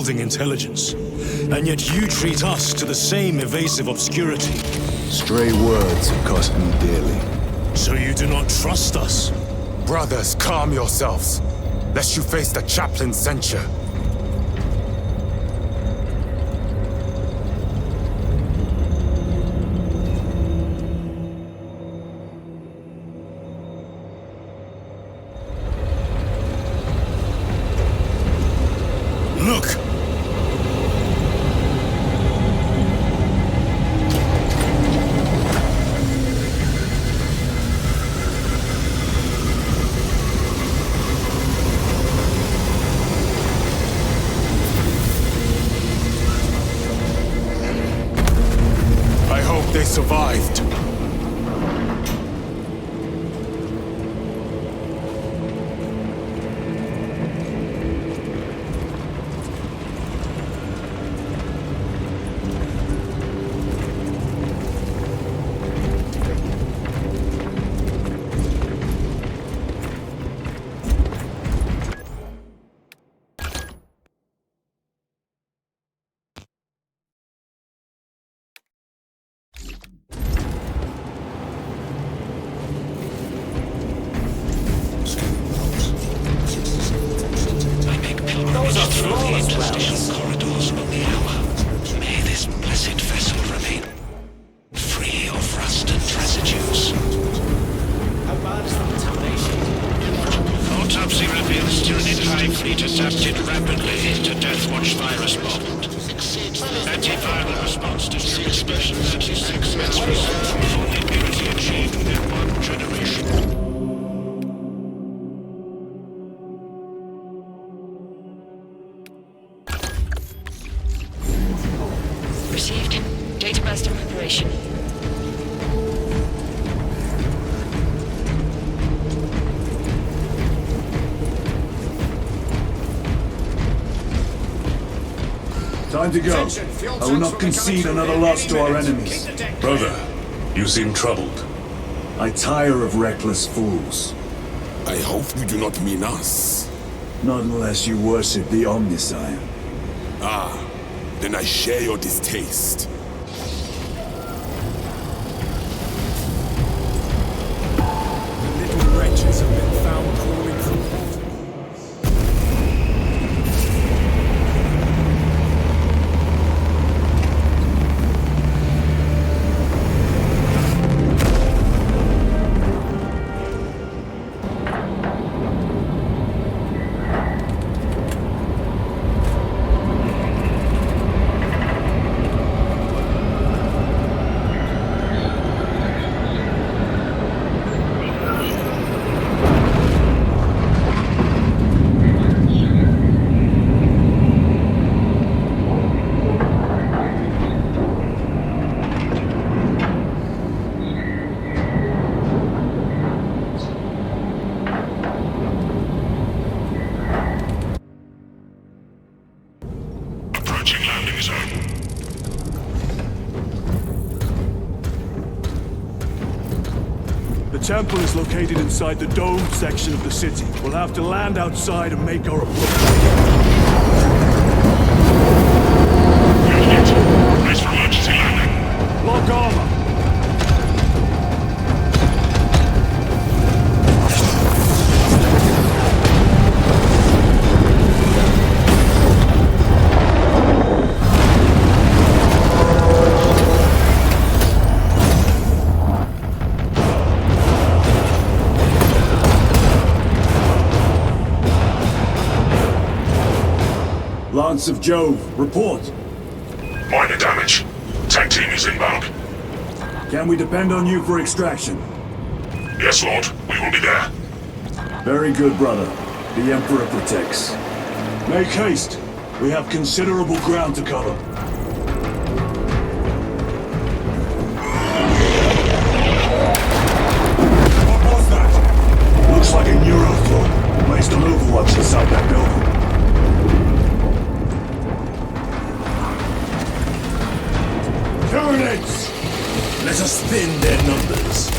unyielding intelligence. And yet you treat us to the same evasive obscurity. Stray words have cost me dearly. So you do not trust us? Brothers, calm yourselves, lest you face the chaplain's censure. Look! I hope they survived. Corridors of the hour. May this blessed vessel remain free of rust and residues. How bad is the contamination? Autopsy reveals Tyranid Hive fleet adapted rapidly to Deathwatch virus bomb. Antiviral response distribution 36 minutes fully purity achieved in 1 generation. Received. Databurst in preparation. Time to go. I will not concede another loss to our enemies. Brother, you seem troubled. I tire of reckless fools. I hope you do not mean us. Not unless you worship the Omniscient. Ah, then I share your distaste. The little wretches have been found crawling through. The temple is located inside the domed section of the city. We'll have to land outside and make our approach. Brace for emergency landing. Lock armor! Lance of Jove, report. Minor damage. Tank team is inbound. Can we depend on you for extraction? Yes, Lord. We will be there. Very good, brother. The Emperor protects. Make haste. We have considerable ground to cover. What was that? Looks like a Eurofloor. Placed on overwatch inside that building. Tyranids! Let us thin their numbers.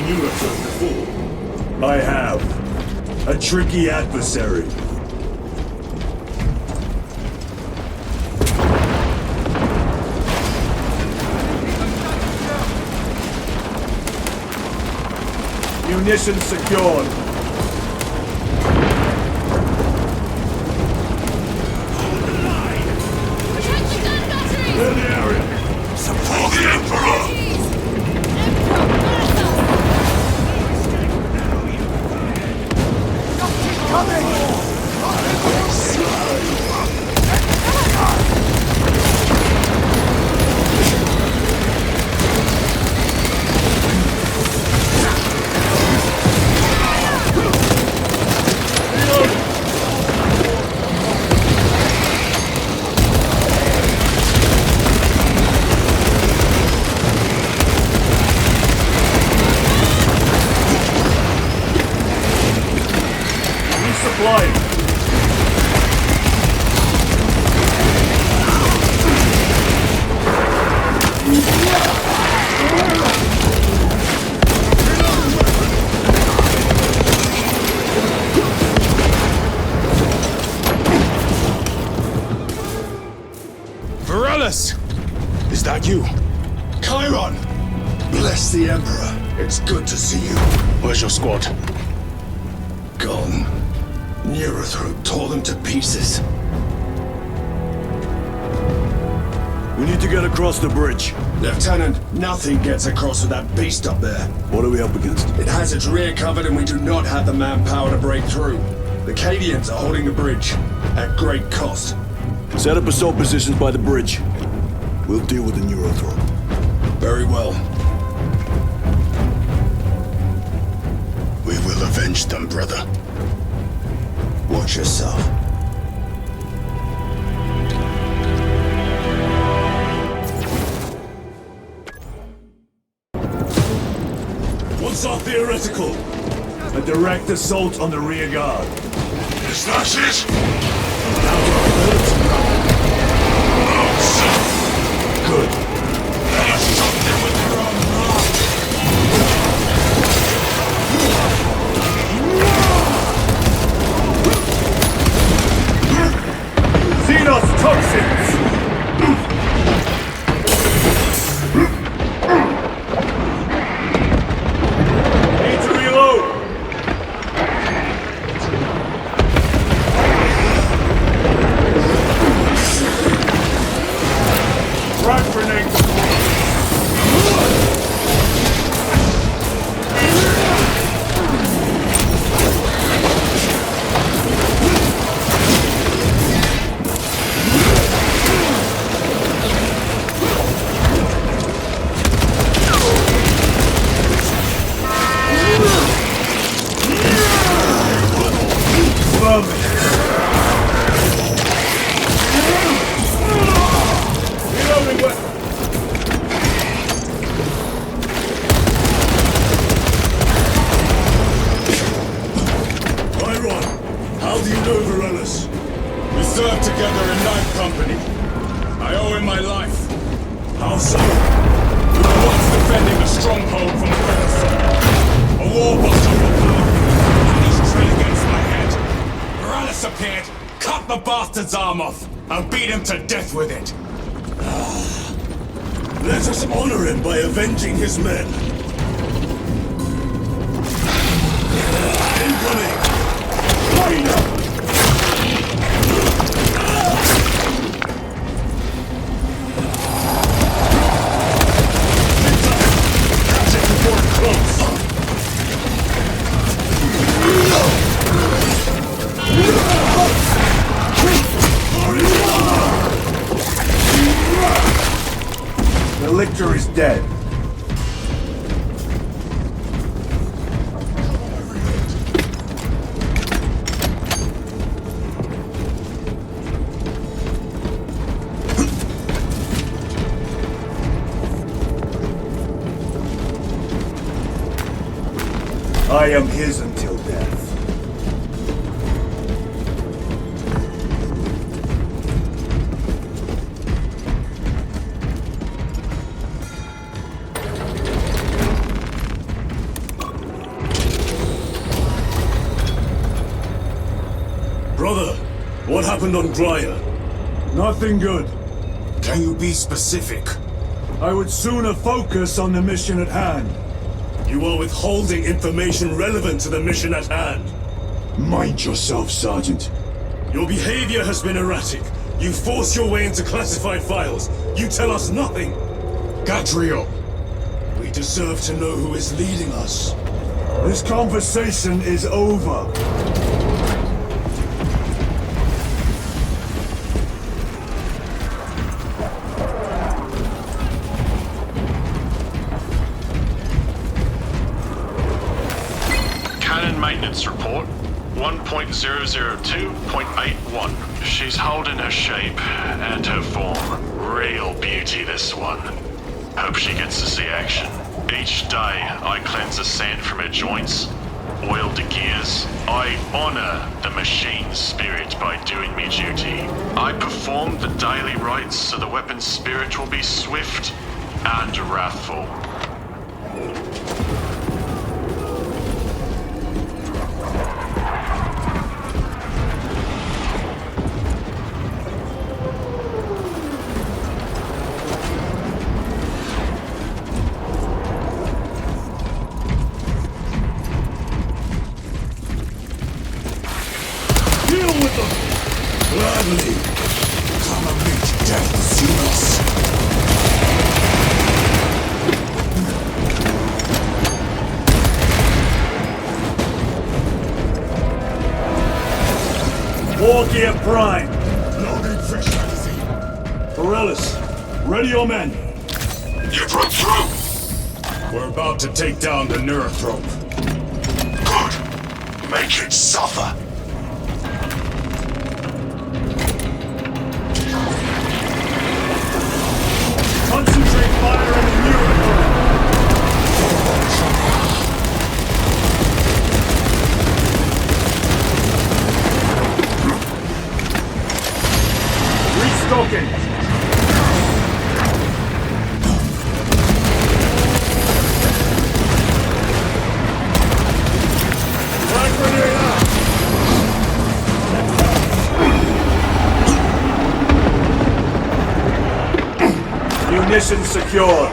Neurotrope before? I have. A tricky adversary. Munitions secured. Clear the area. For the Emperor! Is that you? Chiron! Bless the Emperor. It's good to see you. Where's your squad? Gone. Neurotrope tore them to pieces. We need to get across the bridge. Lieutenant, nothing gets across with that beast up there. What are we up against? It has its rear covered and we do not have the manpower to break through. The Cadians are holding the bridge, at great cost. Set up assault positions by the bridge. We'll deal with the Neurotrope. Very well. We will avenge them, brother. Watch yourself. What's our theoretical? A direct assault on the rear guard. Is that it? Good. They are something with their own heart. Xenos toxins! Need to reload! Frag grenade! Reloading weapon! Chiron, how do you know Varellus? We served together in Ninth Company. I owe him my life. How so? We were once defending a stronghold from Voidsong. A war buster from power. And he's trained against my head. Morales appeared, cut the bastard's arm off, and beat him to death with it. Let us honor him by avenging his men. Incoming! Fire! Catch it before it close! The lictor is dead. I am his until death. happened on Grya? Nothing good. Can you be specific? I would sooner focus on the mission at hand. You are withholding information relevant to the mission at hand. Mind yourself, Sergeant. Your behavior has been erratic. You force your way into classified files. You tell us nothing. Gadriel! We deserve to know who is leading us. This conversation is over. Cannon maintenance report 1.002.81. She's holding her shape and her form. Real beauty, this one. Hope she gets to see action. Each day, I cleanse the sand from her joints, oil the gears. I honor the machine's spirit by doing me duty. I perform the daily rites so the weapon's spirit will be swift and wrathful. Gladly. Come and meet death soon us. War Gear Prime. Loading fresh magazine. Morellis, ready your men. You broke through! We're about to take down the Neurothrope. Good. Make it suffer. Concentrate fire on the Neurothrope. Restocking. Frag grenade out. Munition secured.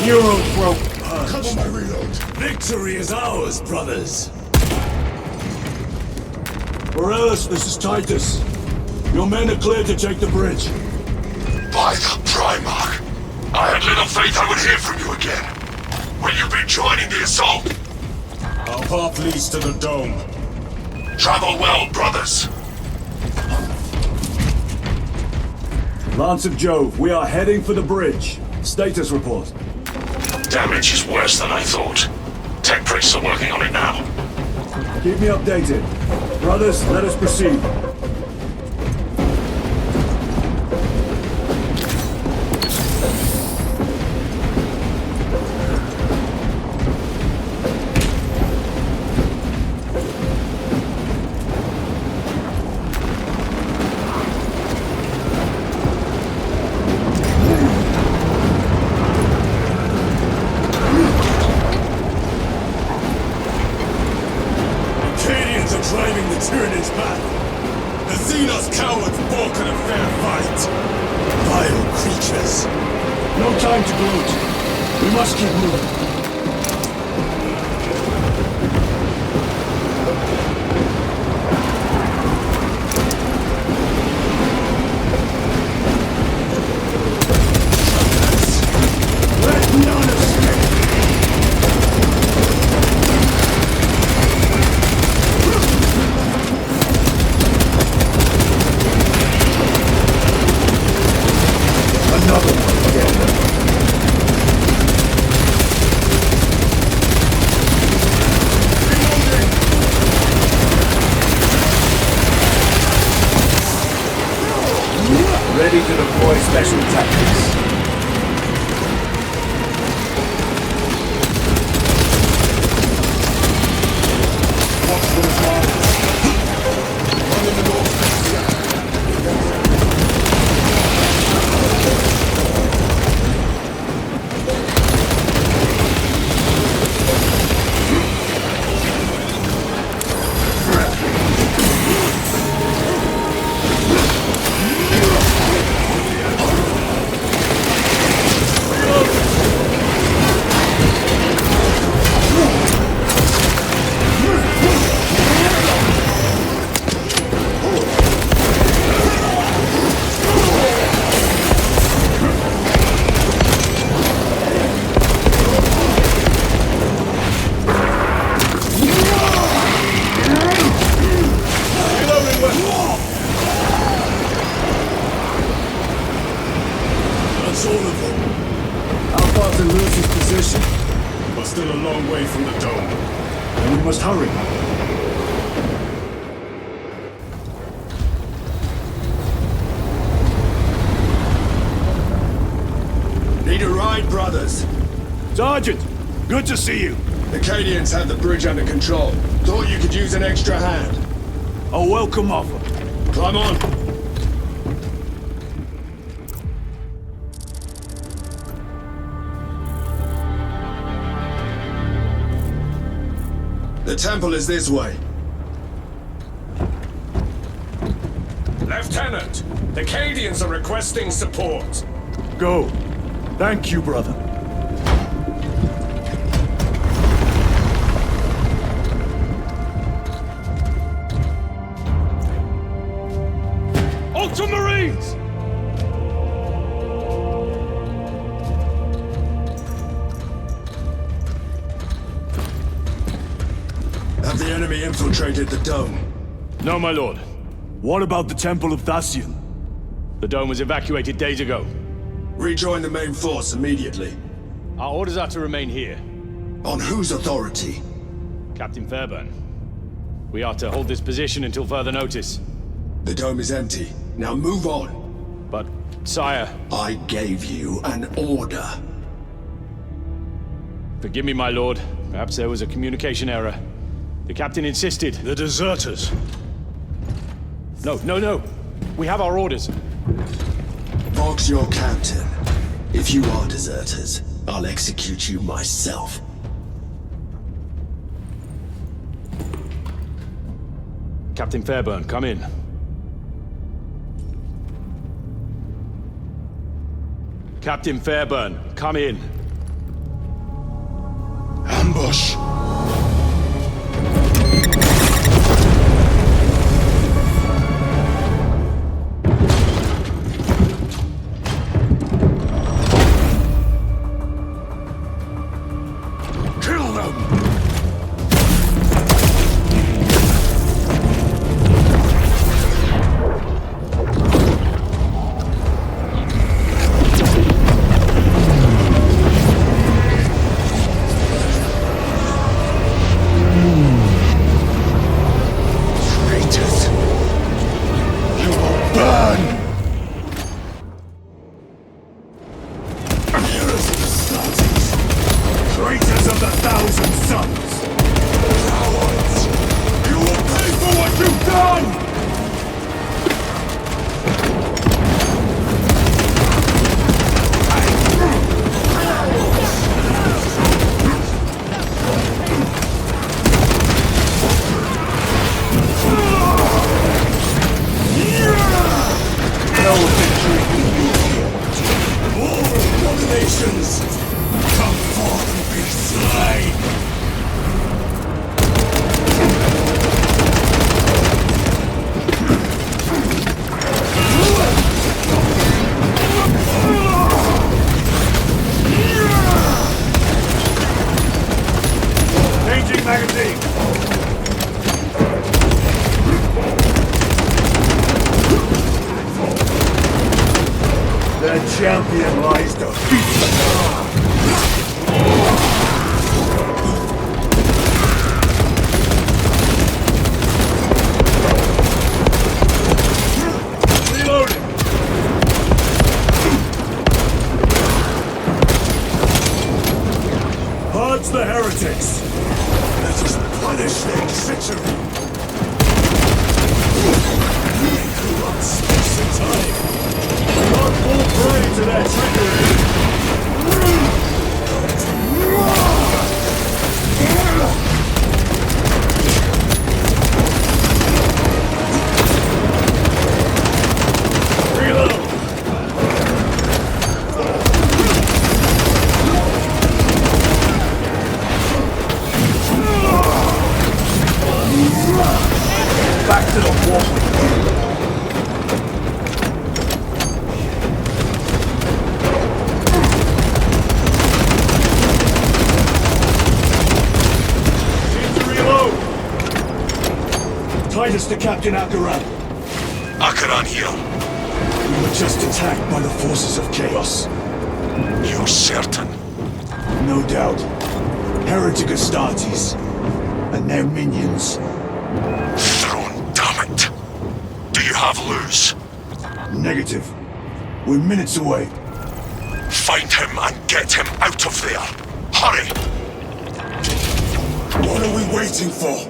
your own throat. Cover my reload. Victory is ours, brothers. Morales, this is Titus. Your men are cleared to take the bridge. By the Primarch. I had little faith I would hear from you again. Will you be joining the assault? Our path leads to the dome. Travel well, brothers. Lance of Jove, we are heading for the bridge. Status report. Damage is worse than I thought. Tech priests are working on it now. Keep me updated. Brothers, let us proceed. Driving the Tyranids back. The Xenos cowards balk at a fair fight. Vile creatures. No time to gloat. We must keep moving. Let none escape. Another one again. Ready to deploy special tactics. Watch those lines. Run in the north. That's all of them. How far to lose his position? We're still a long way from the dome. And we must hurry. Need a ride, brothers? Sergeant, good to see you. The Cadians have the bridge under control. Thought you could use an extra hand. A welcome offer. Climb on. The temple is this way. Lieutenant, the Cadians are requesting support. Go. Thank you, brother. Ultramarines! Have the enemy infiltrated the dome? No, my lord. What about the Temple of Thasian? The dome was evacuated days ago. Rejoin the main force immediately. Our orders are to remain here. On whose authority? Captain Fairburn. We are to hold this position until further notice. The dome is empty. Now move on. But, sire... I gave you an order. Forgive me, my lord. Perhaps there was a communication error. The captain insisted. The deserters. No. We have our orders. Vox your captain. If you are deserters, I'll execute you myself. Captain Fairburn, come in. Captain Fairburn, come in. ambush. Kill them! Traitors! You will burn! Traitors of the Thousand Sons! Cowards! You will pay for what you've done! No victory will be here. All abominations! Come forth and be slain! Changing magazine! The champion lies defeated! Reloading! Purge the heretics! Let us punish their treachery! They corrupt space and time! Not fall prey to their trickery! Reload! Back to the wall! Need to reload! Titus to Captain Akaran. Akaran here. We were just attacked by the forces of chaos. You're certain? No doubt. Heretic Astartes. And their minions. Throne, damn it! Do you have Luz? Negative. We're minutes away. Find him and get him out of there! Hurry! What are we waiting for?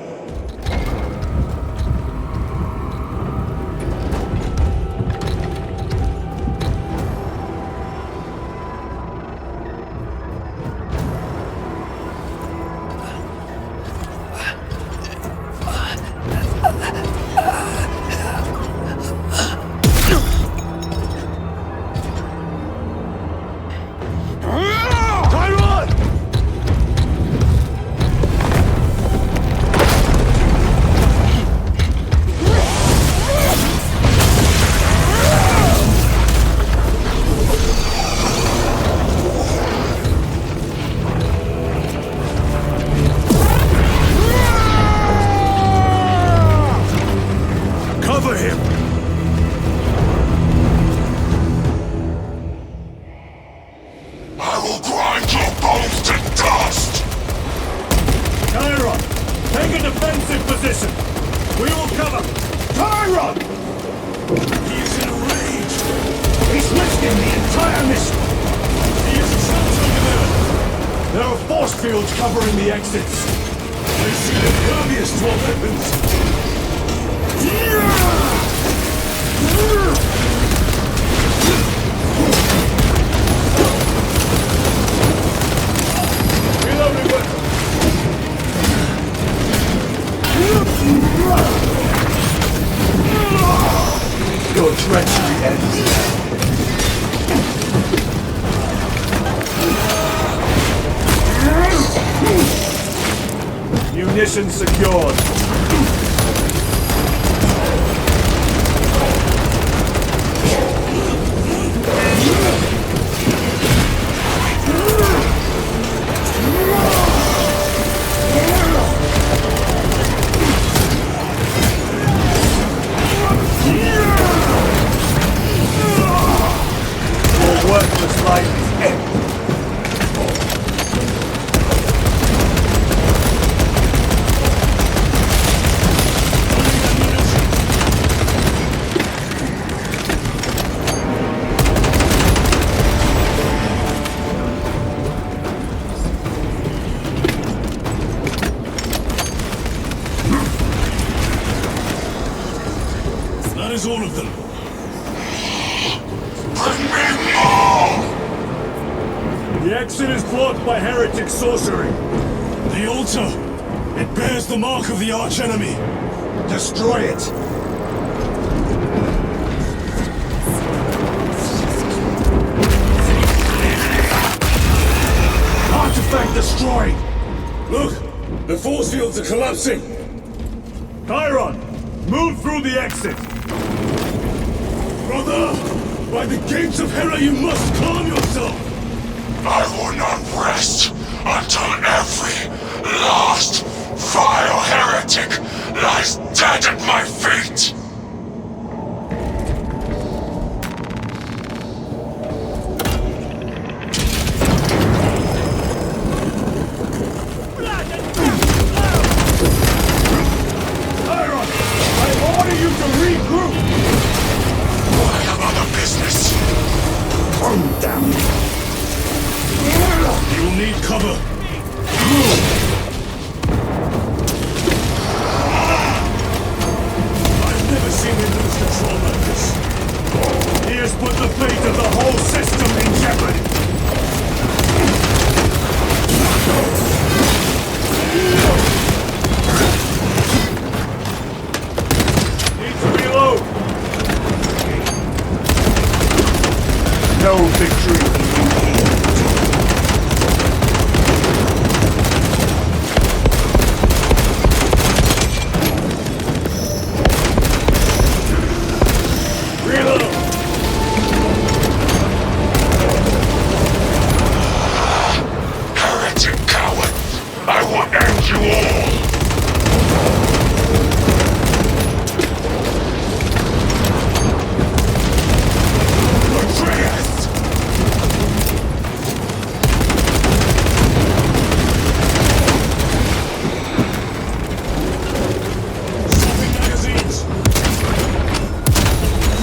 Cover him! I will grind your bones to dust! Tyron! Take a defensive position! We will cover! Tyron! He is in a rage! He's risking the entire mission! He is tilting them! There are force fields covering the exits! I see the impervious to our weapons! Reloading weapon! Your treachery ends now. Munitions secured. Your worthless life is empty. That is all of them. Bring me more! The exit is blocked by heretic sorcery. The altar! It bears the mark of the archenemy! Destroy it! Artifact destroyed! Look! The force fields are collapsing! Chiron, move through the exit. Brother! By the gates of Hera, you must calm yourself! I will not rest until every last vile heretic lies dead at my feet! Chiron, I order you to regroup. I have other business. Calm down. You'll need cover! I've never seen him lose control like this. He has put the fate of the whole system in jeopardy. Need to reload. No victory. Reload. Heretic coward! I will end you all! Atreus! Swapping magazines!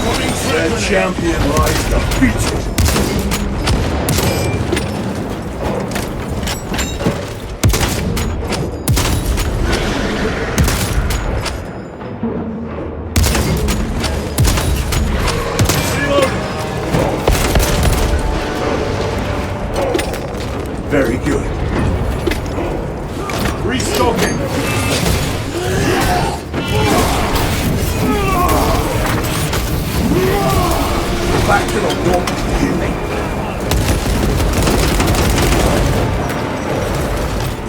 Running Their threat champion lies defeated. Reload. Very good. Restocking. Back to the wall, you hear me?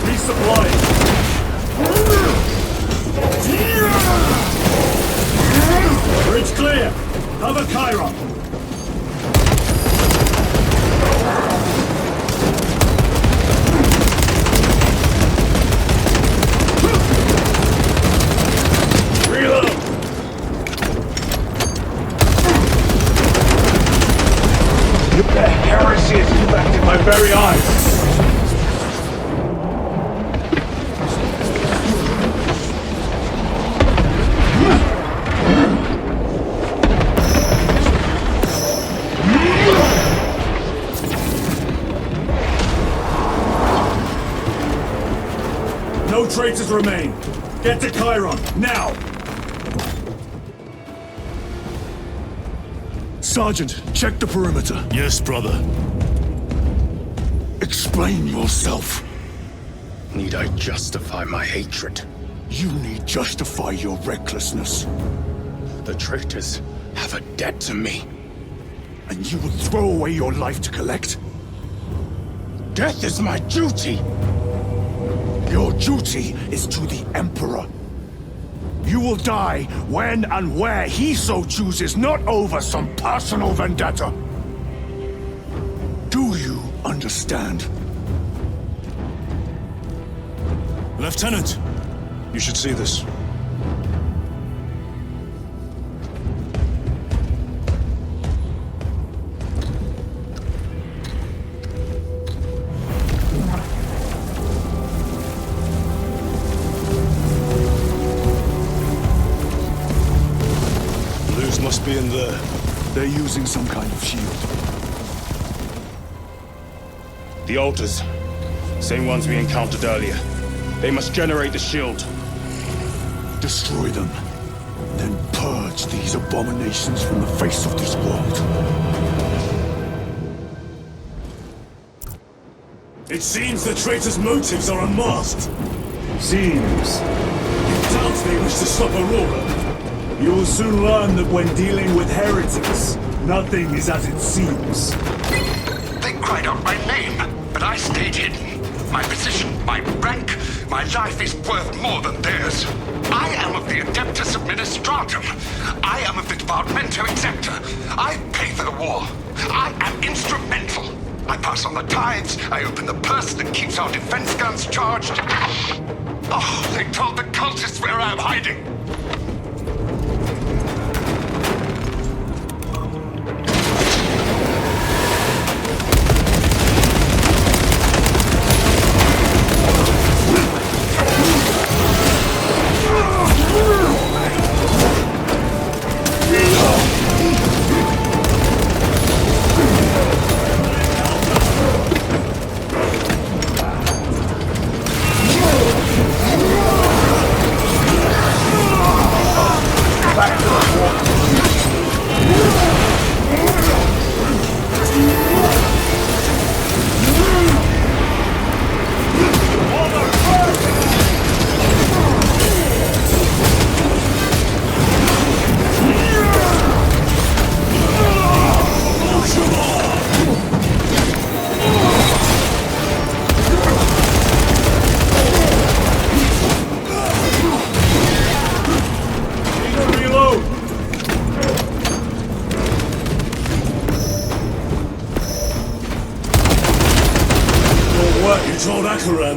Resupplying. Bridge clear. Cover Chiron. Reload. The heresy is infected my very eyes. No traitors remain. Get to Chiron, now! Sergeant, check the perimeter. Yes, brother. Explain yourself. Need I justify my hatred? You need justify your recklessness. The traitors have a debt to me. And you will throw away your life to collect? Death is my duty! Your duty is to the Emperor. You will die when and where he so chooses, not over some personal vendetta. Do you understand? Lieutenant, you should see this. Blues must be in there. They're using some kind of shield. The altars. Same ones we encountered earlier. They must generate the shield. Destroy them. Then purge these abominations from the face of this world. It seems the traitor's motives are unmasked. Seems. You doubt they wish to stop Aurora? You will soon learn that when dealing with heretics, nothing is as it seems. They cried out my name, but I stayed hidden. My position, my rank, my life is worth more than theirs. I am of the Adeptus Administratum. I am of the Departamento Exector. I pay for the war. I am instrumental. I pass on the tithes. I open the purse that keeps our defense guns charged. Oh, they told the cultists where I'm hiding.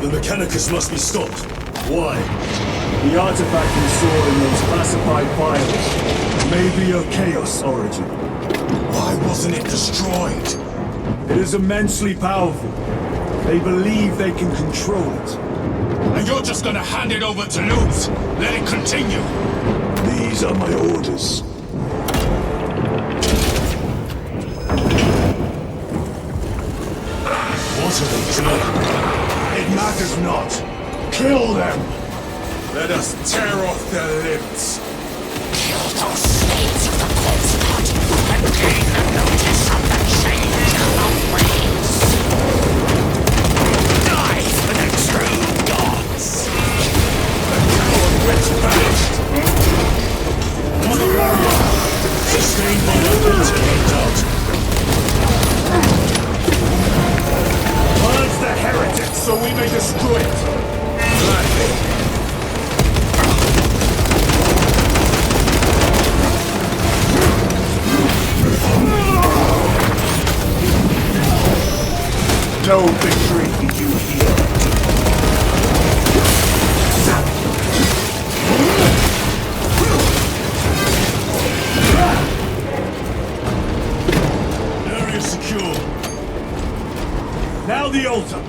The Mechanicus must be stopped. Why? The artifact we saw in those classified files may be of Chaos origin. Why wasn't it destroyed? It is immensely powerful. They believe they can control it. And you're just gonna hand it over to Lutz? Let it continue? These are my orders. What are they doing? It matters not. Kill them! Let us tear off their limbs. Kill those slaves of the corpse pot and gain the notice of the change of the ways. Die for the true gods. The coward witch vanished. Mother warrior, sustained by the altar, no doubt. Purge the heretics so we may destroy it! Gladly. No victory for you here. Area secure. Now the altar!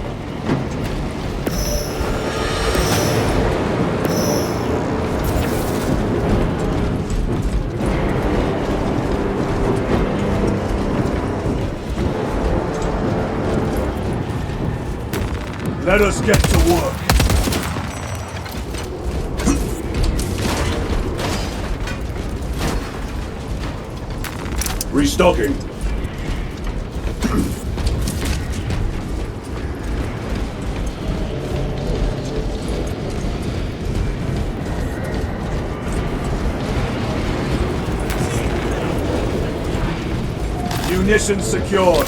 Let us get to work. Restocking. Munitions secured.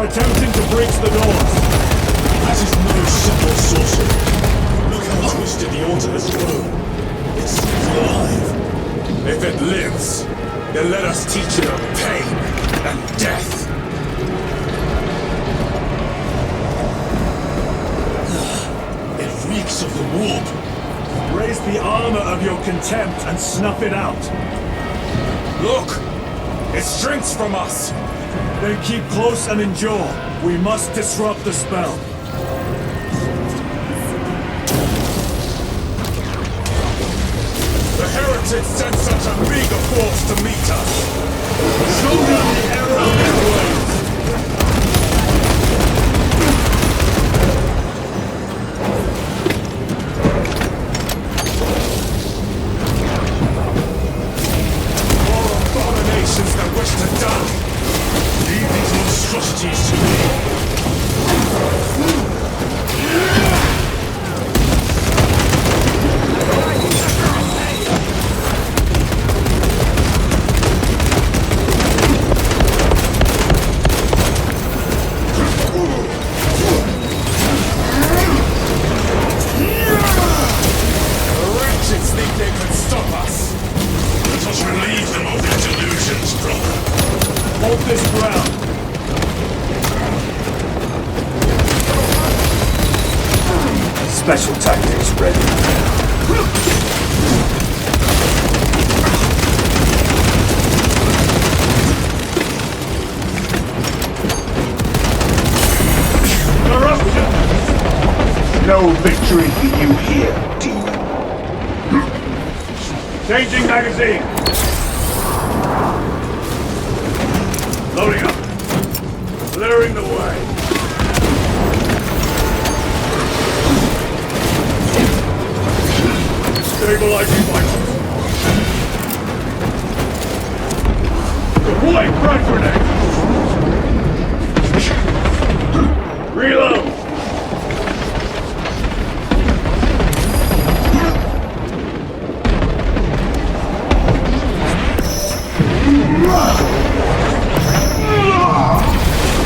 attempting to breach the doors. That is no simple sorcery. Look how twisted the altar has grown. It's alive. If it lives, then let us teach it of pain and death. It reeks of the warp. Raise the armor of your contempt and snuff it out. Look! It shrinks from us! Then keep close and endure. We must disrupt the spell. The heretics sent such a meager force to meet us! Show them the error of their ways! More abominations that wish to die! Leave these monstrosities to me. Hold this ground. Special tactics ready. Corruption! No victory for you here, demon. Changing magazine. Loading up. Clearing the way. Stabilizing vitals. Deploying frag grenade. Reload.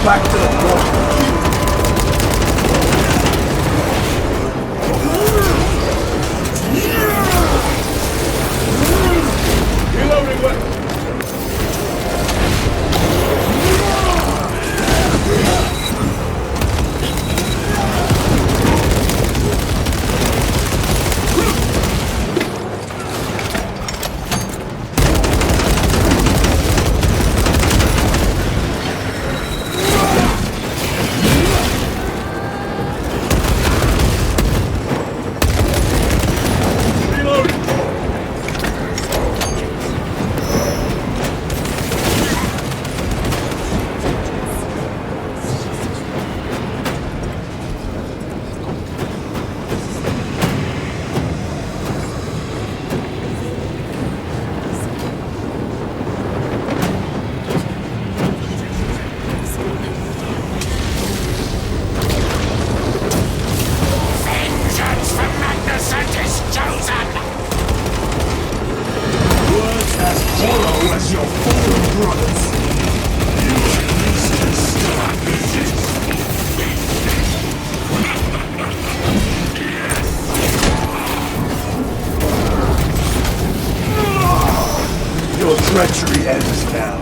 Back to the front. Reloading weapon. Your treachery ends now.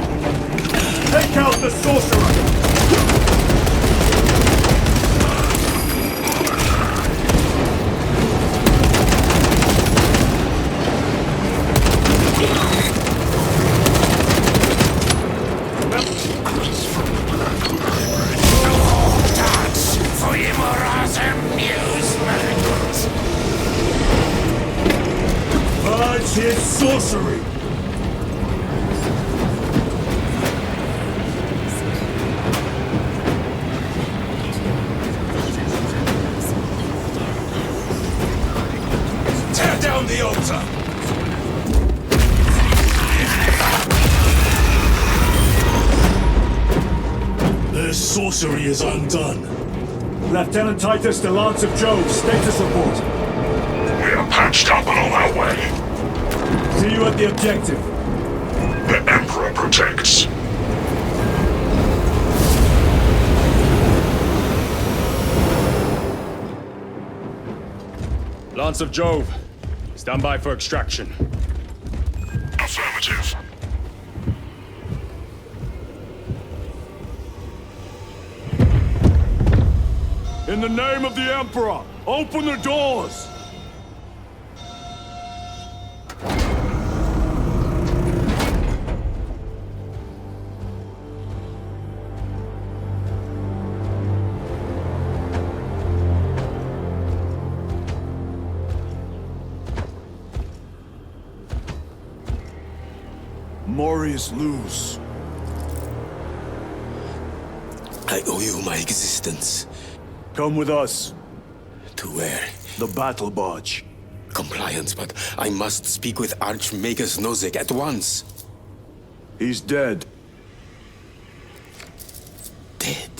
Take out the sorcerer! Purge his sorcery! Tear down the altar! Their sorcery is undone. Lieutenant Titus, the Lance of Jove, status report. We are patched up and on our way. See you at the objective. The Emperor protects. Lance of Jove, stand by for extraction. Affirmative. In the name of the Emperor, open the doors! Morius lose. I owe you my existence. Come with us. To where? The battle barge. Compliance, but I must speak with Archmagus Nozick at once. He's dead. Dead?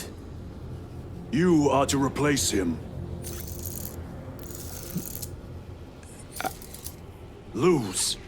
You are to replace him. Lose.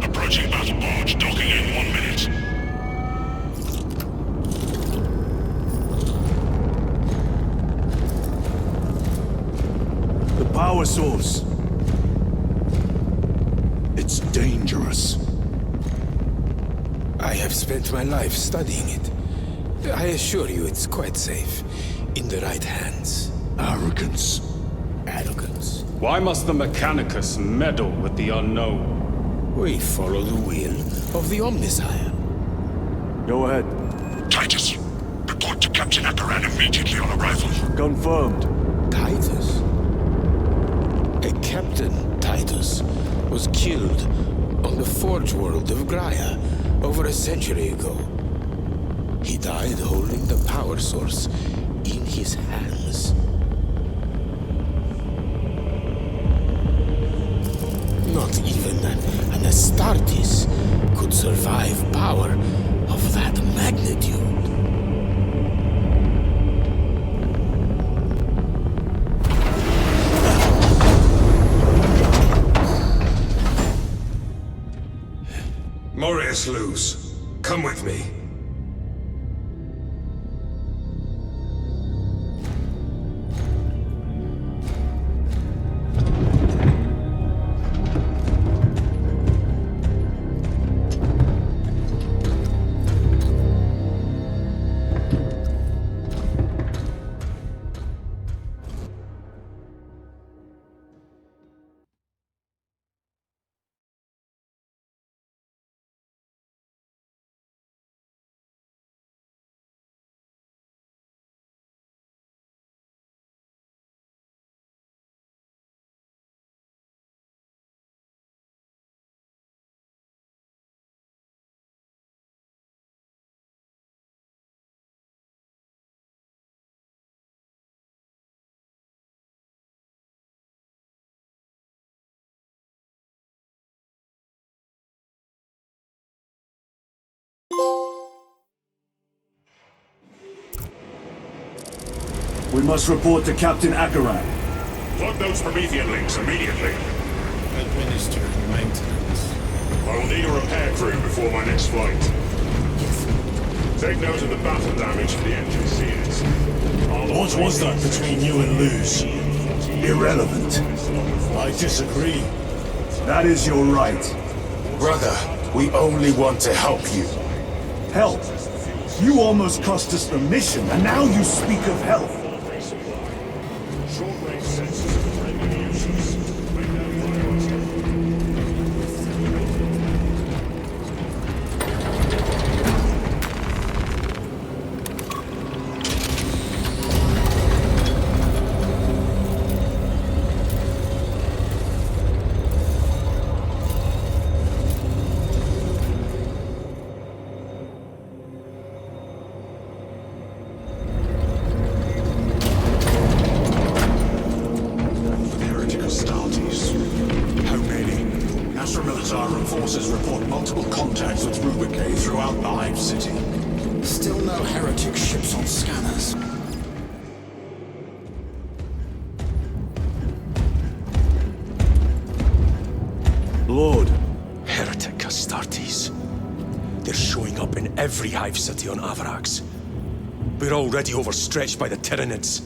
Approaching battle barge, docking in 1 minute. The power source. It's dangerous. I have spent my life studying it. I assure you it's quite safe. In the right hands. Arrogance. Arrogance. Why must the Mechanicus meddle with the unknown? We follow the will of the Omnisire. Go ahead. Titus, report to Captain Akaran immediately on arrival. Confirmed. Titus? A Captain Titus was killed on the Forge world of Graia over a century ago. He died holding the power source in his hands. Not even an Astartes could survive power of that magnitude. Morius lose. Come with me. We must report to Captain Akaran. Plug those Promethean links immediately. Administer maintenance. I will need a repair crew before my next flight. Take note of the battle damage to the engine seals. What was that between you and Luz? Irrelevant. I disagree. That is your right. Brother, we only want to help you. Help? You almost cost us the mission, and now you speak of help. Short-range sensors are friendly useless. Make that Heretical Astartes. contacts with Rubicay throughout the Hive City. Still no heretic ships on scanners. Lord. Heretic Astartes. They're showing up in every Hive City on Avarax. We're already overstretched by the Tyranids.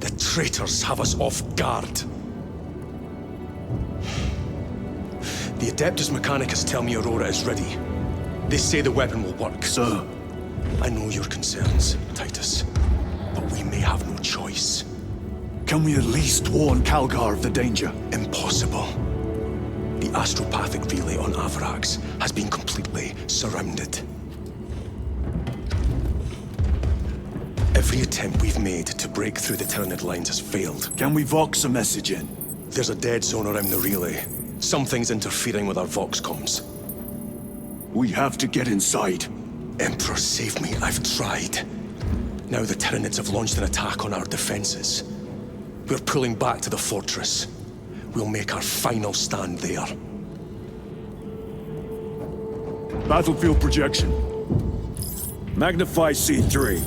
The traitors have us off guard. The Adeptus Mechanicus tell me Aurora is ready. They say the weapon will work. Sir. I know your concerns, Titus, but we may have no choice. Can we at least warn Calgar of the danger? Impossible. The astropathic relay on Avarax has been completely surrounded. Every attempt we've made to break through the Tyranid lines has failed. Can we Vox a message in? There's a dead zone around the relay. Something's interfering with our Vox comms. We have to get inside. Emperor, save me. I've tried. Now the Tyranids have launched an attack on our defenses. We're pulling back to the fortress. We'll make our final stand there. Battlefield projection. Magnify C3.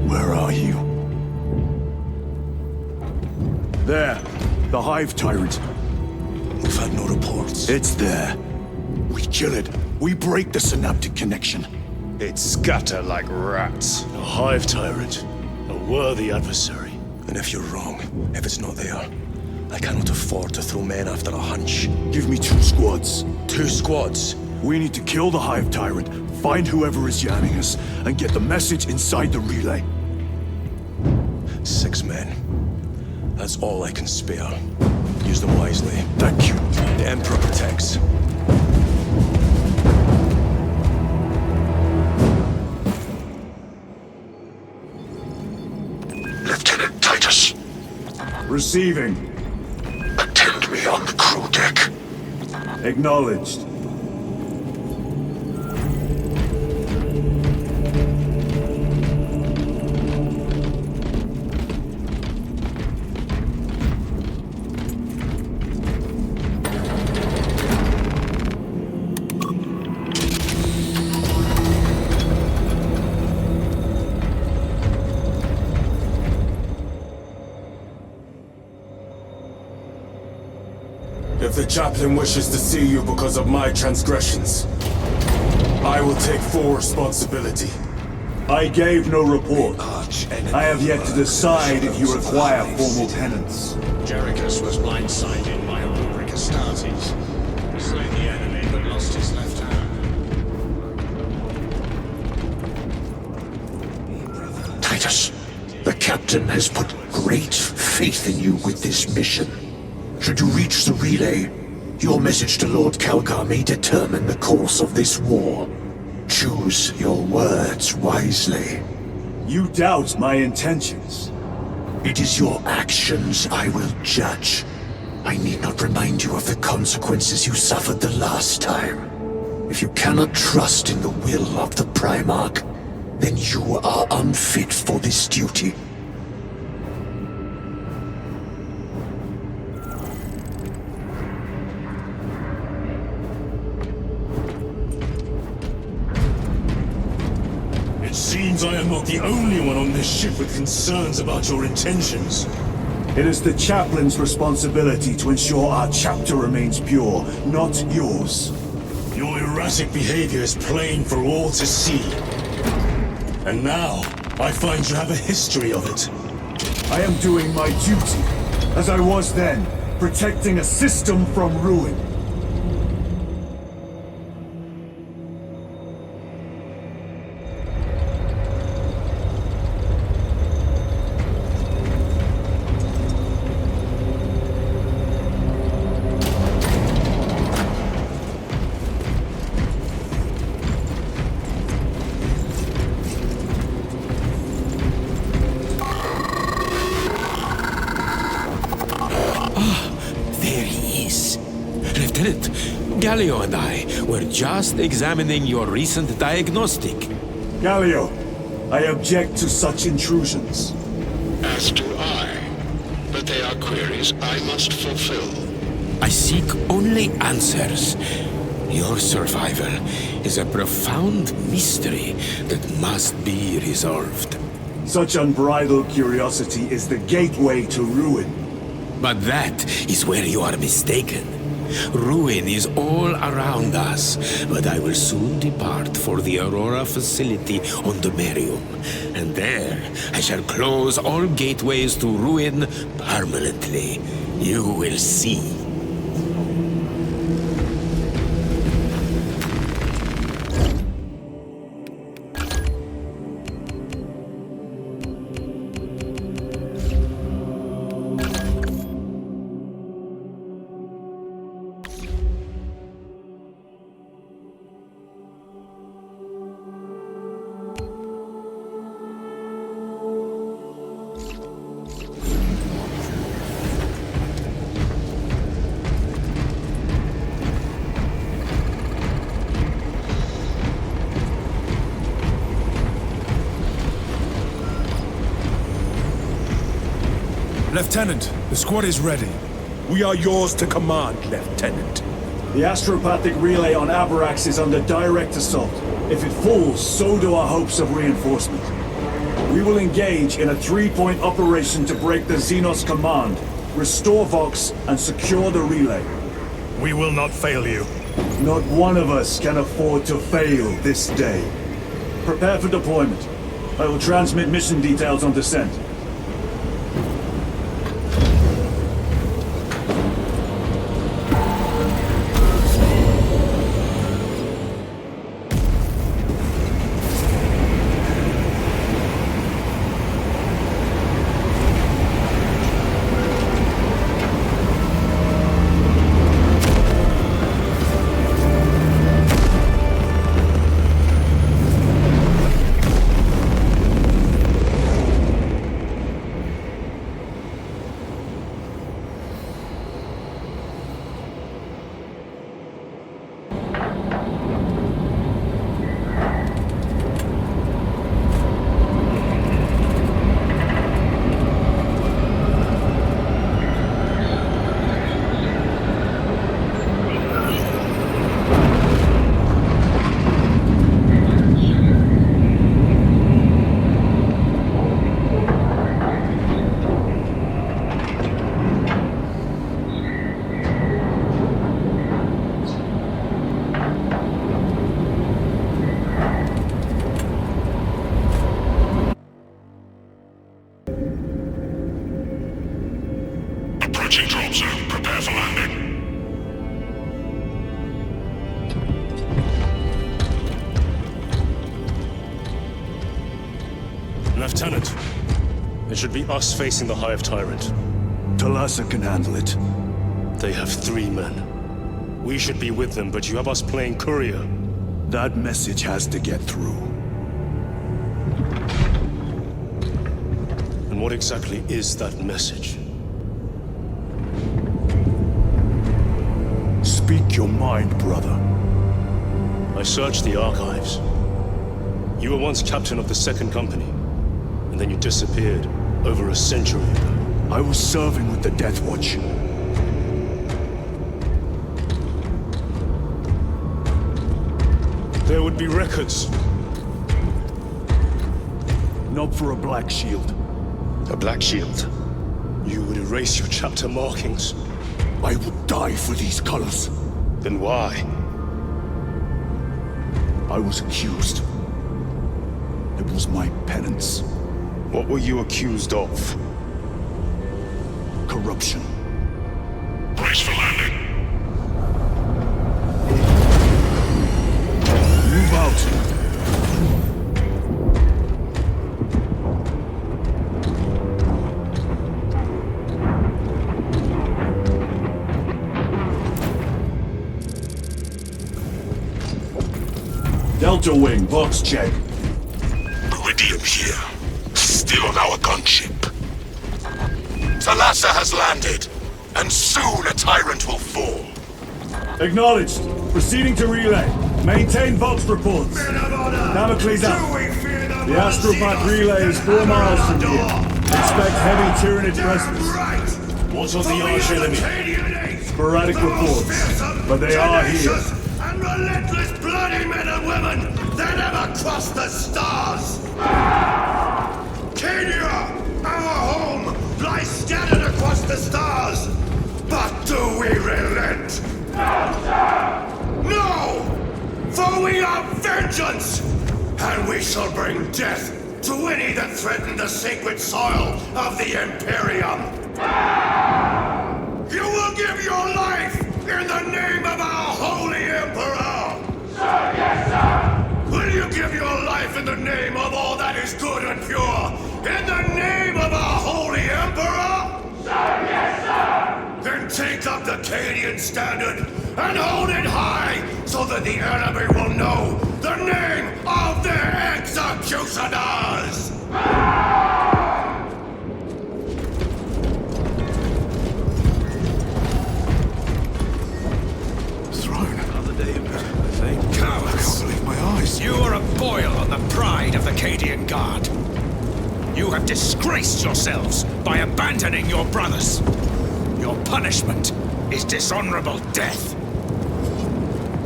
Where are you? There. The Hive Tyrant. We've had no reports. It's there. We kill it. We break the synaptic connection. It scatter like rats. A Hive Tyrant. A worthy adversary. And if you're wrong, if it's not there, I cannot afford to throw men after a hunch. Give me 2 squads. 2 squads? We need to kill the Hive Tyrant, find whoever is jamming us, and get the message inside the relay. 6 men. That's all I can spare. Use them wisely. Thank you. The Emperor protects. Lieutenant Titus. Receiving. Attend me on the crew deck. Acknowledged. If the chaplain wishes to see you because of my transgressions, I will take full responsibility. I gave no report. I have yet to decide if you require formal penance. Jerichus was blindsided by Ulrich Astartes. Slain the enemy but lost his left hand. Titus, the captain has put great faith in you with this mission. Should you reach the relay, your message to Lord Calgar may determine the course of this war. Choose your words wisely. You doubt my intentions. It is your actions I will judge. I need not remind you of the consequences you suffered the last time. If you cannot trust in the will of the Primarch, then you are unfit for this duty. It seems I am not the only one on this ship with concerns about your intentions. It is the chaplain's responsibility to ensure our chapter remains pure, not yours. Your erratic behavior is plain for all to see. And now, I find you have a history of it. I am doing my duty, as I was then, protecting a system from ruin. Galio and I were just examining your recent diagnostic. Galio, I object to such intrusions. As do I. But they are queries I must fulfill. I seek only answers. Your survival is a profound mystery that must be resolved. Such unbridled curiosity is the gateway to ruin. But that is where you are mistaken. Ruin is all around us, but I will soon depart for the Aurora facility on the Merium. And there, I shall close all gateways to ruin permanently. You will see. Lieutenant, the squad is ready. We are yours to command, Lieutenant. The astropathic relay on Avarax is under direct assault. If it falls, so do our hopes of reinforcement. We will engage in a 3-point operation to break the Xenos command, restore Vox, and secure the relay. We will not fail you. Not one of us can afford to fail this day. Prepare for deployment. I will transmit mission details on descent. Approaching drop zone. Prepare for landing. Lieutenant, it should be us facing the Hive Tyrant. Talassa can handle it. They have 3 men. We should be with them, but you have us playing courier. That message has to get through. And what exactly is that message? Speak your mind, brother. I searched the archives. You were once captain of the 2nd Company, and then you disappeared over a century ago. I was serving with the Death Watch. There would be records. Not for a Black Shield. A Black Shield? You would erase your chapter markings. I would die for these colors. Then why? I was accused. It was my penance. What were you accused of? Corruption. Brace for landing. Move out. Delta Wing, box check. Meridian here. Still on our gunship. Talassa has landed, and soon a tyrant will fall. Acknowledged. Proceeding to relay. Maintain Vox reports. Damocles out. The Astropath relay is 4 miles from here. Expect heavy Tyranid presence. What of the arch enemy? Sporadic reports, but they are here. relentless bloody men and women that ever crossed the stars! Cadia, our home, lies scattered across the stars! But do we relent? No, sir! No! For we are vengeance! And we shall bring death to any that threaten the sacred soil of the Imperium! You will give your life in the name of our holy Emperor! Sir, yes, sir! Will you give your life in the name of all that is good and pure? In the name of our holy Emperor? Sir, yes, sir! Then take up the Cadian standard and hold it high so that the enemy will know the name of their executioners! You are a boil on the pride of the Cadian Guard. You have disgraced yourselves by abandoning your brothers. Your punishment is dishonorable death.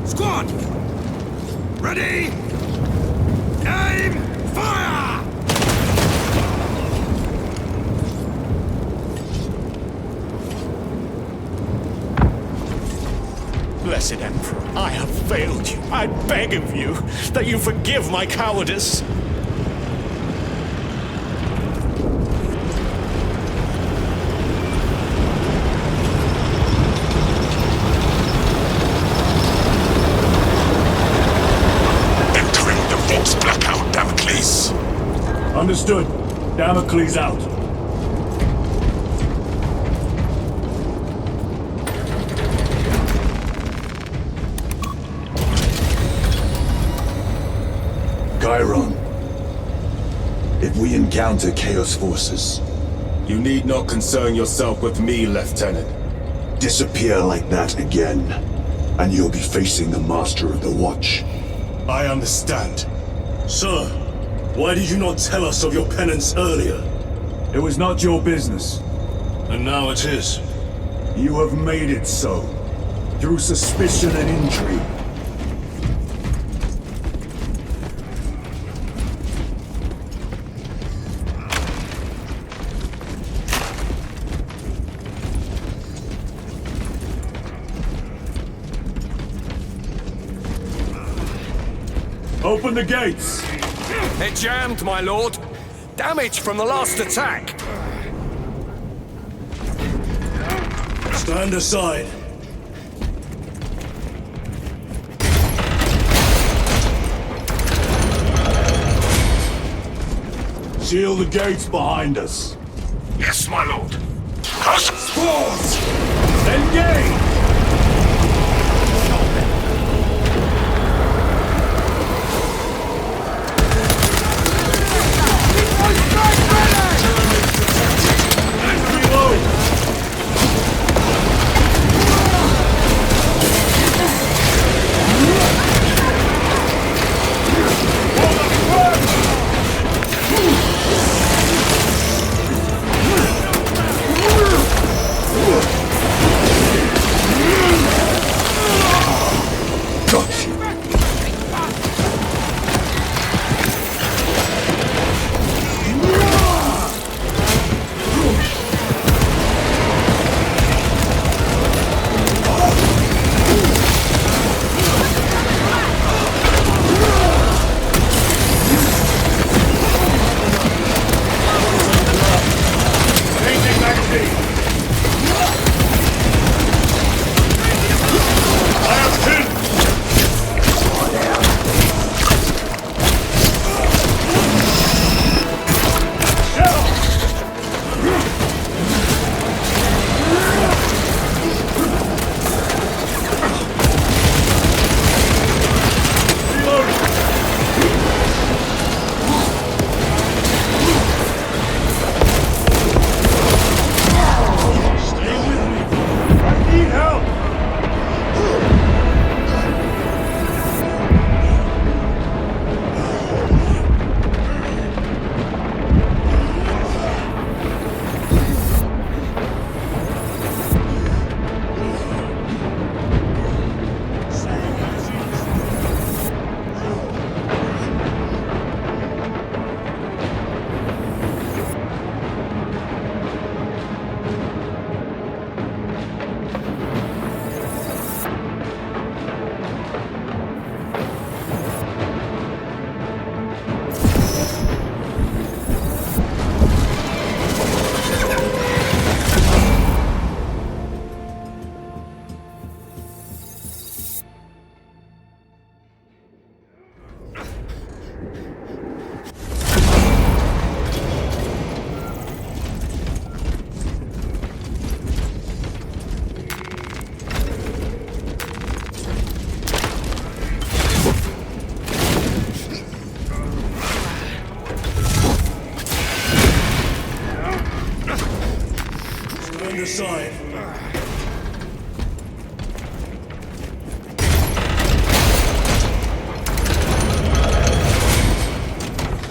Squad! Ready? Aim! Fire! Blessed Emperor, I have failed you. I beg of you that you forgive my cowardice. Entering the Vox blackout, Damocles. Understood. Damocles out. Chiron, if we encounter Chaos forces... You need not concern yourself with me, Lieutenant. Disappear like that again, and you'll be facing the Master of the Watch. I understand. Sir, why did you not tell us of your penance earlier? It was not your business. And now it is. You have made it so, through suspicion and intrigue. Open the gates! They're jammed, my lord. Damage from the last attack. Stand aside. Seal the gates behind us. Yes, my lord. Spores! Engage! underside.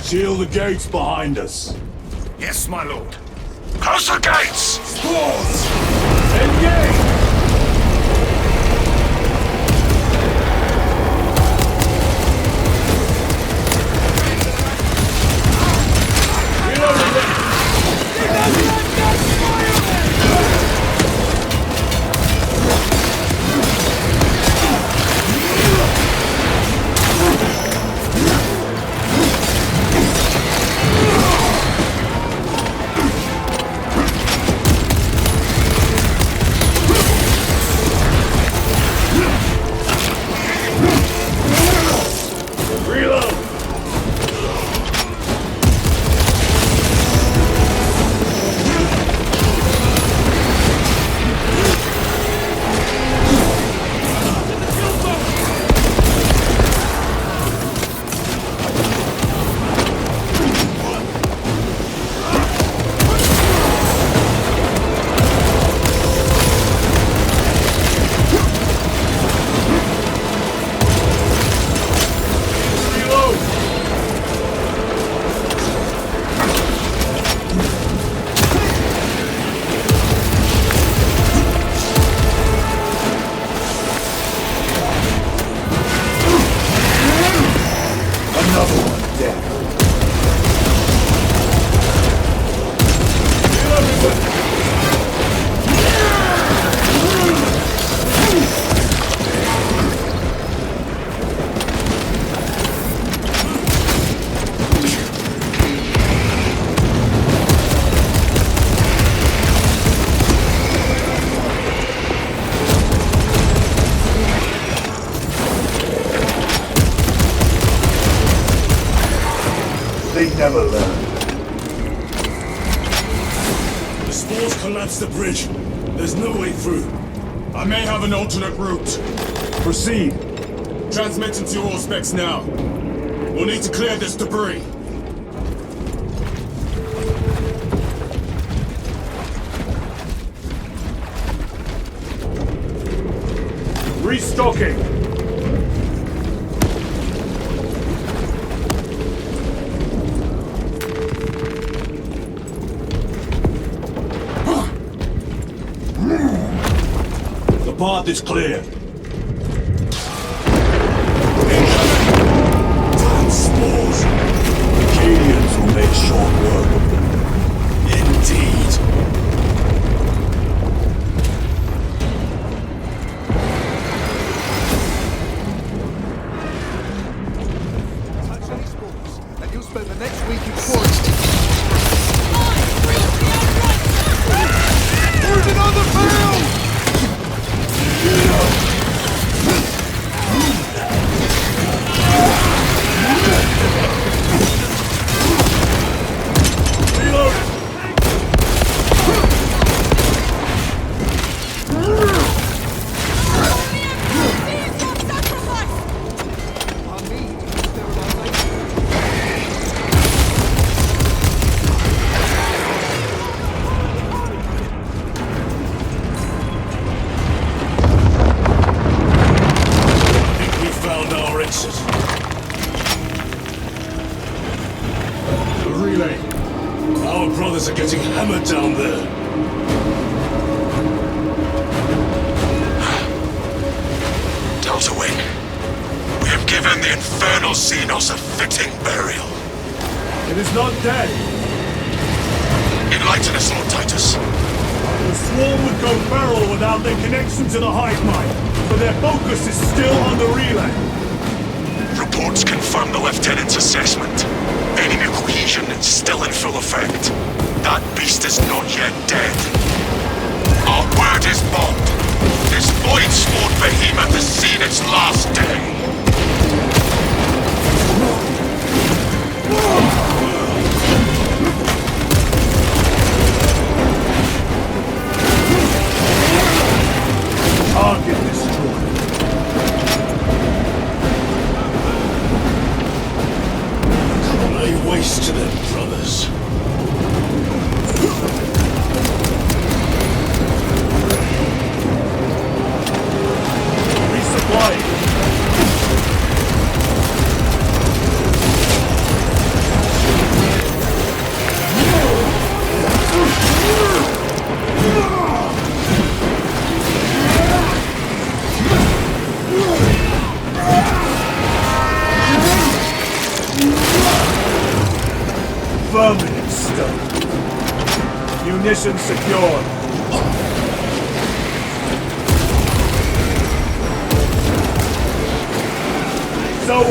Seal the gates behind us. Yes, my lord. Close the gates! Spores! Engage! They never learn. The spores collapsed the bridge. There's no way through. I may have an alternate route. Proceed. Transmitting to all specs now. We'll need to clear this debris. Restocking. The path is clear. Damn spores! Acadians will make short work of them. Indeed. Touch any spores, and you'll spend the next week in quarantine. There's another field! Are getting hammered down there. Delta Wing, we have given the infernal Xenos a fitting burial. It is not dead. Enlighten us, Lord Titus. The swarm would go feral without their connection to the hive mind, but their focus is still on the relay. Reports confirm the Lieutenant's assessment. Enemy cohesion is still in full effect. That beast is not yet dead. Our word is bond. This void-spawned behemoth has seen its last day. Target destroyed. Lay waste to them, brothers. Munitions secured. So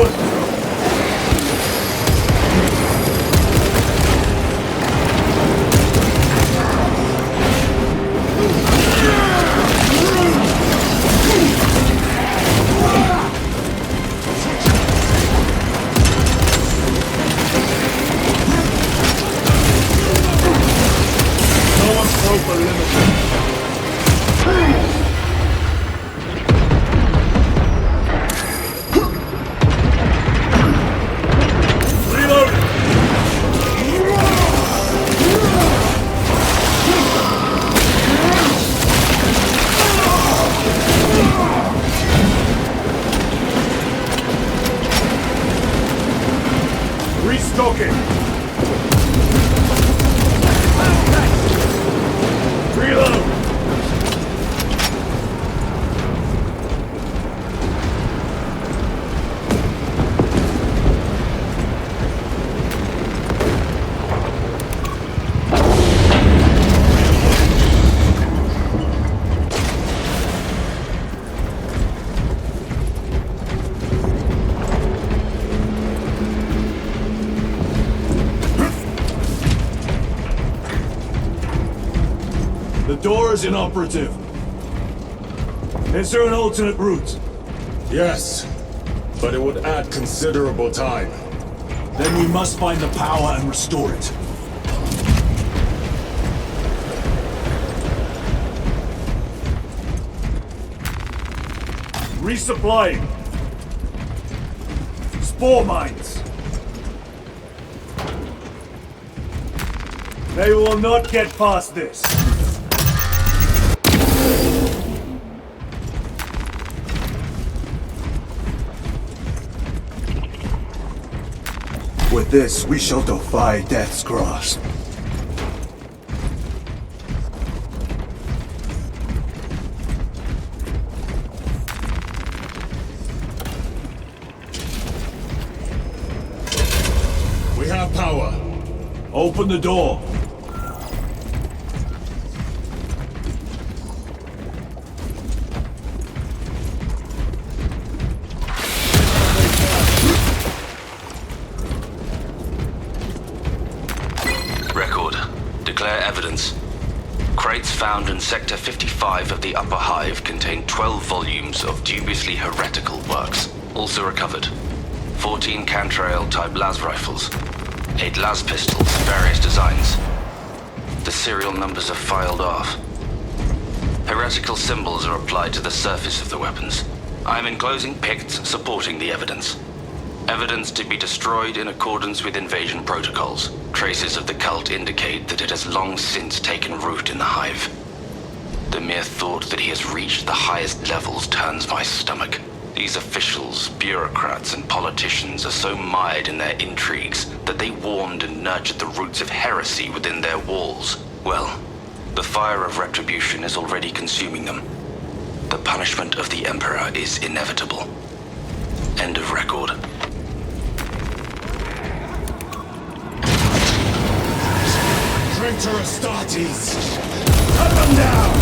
the door is inoperative. Is there an alternate route? Yes, but it would add considerable time. Then we must find the power and restore it. Resupplying. Spore mines. They will not get past this. With this, we shall defy death's grasp. We have power. Open the door. Declare evidence. Crates found in Sector 55 of the Upper Hive contain 12 volumes of dubiously heretical works. Also recovered. 14 Cantrail-type las rifles. 8 las pistols, various designs. The serial numbers are filed off. Heretical symbols are applied to the surface of the weapons. I am enclosing picts supporting the evidence. Evidence to be destroyed in accordance with invasion protocols. Traces of the cult indicate that it has long since taken root in the Hive. The mere thought that he has reached the highest levels turns my stomach. These officials, bureaucrats, and politicians are so mired in their intrigues that they warmed and nurtured the roots of heresy within their walls. Well, the fire of retribution is already consuming them. The punishment of the Emperor is inevitable. End of record. Traitor Astartes! Cut them down!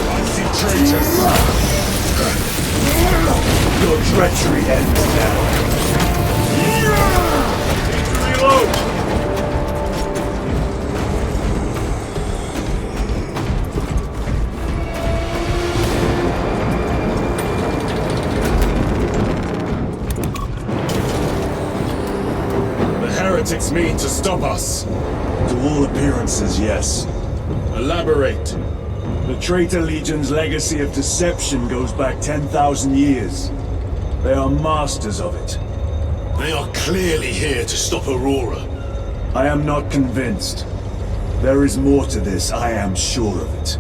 I see traitors! Your treachery ends now. Reload! Heretics mean to stop us. To all appearances, yes. Elaborate. The Traitor Legion's legacy of deception goes back 10,000 years. They are masters of it. They are clearly here to stop Aurora. I am not convinced. There is more to this, I am sure of it.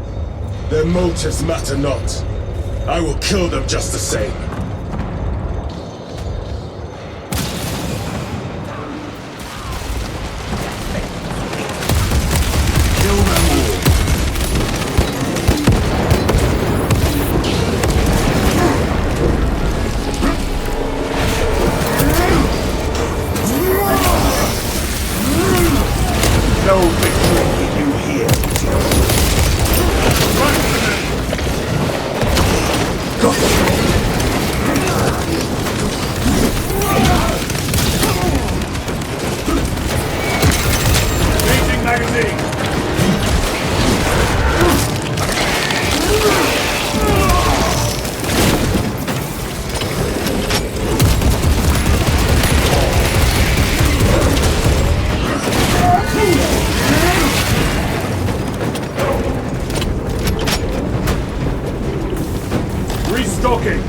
Their motives matter not. I will kill them just the same. Restocking!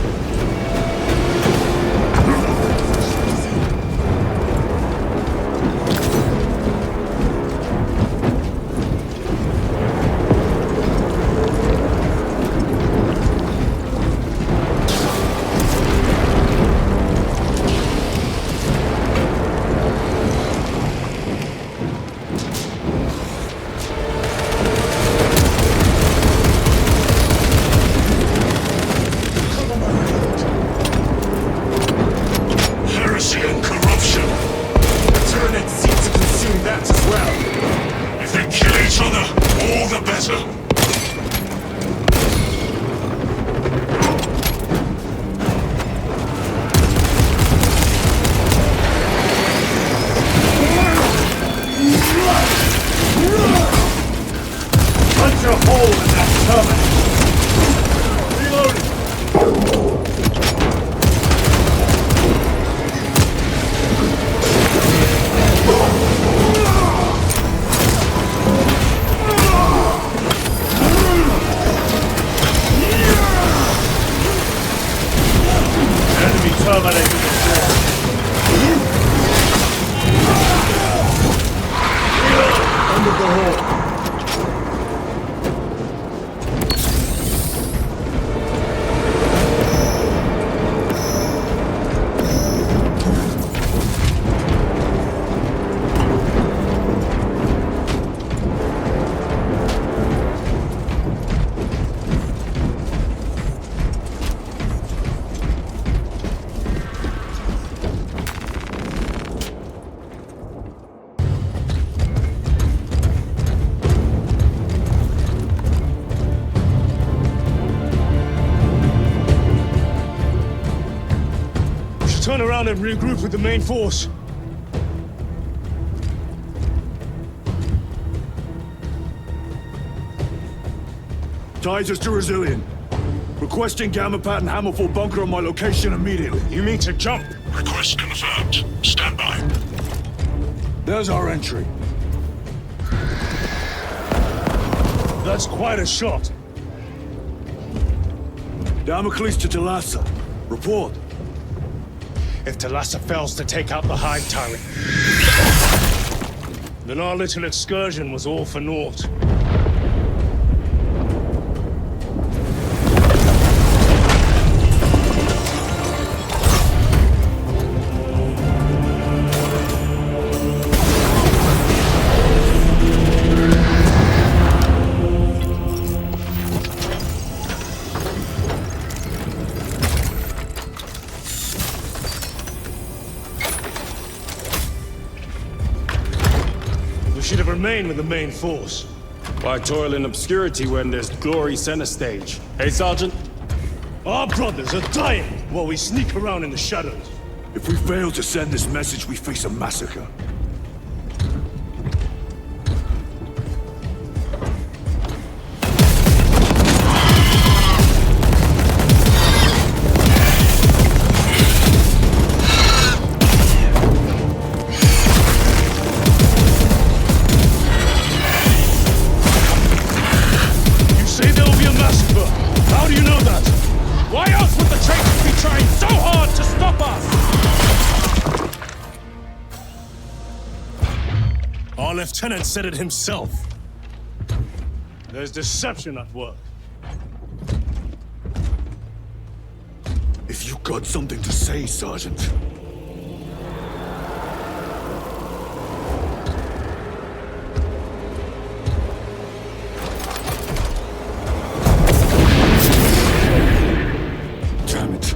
Turn around and regroup with the main force. Titus to Resilient. Requesting Gamma Pat and Hammerfall bunker on my location immediately. You mean to jump? Request confirmed. Stand by. There's our entry. That's quite a shot. Damocles to Talassa. Report. If Talassa fails to take out the Hive Tyrant, then our little excursion was all for naught. Should have remained with the main force. Why toil in obscurity when there's glory center stage? Hey, Sergeant? Our brothers are dying while we sneak around in the shadows. If we fail to send this message, we face a massacre. Our lieutenant said it himself. There's deception at work. If you got something to say, Sergeant. Damn it.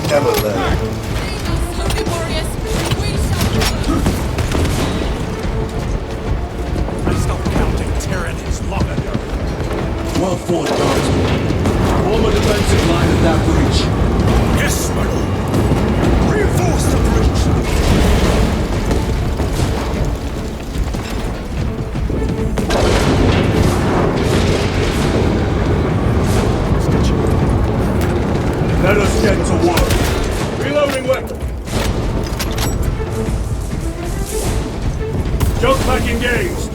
never learn. I stopped counting tyrannies long ago. Well fought, Guardsman. Form a defensive line at that breach. Yes, my lord. Reinforce the breach. Let us get to work. Reloading weapon. Jump back engaged.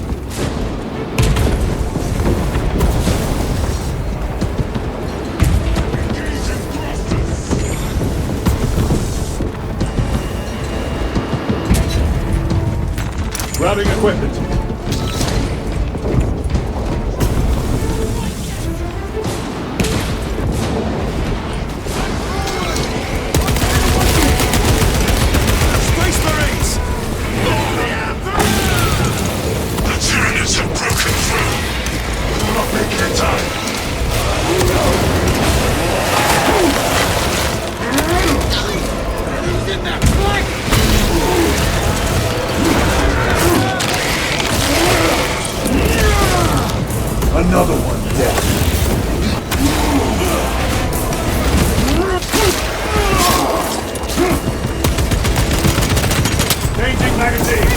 Grabbing equipment. Space Marines! The Tyranids have broken through. We will not make it in time. Get that flank! Another one dead. Changing magazine.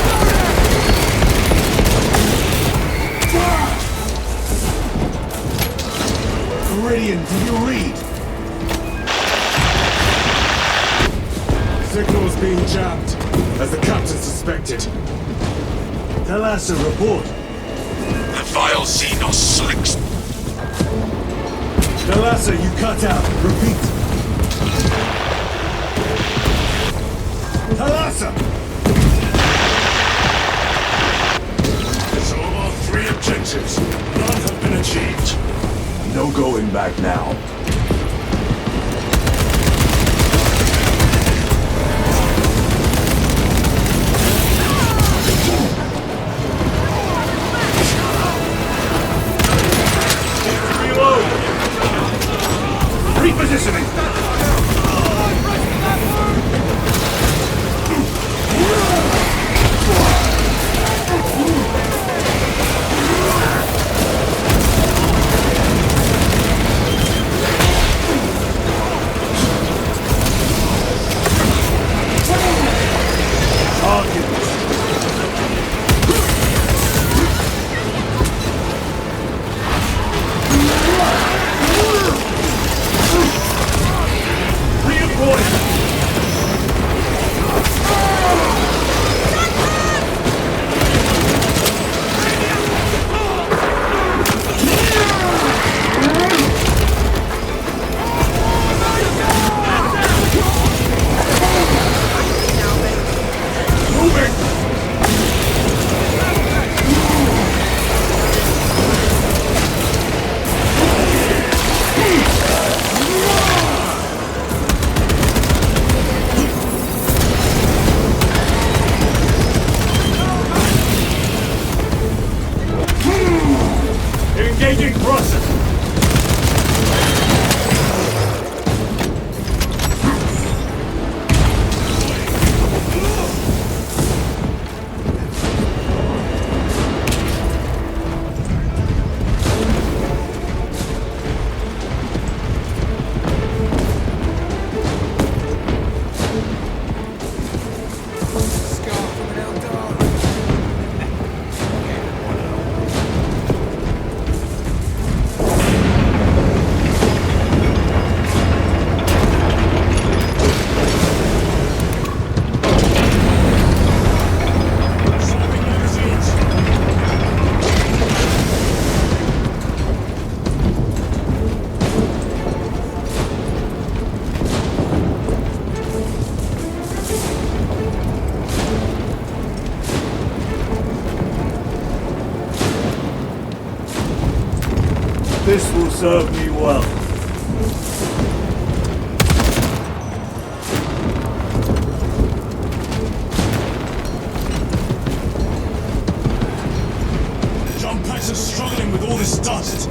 Meridian, do you read? Signals being jammed, as the captain suspected. Thalassa, report. The vile Xenos slicks. Thalassa, you cut out. Repeat. Thalassa! So our 3 objectives, none have been achieved. No going back now. Repositioning! Engaging process. This will serve me well. Jump packs are struggling with all this dust.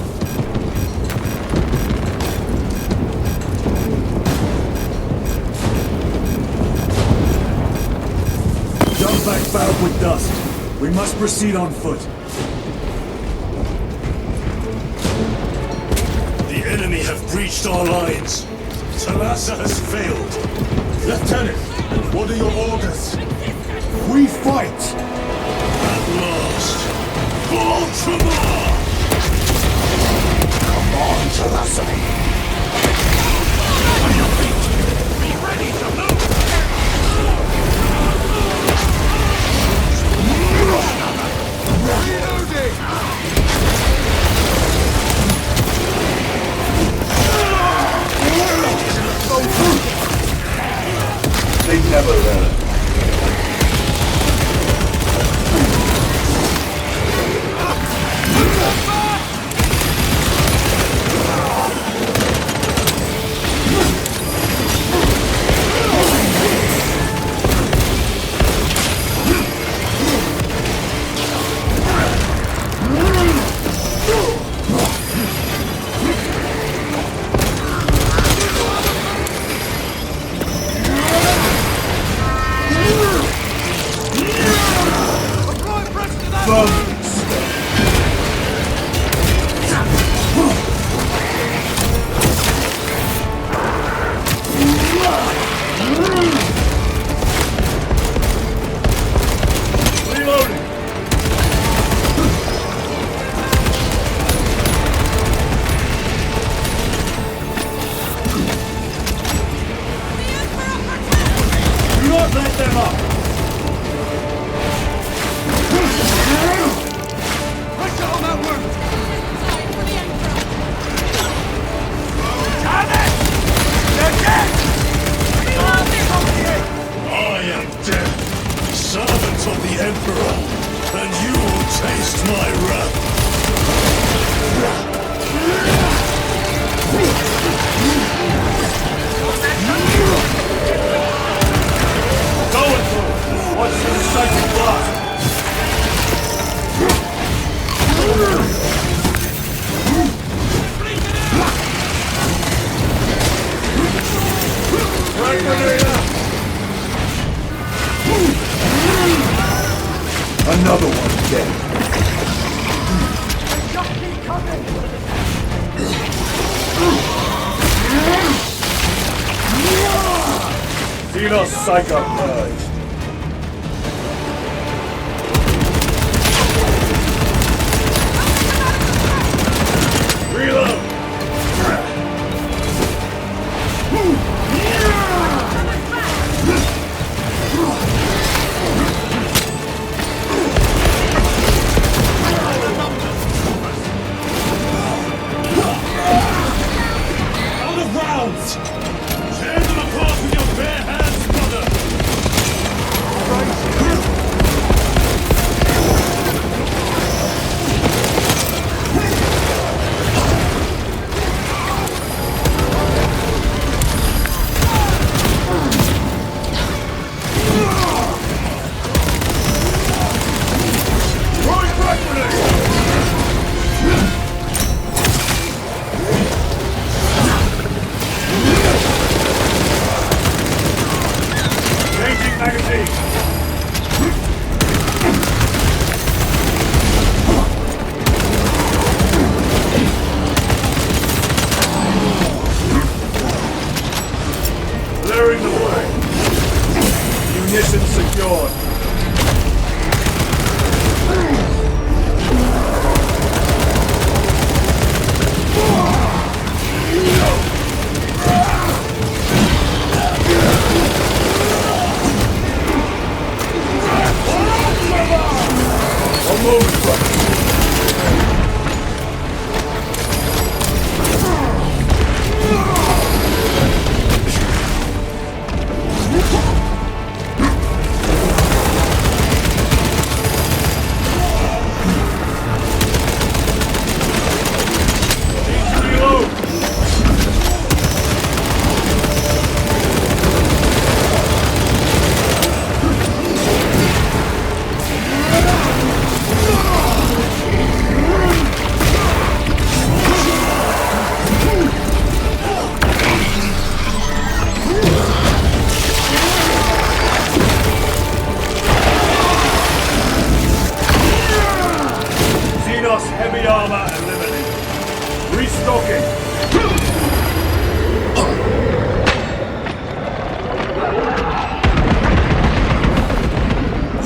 cloud with dust. We must proceed on foot. The enemy have breached our lines. Talassa has failed. Lieutenant, what are your orders? We fight! At last! Baltimore! Come on, Talassa. On your feet! Be ready to move! Reloading! They never learn. Another one dead. Xenos Psycho purged. Reload! Out of rounds! Tear them apart with your bare hands, brother! Changing magazine. Clearing the way. Munitions secured.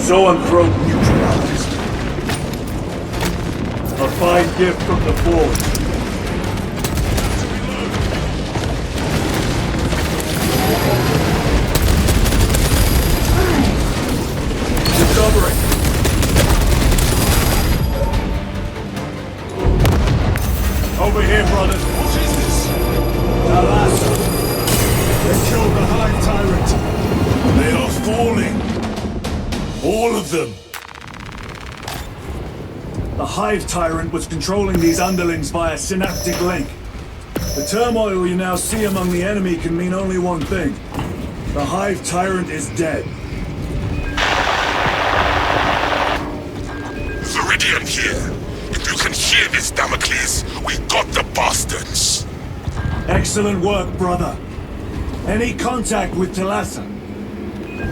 Zoanthrope neutralized. A fine gift from the Forge. Recovering. Over here, brothers. What is this? Talassa. They killed the Hive Tyrant. They are falling. All of them. The Hive Tyrant was controlling these underlings via synaptic link. The turmoil you now see among the enemy can mean only one thing. The Hive Tyrant is dead. Viridian here. If you can hear this, Damocles, we got the bastards. Excellent work, brother. Any contact with Talassa?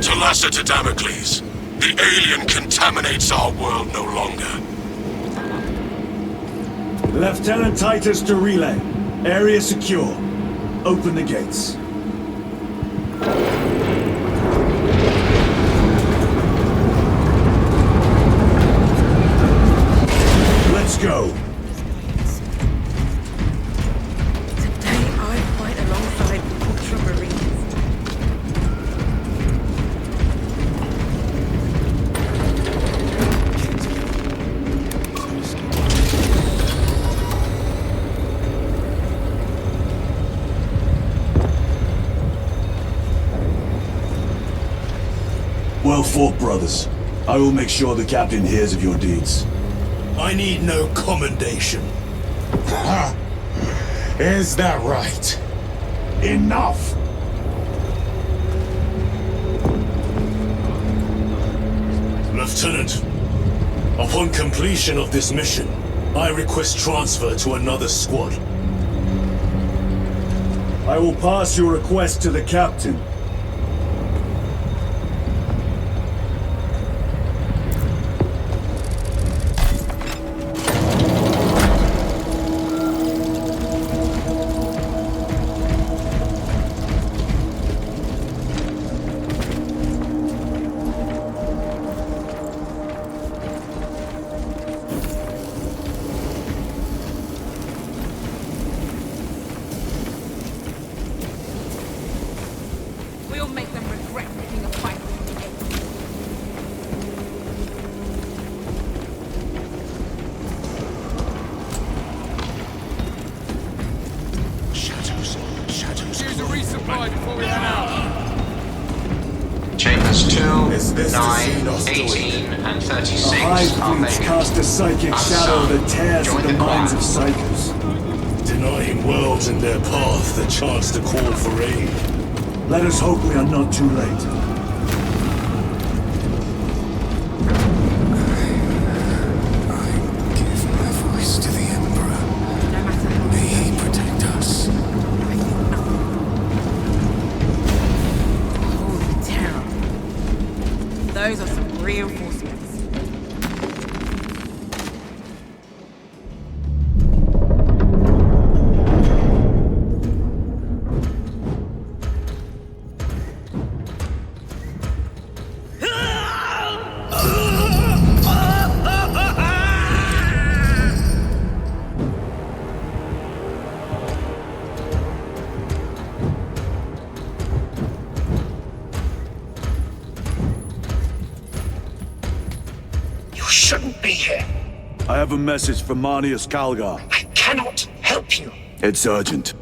Talassa to Damocles. The alien contaminates our world no longer. Lieutenant Titus to relay. Area secure. Open the gates. Let's go. Today I fight alongside Ultramarines. Well fought, brothers. I will make sure the captain hears of your deeds. I need no commendation. Is that right? Enough! Lieutenant, upon completion of this mission, I request transfer to another squad. I will pass your request to the captain. We'll make them regret picking a fight from the gate. Shadows. Use a resupply before we run out. Chambers 2, 9, 18, and 36 The Hive are Breach vacant. cast a psychic shadow that tears at the minds of psychers. Denying worlds in their path the chance to call for aid. Let us hope we are not too late. Give my voice to the Emperor. May he protect us. Holy terror. Those are some reinforcements. Shouldn't be here. I have a message from Manius Calgar. I cannot help you. It's urgent.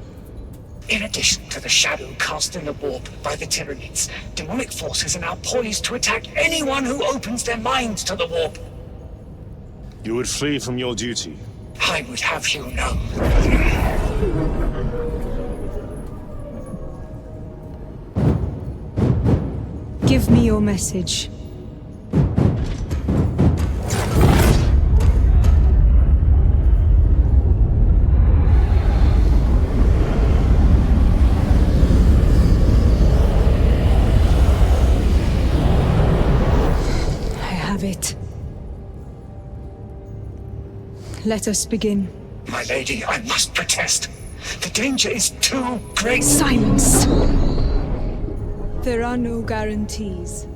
In addition to the shadow cast in the warp by the Tyranids, demonic forces are now poised to attack anyone who opens their minds to the warp. You would flee from your duty. I would have you know. Give me your message. It. Let us begin. My lady, I must protest. The danger is too great. Silence! There are no guarantees.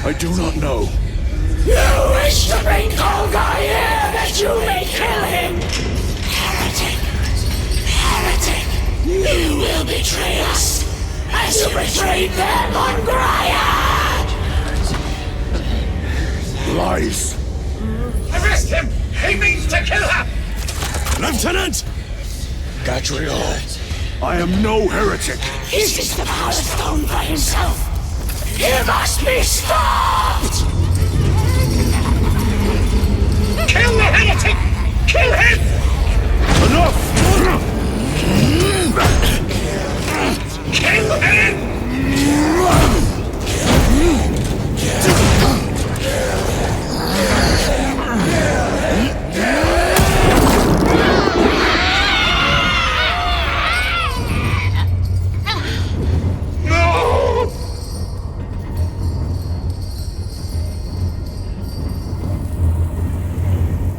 I do not know. You wish to bring Golgai here that you may kill him! Heretic! Heretic! You will betray us as you betrayed them on Graiad! Lies! Arrest him! He means to kill her! Lieutenant! Gadriel, I am no heretic. He seeks the power stone by himself! You must be stopped! Kill the heretic! Kill him! Enough! Kill him!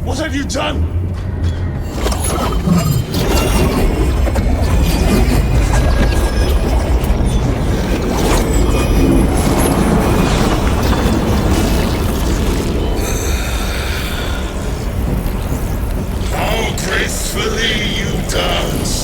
What have you done? How gracefully you dance!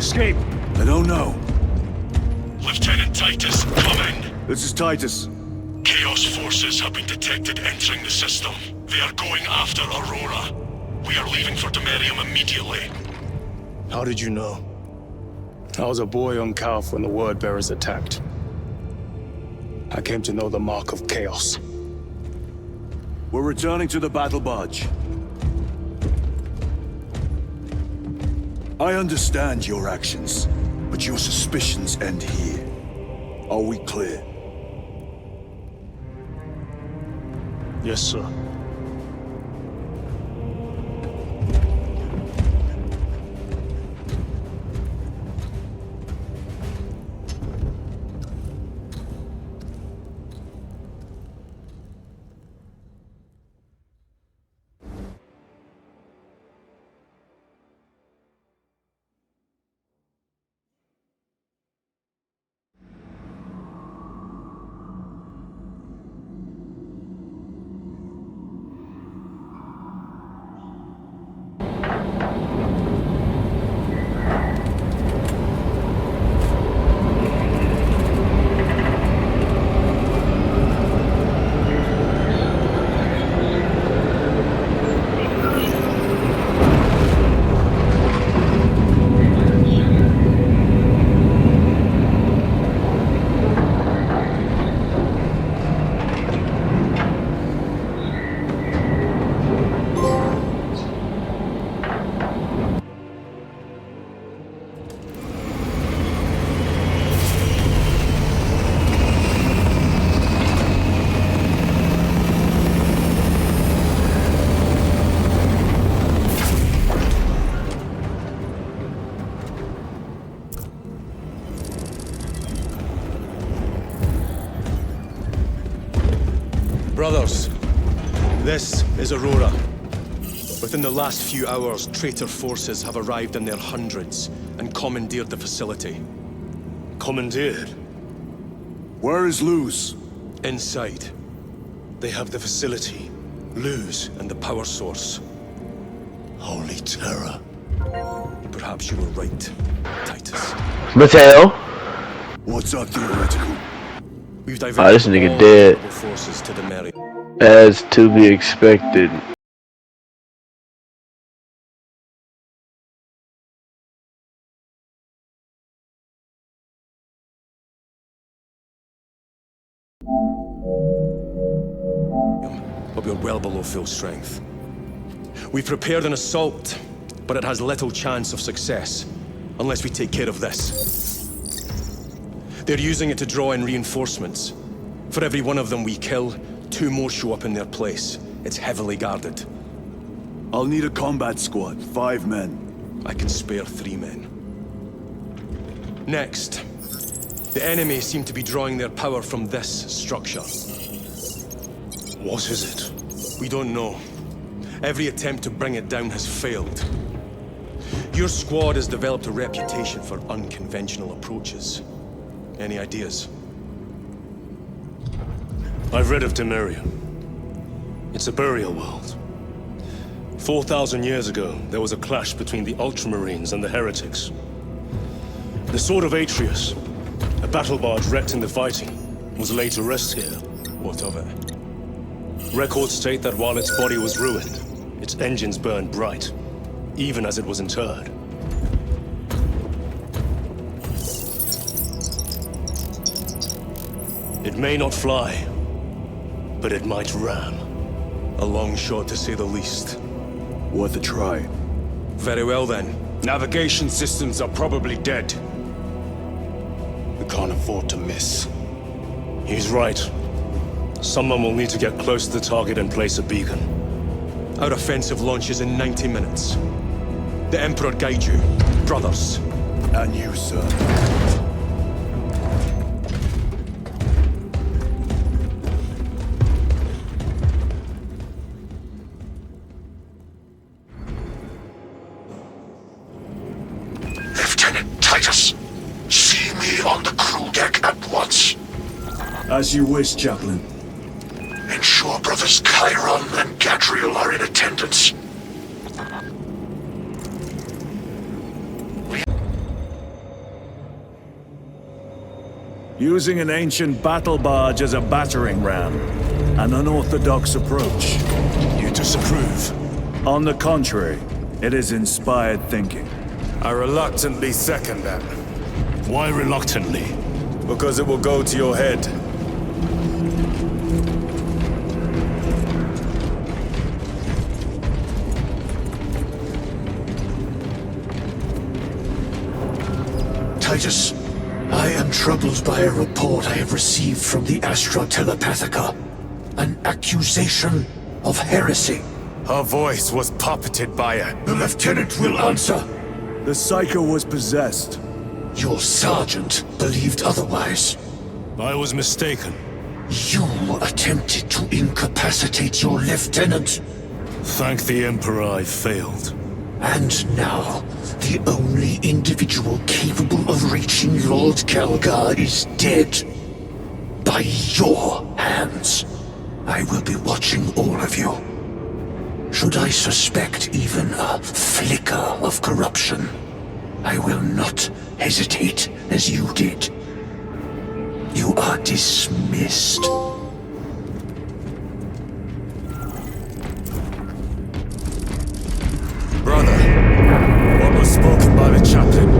escape? I don't know. Lieutenant Titus, come in. This is Titus. Chaos forces have been detected entering the system. They are going after Aurora. We are leaving for Demerium immediately. How did you know? I was a boy on Calf when the Word Bearers attacked. I came to know the mark of chaos. We're returning to the battle barge. I understand your actions, but your suspicions end here. Are we clear? Yes, sir. Brothers, this is Aurora. Within the last few hours, traitor forces have arrived in their hundreds and commandeered the facility. Commandeered? Where is Luz? Inside. They have the facility, Luz, and the power source. Holy terror. Perhaps you were right, Titus. Mateo. What's our theoretical? We've This diverted nigga all dead. available forces to Demerium. As to be expected. But we're well below full strength. We've prepared an assault, but it has little chance of success, unless we take care of this. They're using it to draw in reinforcements. For every one of them we kill, 2 more show up in their place. It's heavily guarded. I'll need a combat squad, 5 men. I can spare 3 men. Next, the enemy seem to be drawing their power from this structure. What is it? We don't know. Every attempt to bring it down has failed. Your squad has developed a reputation for unconventional approaches. Any ideas? I've read of Demerium. It's a burial world. 4,000 years ago, there was a clash between the Ultramarines and the Heretics. The Sword of Atreus, a battle barge wrecked in the fighting, was laid to rest here. What of it? Records state that while its body was ruined, its engines burned bright, even as it was interred. It may not fly, but it might ram. A long shot to say the least. Worth a try. Very well then. Navigation systems are probably dead. We can't afford to miss. He's right. Someone will need to get close to the target and place a beacon. Our offensive launches in 90 minutes. The Emperor guide you, brothers. And you, sir. Lieutenant Titus, see me on the crew deck at once. As you wish, Chaplain. Ensure brothers Chiron and Gadriel are in attendance. Using an ancient battle barge as a battering ram. An unorthodox approach. You disapprove? On the contrary, it is inspired thinking. I reluctantly second that. Why reluctantly? Because it will go to your head. Titus, I am troubled by a report I have received from the Astra Telepathica. An accusation of heresy. Her voice was puppeted by it. The lieutenant will answer. The Psycho was possessed. Your sergeant believed otherwise. I was mistaken. You attempted to incapacitate your lieutenant. Thank the Emperor I failed. And now, the only individual capable of reaching Lord Calgar is dead. By your hands. I will be watching all of you. Should I suspect even a flicker of corruption, I will not hesitate as you did. You are dismissed. Brother, what was spoken by the chaplain?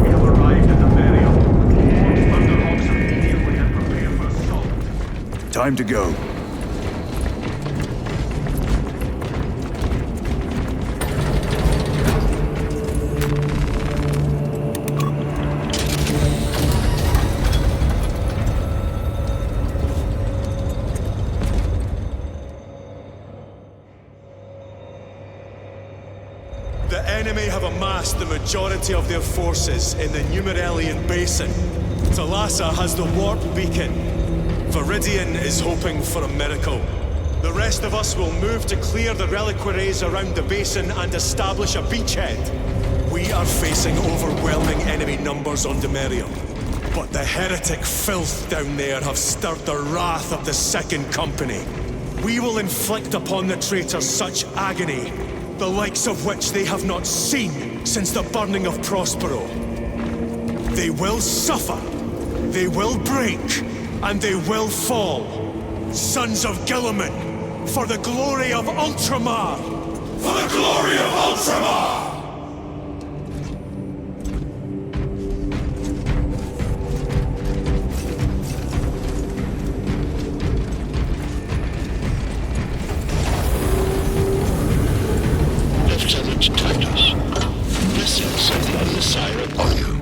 We have arrived at the barrier. All Thunderhawks immediately and prepare for assault. Time to go. The enemy have amassed the majority of their forces in the Numeralian Basin. Thalassa has the warp beacon. Viridian is hoping for a miracle. The rest of us will move to clear the reliquaries around the basin and establish a beachhead. We are facing overwhelming enemy numbers on Demerium. But the heretic filth down there have stirred the wrath of the Second Company. We will inflict upon the traitors such agony, the likes of which they have not seen since the burning of Prospero. They will suffer, they will break, and they will fall. Sons of Guilliman, for the glory of Ultramar! For the glory of Ultramar! Lieutenant Titus, blessings of the Siren on you.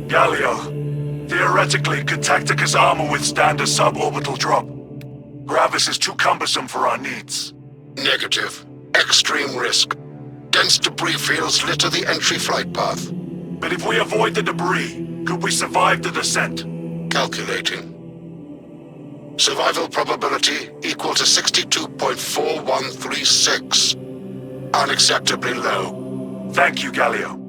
Galio, theoretically, could Tacticus armor withstand a suborbital drop? Gravis is too cumbersome for our needs. Negative. Extreme risk. Dense debris fields litter the entry flight path. But if we avoid the debris, could we survive the descent? Calculating. Survival probability equal to 62.4136. Unacceptably low. Thank you, Galio.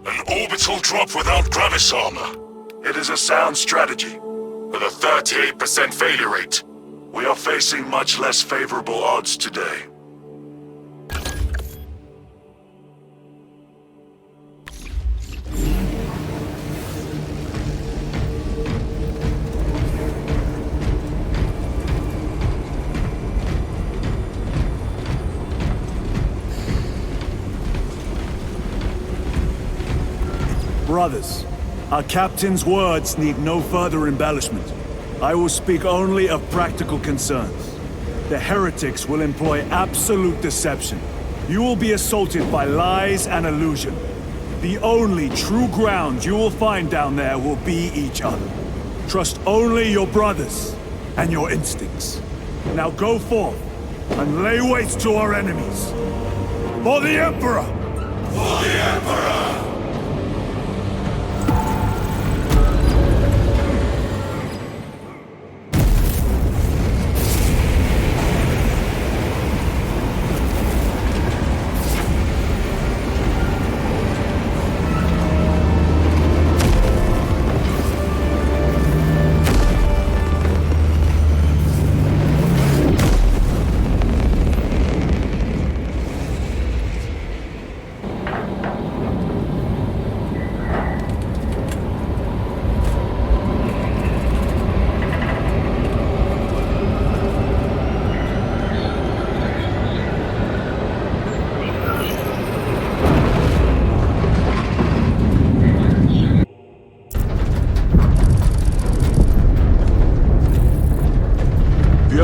An orbital drop without Gravis armor. It is a sound strategy. With a 38% failure rate. We are facing much less favorable odds today. Brothers, our captain's words need no further embellishment. I will speak only of practical concerns. The heretics will employ absolute deception. You will be assaulted by lies and illusion. The only true ground you will find down there will be each other. Trust only your brothers and your instincts. Now go forth and lay waste to our enemies. For the Emperor! For the Emperor!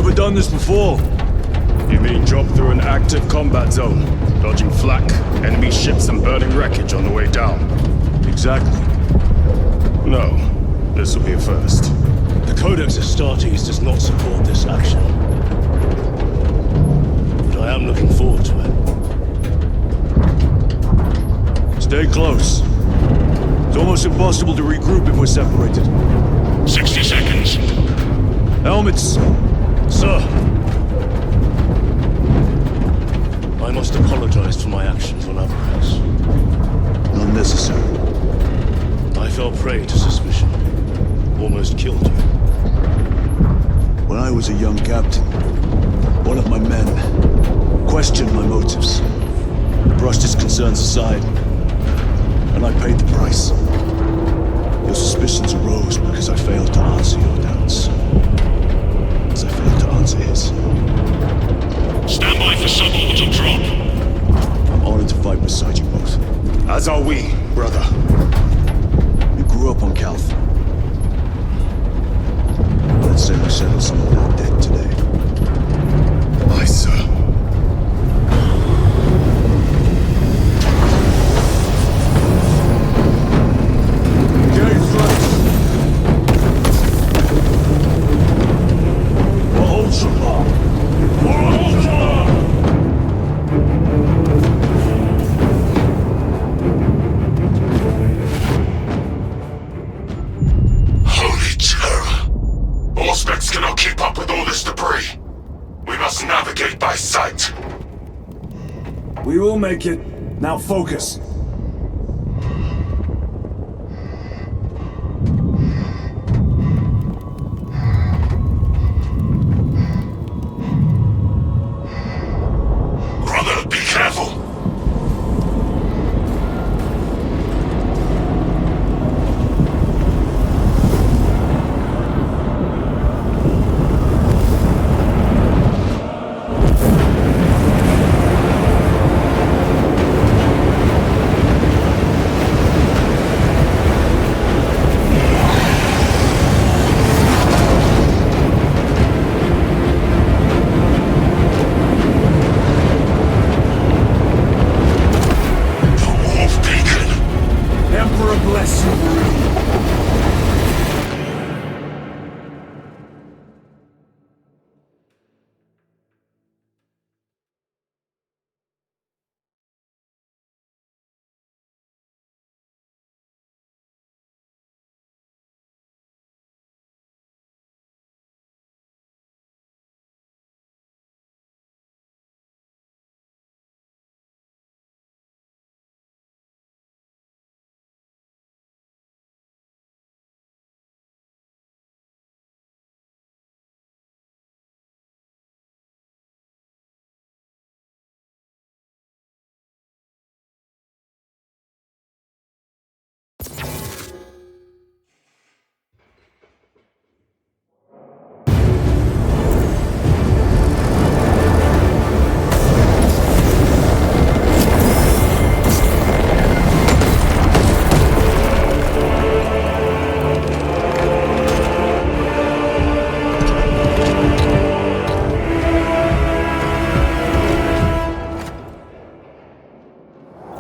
Never done this before. You mean drop through an active combat zone, dodging flak, enemy ships and burning wreckage on the way down? Exactly. No, this will be a first. The Codex Astartes does not support this action. But I am looking forward to it. Stay close. It's almost impossible to regroup if we're separated. 60 seconds. Helmets! Sir! I must apologize for my actions on Abrax. Unnecessary. I fell prey to suspicion. Almost killed you. When I was a young captain, one of my men questioned my motives. I brushed his concerns aside, and I paid the price. Your suspicions arose because I failed to answer your doubts. As I failed to answer his. Stand by for suborbital drop. I'm honored to fight beside you both. As are we, brother. You grew up on Calth. Let's say we settle some of that debt today. Aye, sir. We will make it. Now focus. Brother, be careful.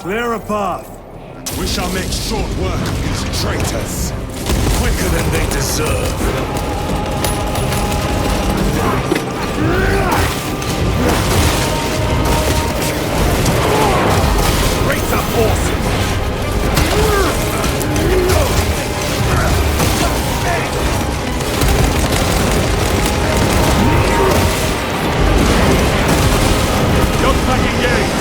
Clear a path. We shall make short work of these traitors. Quicker than they deserve. Raise up forces! Jump back engaged!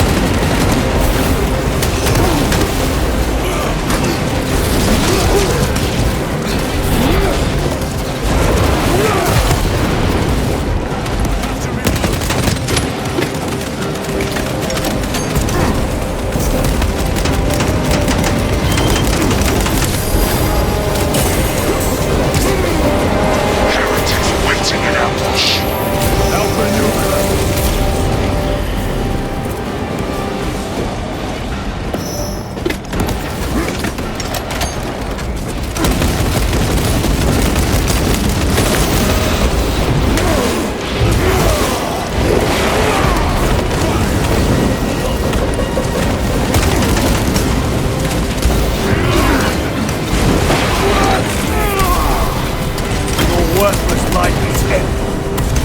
fight is end.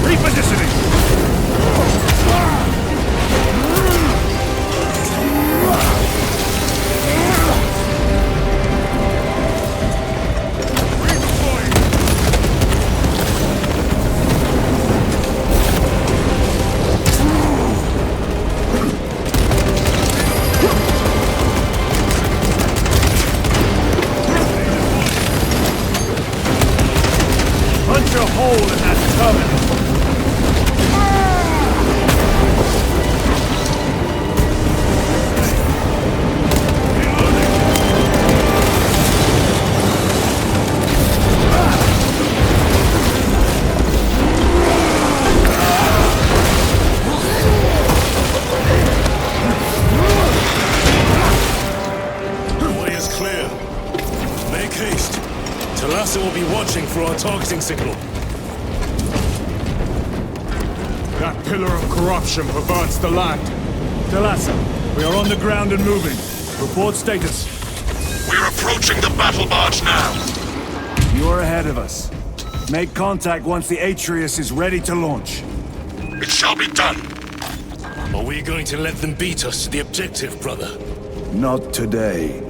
Repositioning! Punch a hole in that terminal! Will be watching for our targeting signal. That pillar of corruption perverts the land. Talassa, we are on the ground and moving. Report status. We're approaching the battle barge now. You are ahead of us. Make contact once the Atreus is ready to launch. It shall be done. Are we going to let them beat us to the objective, brother? Not today.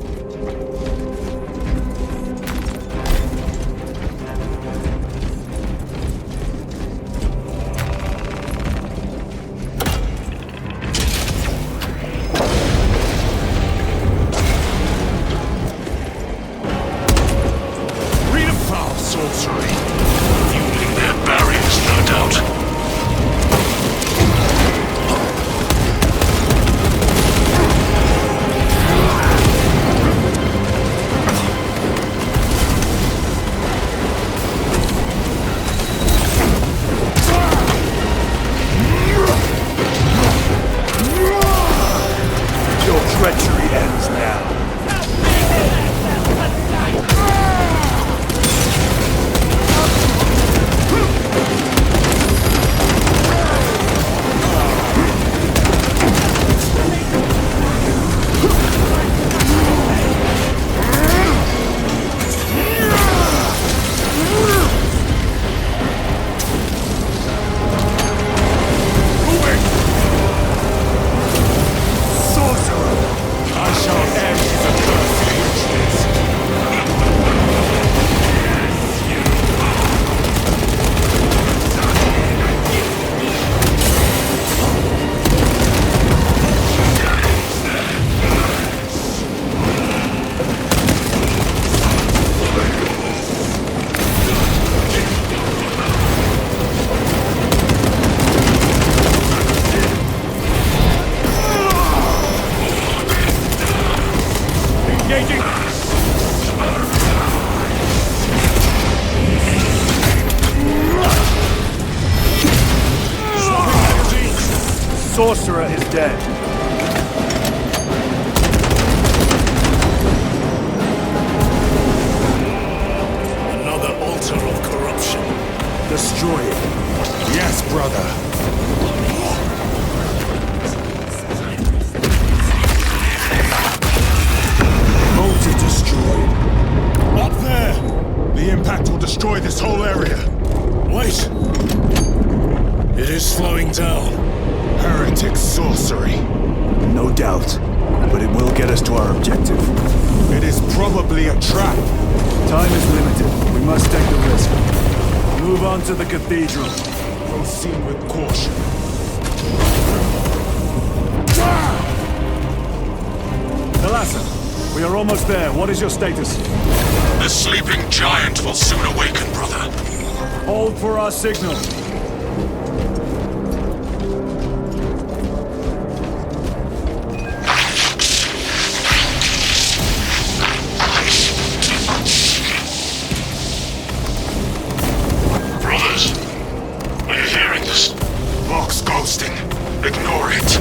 Sorcerer is dead. Another altar of corruption. Destroy it. Yes, brother. Altar destroyed. Up there! The impact will destroy this whole area. Wait! It is slowing down. Heretic sorcery. No doubt. But it will get us to our objective. It is probably a trap. Time is limited. We must take the risk. Move on to the cathedral. Proceed with caution. Talassa, we are almost there. What is your status? The sleeping giant will soon awaken, brother. Hold for our signal. Ignore it.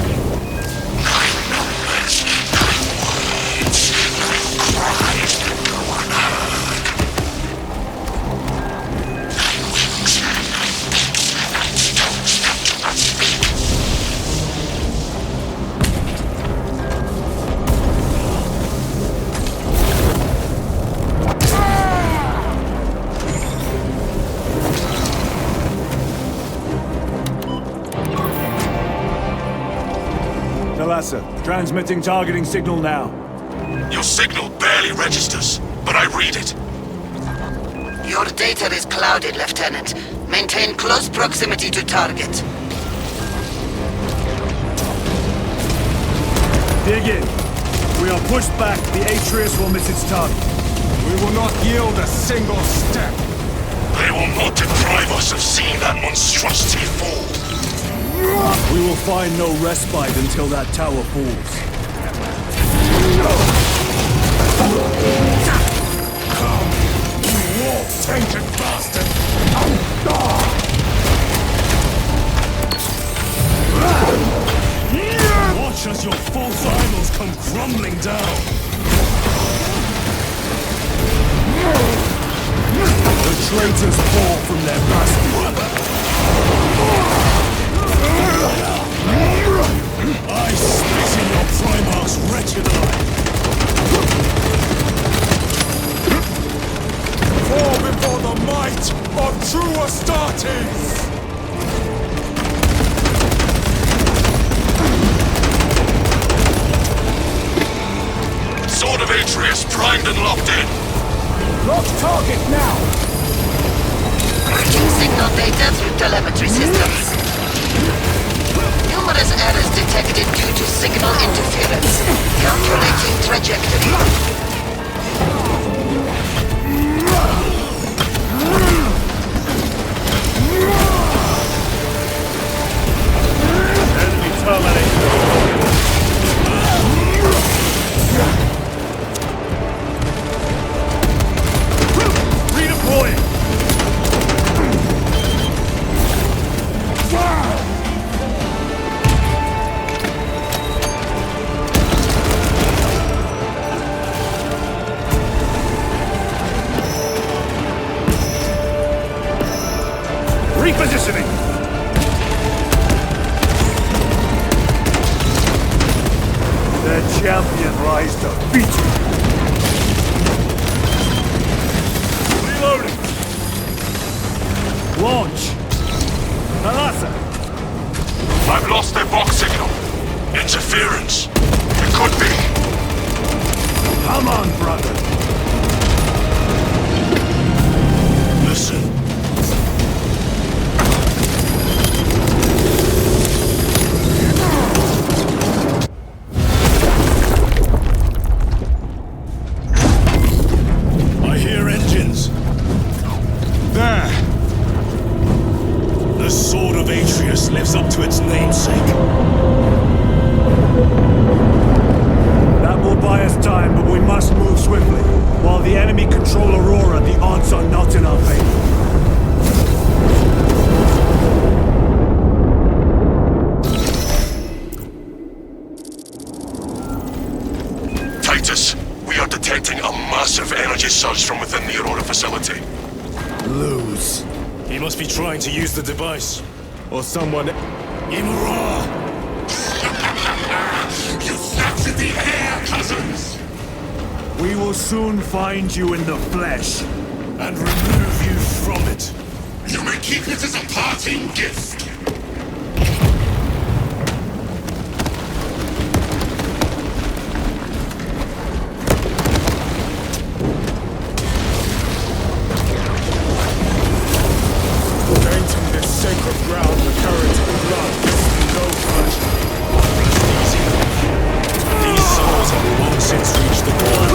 Thalassa, transmitting targeting signal now. Your signal barely registers, but I read it. Your data is clouded, Lieutenant. Maintain close proximity to target. Dig in. We are pushed back. The Atreus will miss its target. We will not yield a single step. They will not deprive us of seeing that monstrosity fall. We will find no respite until that tower falls. Come, you war-tainted bastard! Watch as your false idols come crumbling down. The traitors fall from their bastion. I spit in your Primarch's wretched eye. Fall before the might of true Astartes! Sword of Atreus primed and locked in. Lock target now! Merging signal data through telemetry systems. Numerous errors detected due to signal interference. Calculating trajectory. Enemy terminated. Redeploying. Repositioning. Their champion lies defeated. Reloading. Launch. Thalassa. I've lost their box signal. Interference. It could be. Come on, brother. Listen. I hear engines. There! The Sword of Atreus lives up to its namesake. That will buy us time, but we must move swiftly. While the enemy control Aurora, the odds are not in our favor. Titus, we are detecting a massive energy surge from within the Aurora facility. Lose. He must be trying to use the device. Or someone... Imra! You captured the air, cousins! We will soon find you in the flesh. And remove you from it. You may keep it as a parting gift. Painting this sacred ground the current of blood is no pleasure. These souls have long since reached the ground.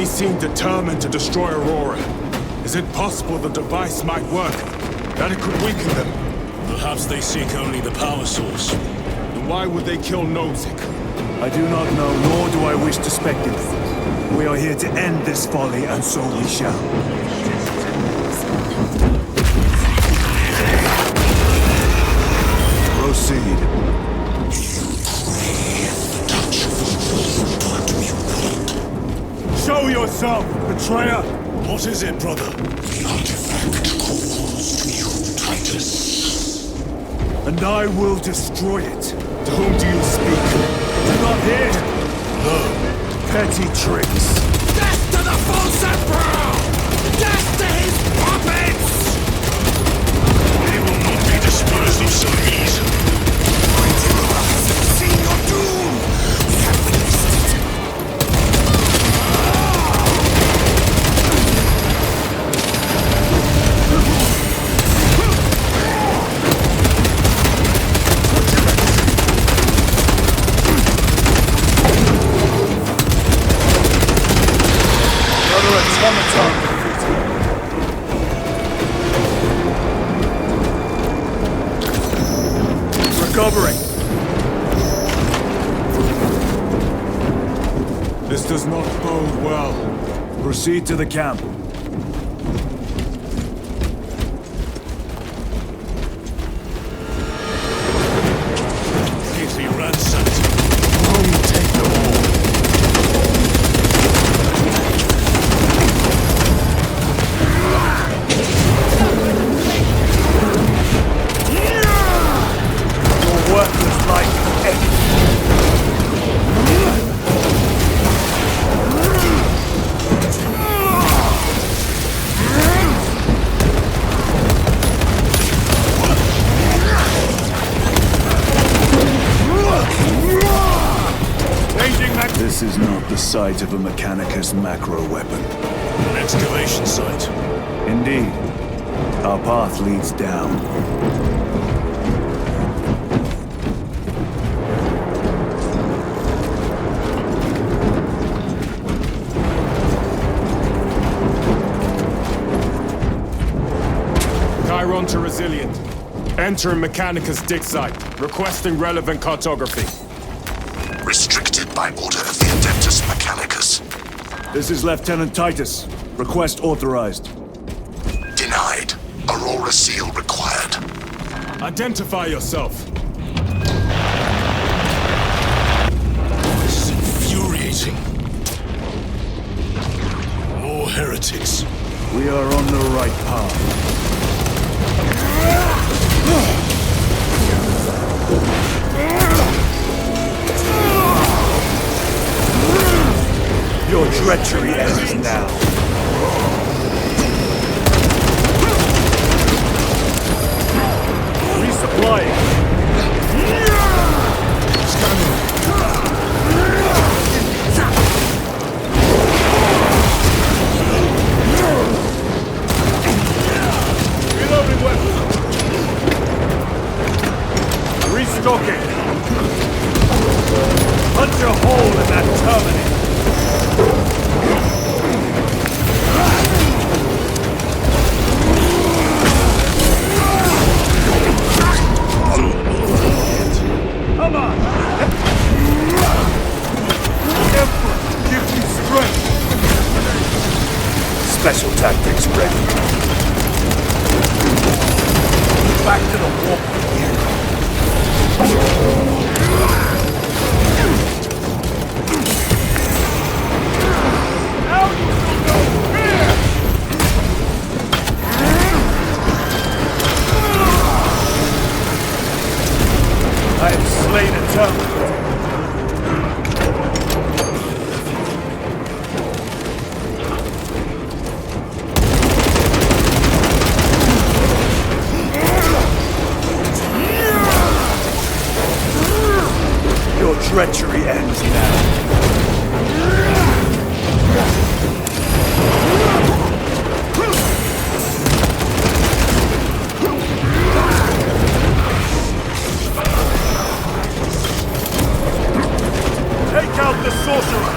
seem determined to destroy Aurora. Is it possible the device might work? That it could weaken them? Perhaps they seek only the power source. Then why would they kill Nozick? I do not know, nor do I wish to speculate. We are here to end this folly, and so we shall. Proceed. Show yourself, betrayer! What is it, brother? The artifact calls to you, Titus. And I will destroy it. To whom do you speak? Do not hear him. No. Petty tricks. Death to the false emperor! Death to his puppets! They will not be disposed of so easily. See your doom! We have witnessed it. Another automaton defeated. Recovering. This does not bode well. Proceed to the camp. Easily ransacked. Home, take them all. Your worthless life ends. This is not the site of a Mechanicus macro weapon. An excavation site. Indeed. Our path leads down. Chiron to Resilient. Enter Mechanicus dig site. Requesting relevant cartography. Restricted by order of the Adeptus Mechanicus. This is Lieutenant Titus. Request authorized. Denied. Aurora seal required. Identify yourself. This is infuriating. More heretics. We are on the right path. Your treachery ends now. Resupplying. Reloading weapons. Restocking. Punch a hole in that terminal. Come on! Emperor, give me strength! Special tactics ready. Back to the warp again. Now you will know fear! I have slain a terminal. Your treachery ends now. Take out the sorcerer!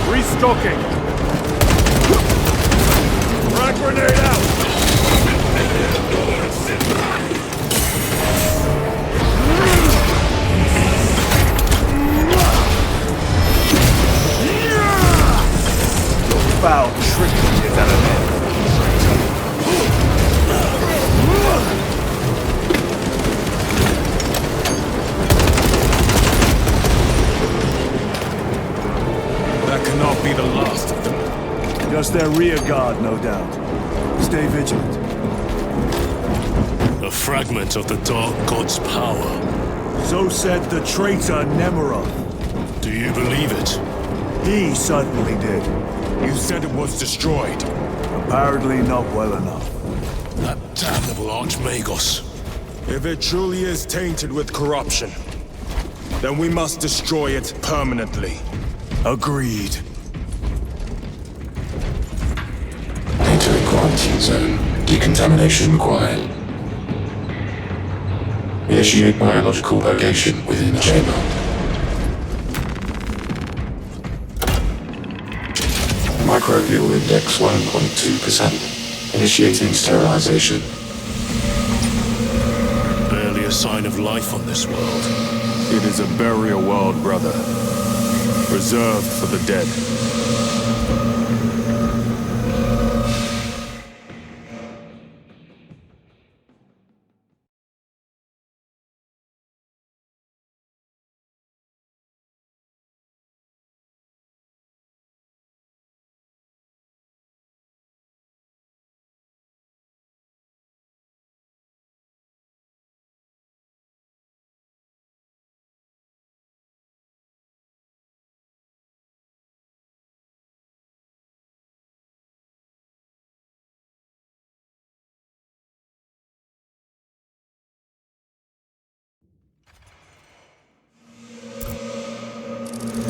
Restocking! their rear guard, no doubt. Stay vigilant. A fragment of the Dark God's power. So said the traitor Nemeroth. Do you believe it? He certainly did. You said it was destroyed. Apparently not well enough. That damnable Archmagos. If it truly is tainted with corruption, then we must destroy it permanently. Agreed. Entering quarantine zone. Decontamination required. Initiate biological purgation within the chamber. Microbial index 1.2%. Initiating sterilization. Barely a sign of life on this world. It is a burial world, brother. Reserved for the dead.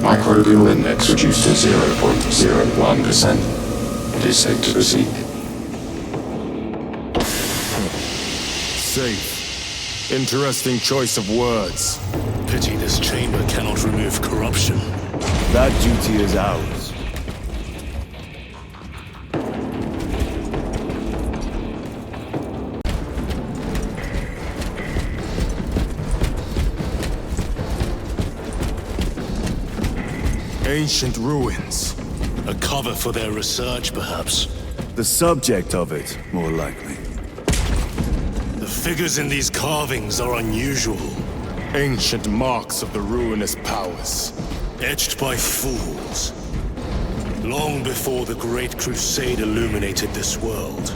Microbial index reduced to 0.01%. It is safe to proceed. Safe. Interesting choice of words. Pity this chamber cannot remove corruption. That duty is ours. Ancient ruins. A cover for their research, perhaps. The subject of it, more likely. The figures in these carvings are unusual. Ancient marks of the ruinous powers. Etched by fools. Long before the Great Crusade illuminated this world.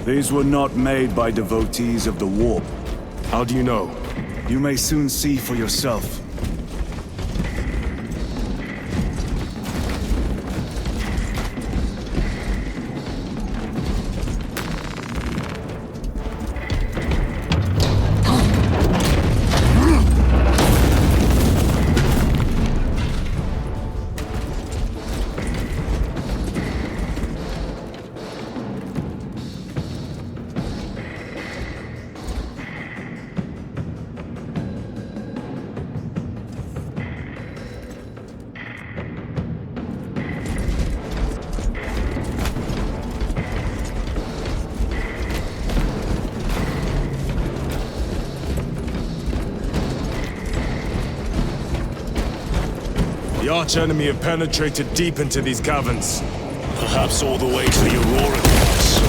These were not made by devotees of the warp. How do you know? You may soon see for yourself. The arch-enemy have penetrated deep into these caverns. Perhaps all the way to the Aurora Pass.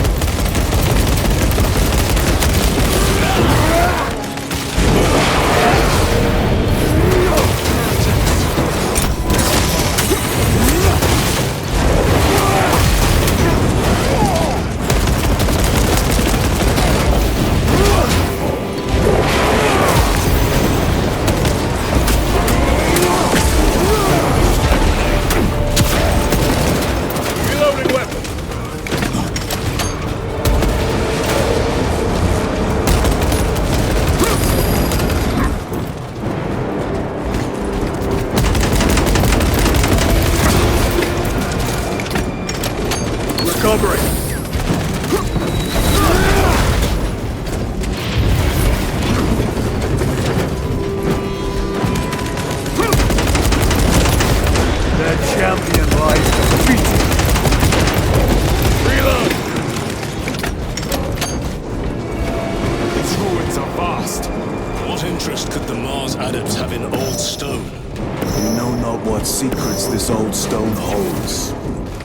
This old stone holds.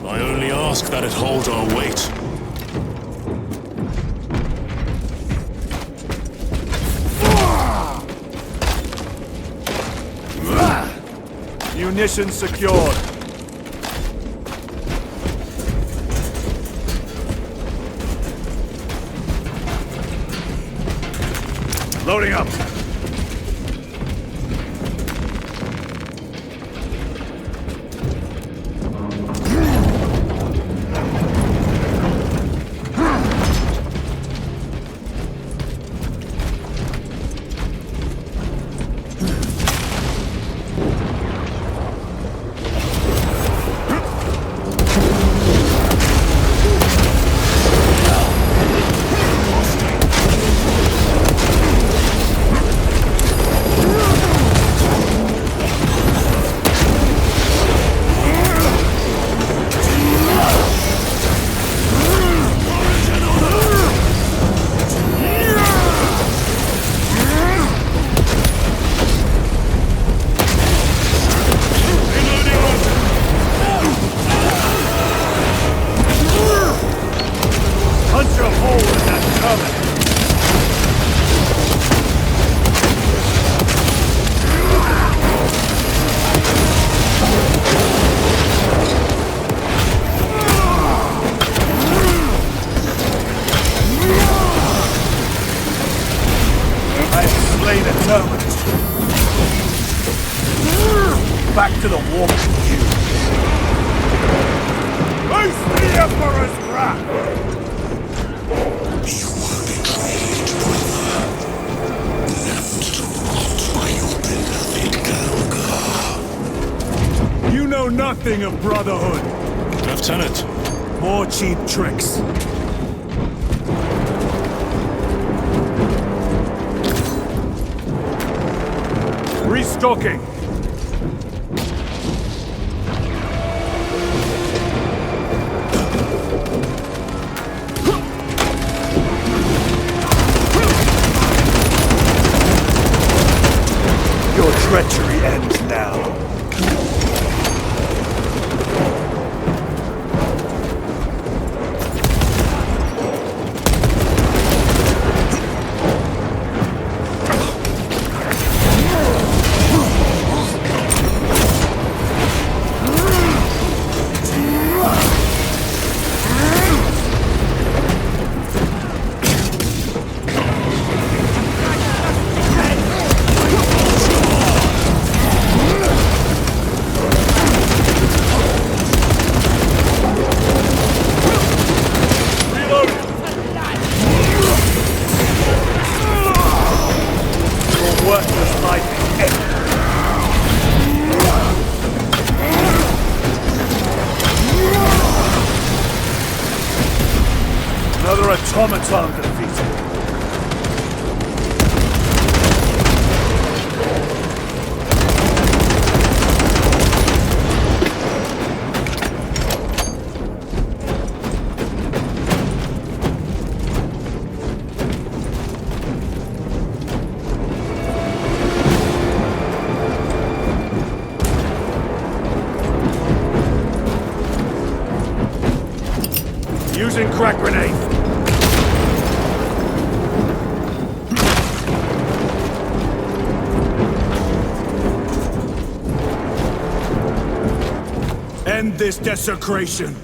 I only ask that it hold our weight. Munitions secured. Loading up. Back to the warp cube. Face the Emperor's wrath! You are betrayed, brother. Left to rot by your beloved Galgar. You know nothing of brotherhood. Lieutenant. More cheap tricks. Restocking. Your treachery ends now. Another automaton defeated. Using crack grenade. End this desecration.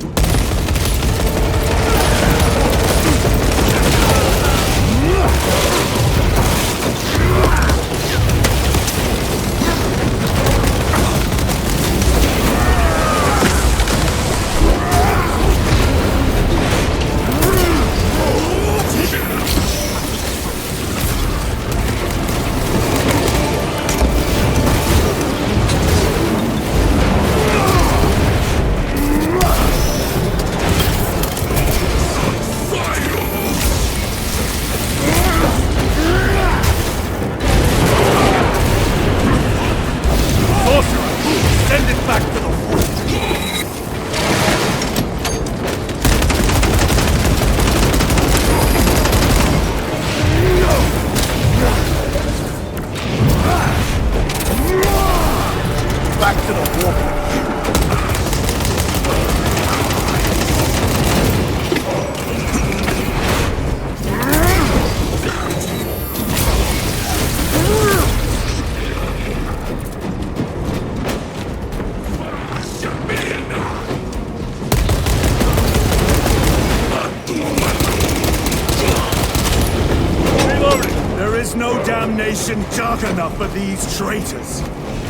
is no damnation dark enough for these traitors.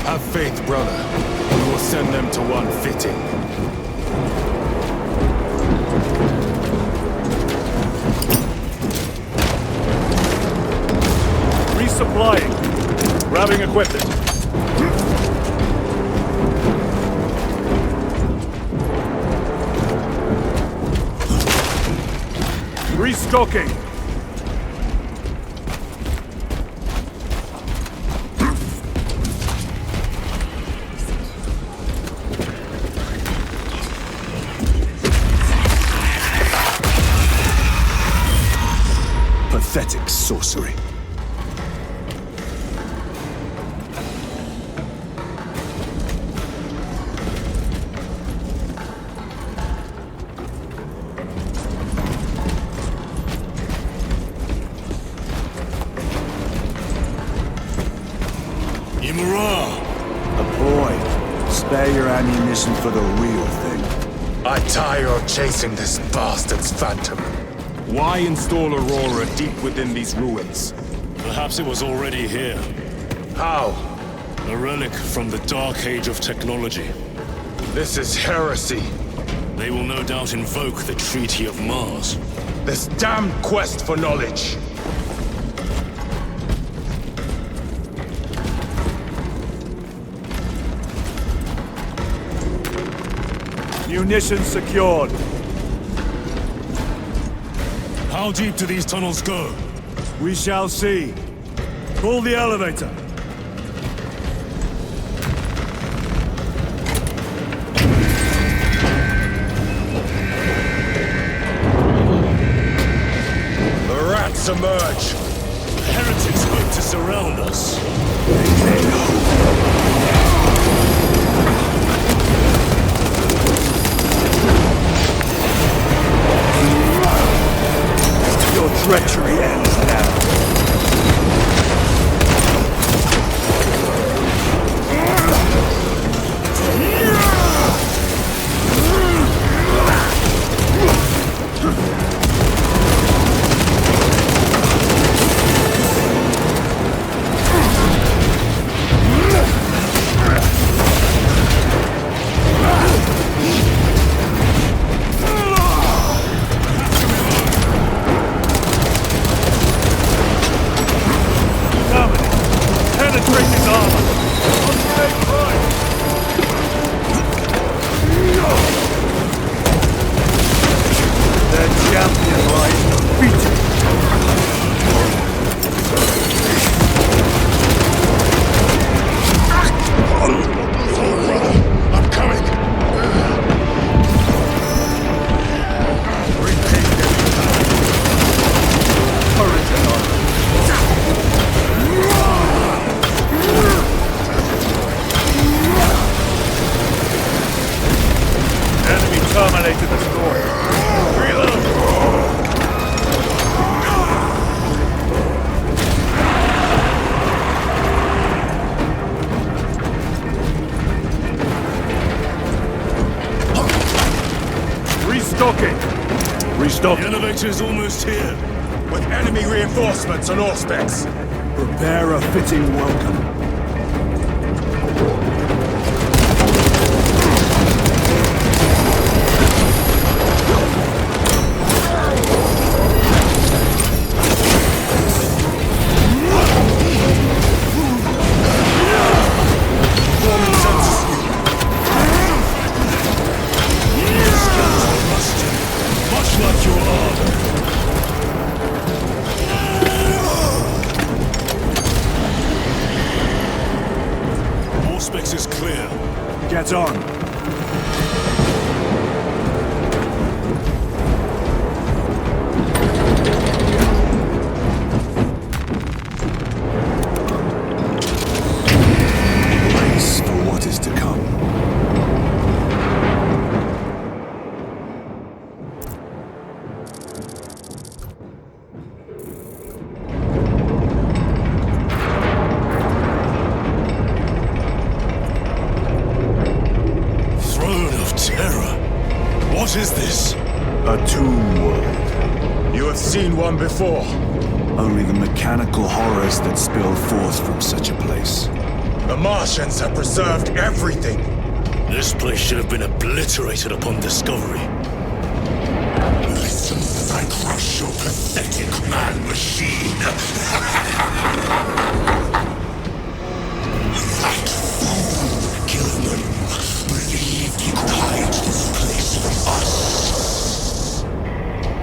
Have faith, brother. We will send them to one fitting. Resupplying. Grabbing equipment. Restocking. Pathetic sorcery. Spare your ammunition for the real thing. I tire of chasing this bastard's phantom. Why install Aurora deep within these ruins? Perhaps it was already here. How? A relic from the Dark Age of technology. This is heresy. They will no doubt invoke the Treaty of Mars. This damned quest for knowledge. Munitions secured. How deep do these tunnels go? We shall see. Pull the elevator. The rats emerge. The heretics hope to surround us. Your treachery ends now. The elevator's almost here. With enemy reinforcements on all specs. Prepare a fitting welcome. Is clear. Get on. Brace for what is to come. What is this? A tomb world. You have seen one before. Only the mechanical horrors that spill forth from such a place. The Martians have preserved everything. This place should have been obliterated upon discovery. Listen as I crush your pathetic man-machine. That fool, Gilman, believed he could hide this place from us.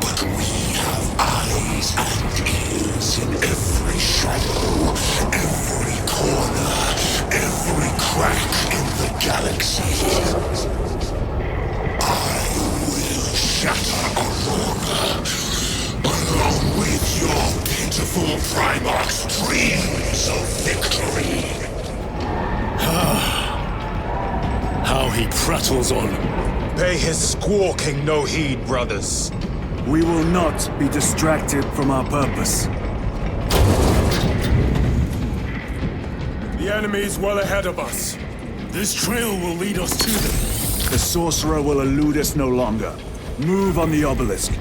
But we have eyes and ears in every shadow, every corner, every crack in the galaxy. I will shatter Aurora, along with your pitiful Primarch's dreams of victory. How he prattles on. Pay his squawking no heed, brothers. We will not be distracted from our purpose. The enemy is well ahead of us. This trail will lead us to them. The sorcerer will elude us no longer. Move on the obelisk.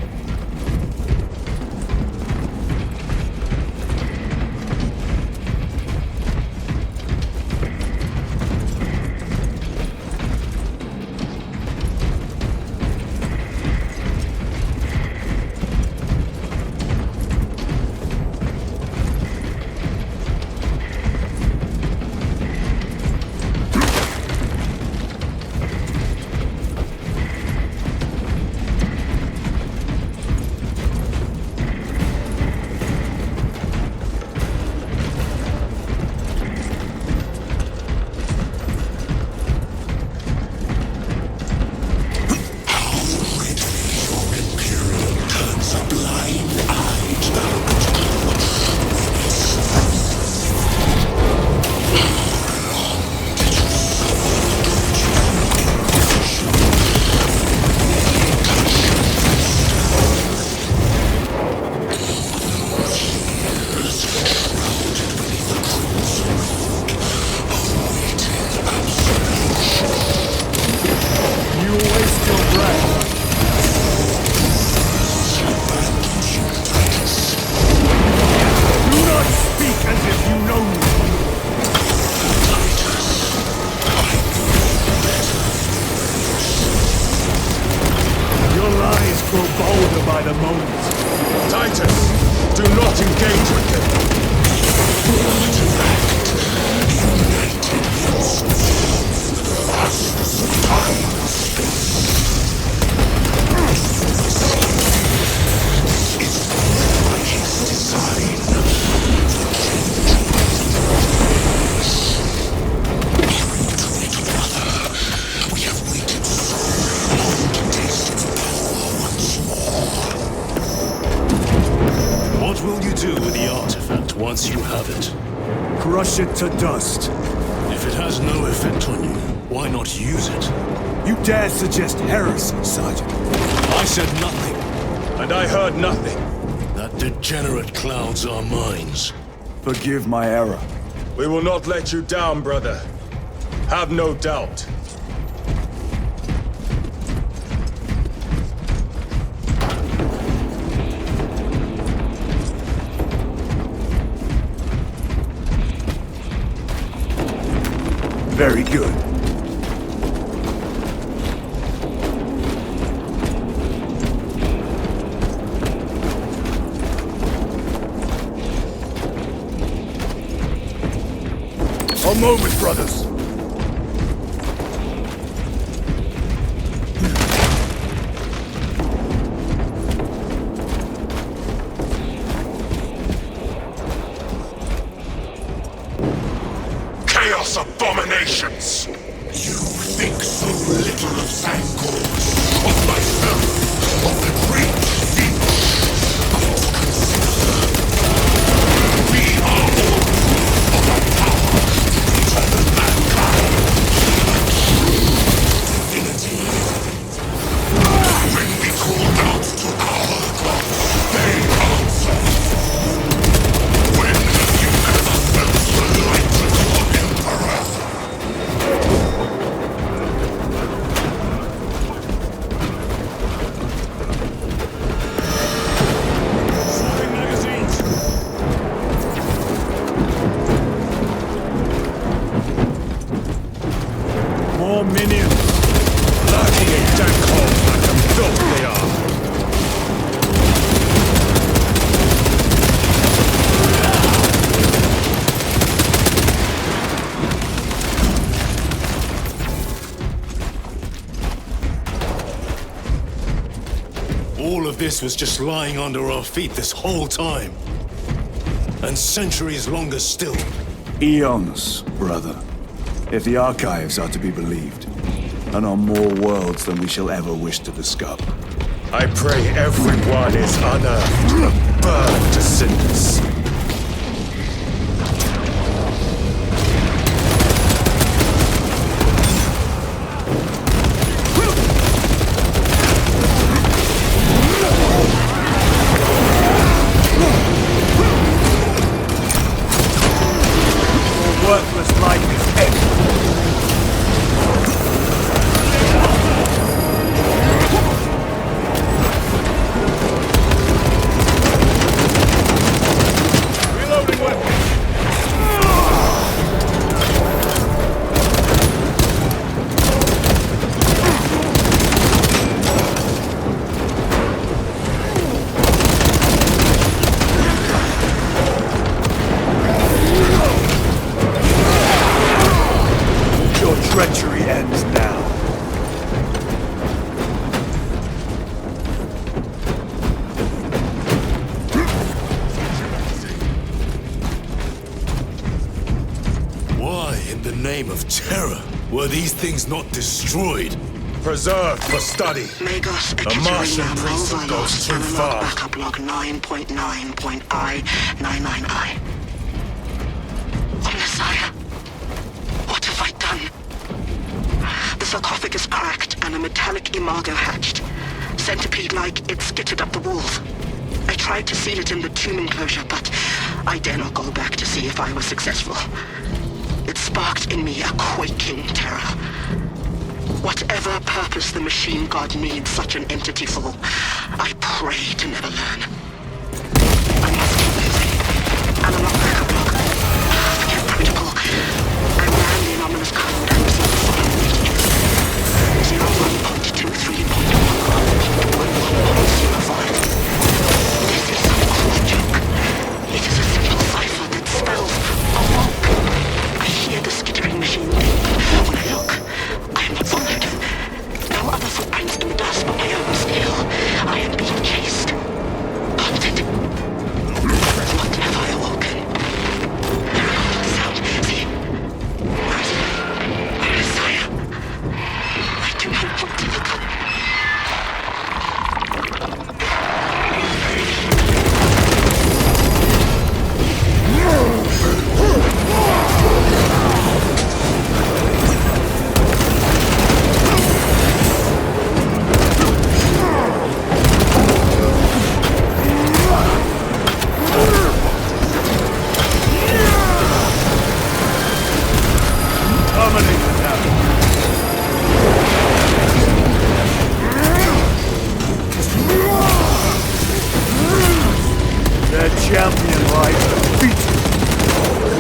Once you have it. Crush it to dust. If it has no effect on you, why not use it? You dare suggest heresy, Sergeant? I said nothing. And I heard nothing. That degenerate clouds our minds. Forgive my error. We will not let you down, brother. Have no doubt. Very good. A moment, brothers. Chaos abominations! You think so little of Sangors, of myself, of the great Finch. But consider, we are all of a power greater than mankind. Divinity. When we called out to our gods, they answered. When have you ever felt the light of your Emperor? this was just lying under our feet this whole time. And centuries longer still. Eons, brother. If the archives are to be believed. And on more worlds than we shall ever wish to discover. I pray everyone is unearthed and burned to cinders. Worthless life is empty. Treachery ends now. Why, in the name of terror, were these things not destroyed? Preserved for study. Magos, The Martian priest goes too far. Backup log 9.9.I99I. Messiah, what have I done? The sarcophagus cracked and a metallic imago hatched. Centipede-like, it skittered up the walls. I tried to seal it in the tomb enclosure, but I dare not go back to see if I was successful. It sparked in me a quaking terror. Whatever purpose the machine god needs such an entity for, I pray to never learn. I must keep moving. Analog backup log. Forget protocol. I ran the anomalous code and received the following messages. 01.23.1.11.05. This is some cruel joke. It is a simple cipher that spells awoke. I hear the skittering machine beep. When I look, I am not followed. No other footprints in the dust but my own still. I am being chased. Hunted. What have I awoken? Sound. See? Where is it? Where is Saya? I do not want to look up. Champion lies defeated.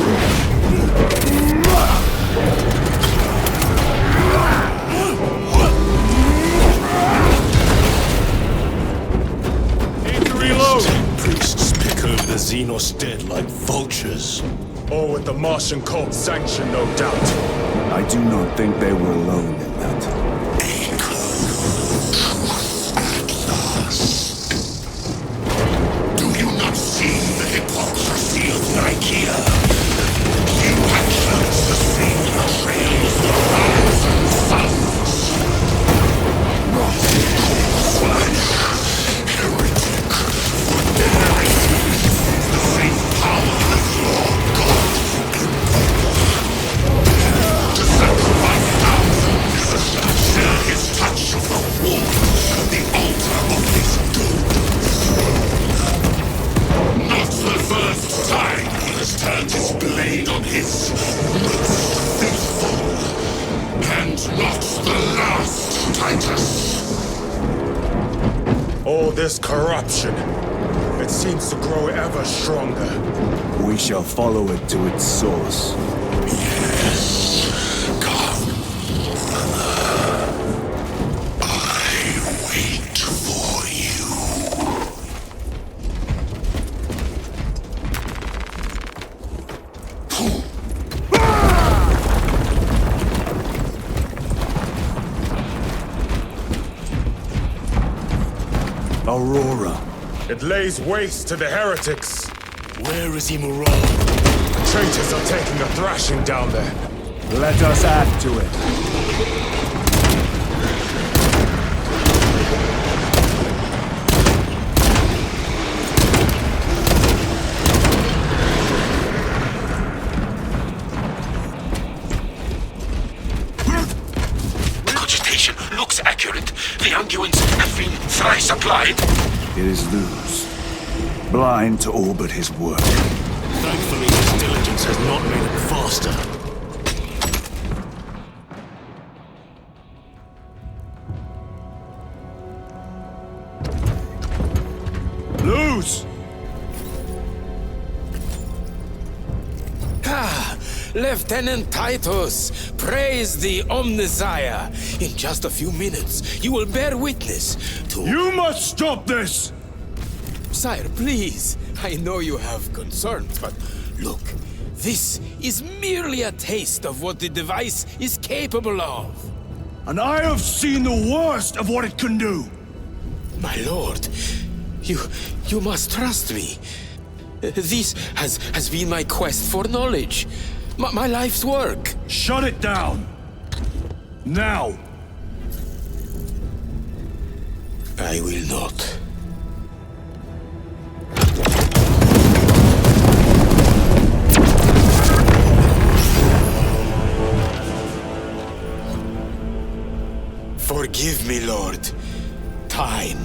Need to reload! Priests pick over the Xenos dead like vultures. All with the Martian cult's sanction, no doubt. I do not think they were alone in that. Hypocrisy of Nicaea. You have closed the same trails for thousands suns. Flesh, heretic, for daring the same power as your God to sacrifice thousands to share his touch of the wood at the altar of his doom. Not the first time he has turned his blade on his most faithful. And not the last, Titus. All this corruption, it seems to grow ever stronger. We shall follow it to its source. Yes, come, brother. I wait for you. Aurora. It lays waste to the heretics. Where is Immoral? The traitors are taking a thrashing down there. Let us add to it. Cogitation looks accurate. The unguents have been thrice applied. It is Luz. Blind to all but his work. Thankfully, his diligence has not made him faster. Luz! Ah, Lieutenant Titus, praise the Omnisire. In just a few minutes, you will bear witness to... You must stop this! Sire, please. I know you have concerns, but look, this is merely a taste of what the device is capable of. And I have seen the worst of what it can do! My lord, you must trust me. This has been my quest for knowledge. My life's work. Shut it down! Now! I will not. Forgive me, Lord. Time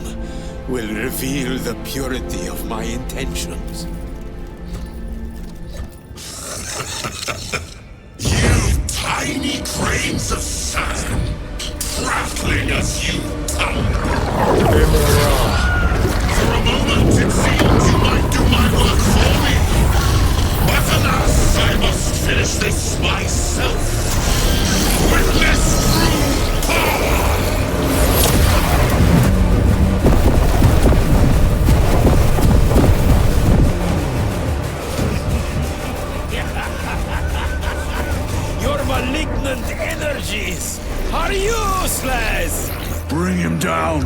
will reveal the purity of my intentions. You tiny grains of sand, prattling as you tumble. For a moment it seemed you might do my work for me. But alas, I must finish this myself. With this true power! Your malignant energies are useless! Bring him down!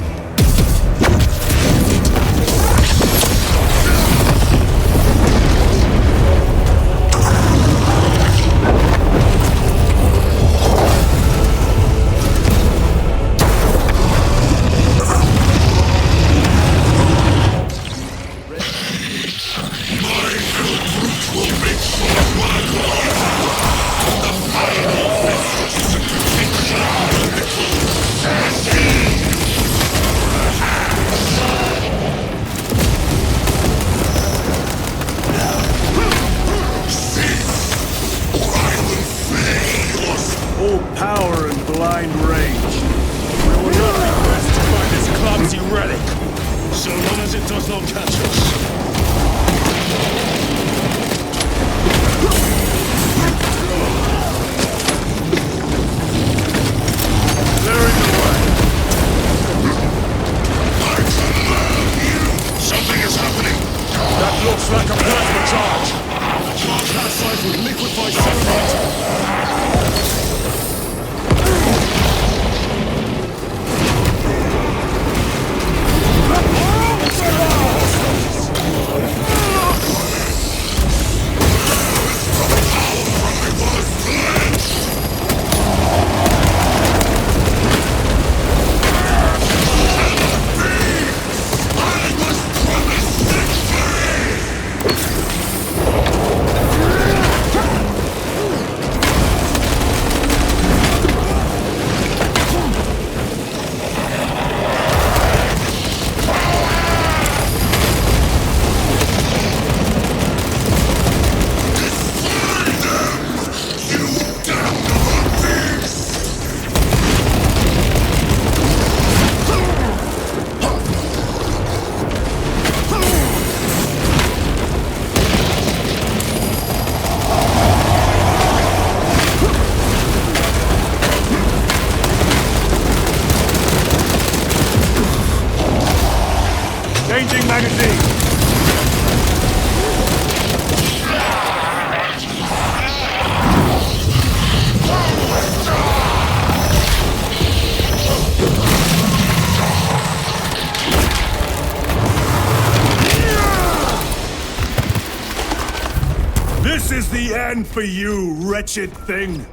This is the end for you, wretched thing!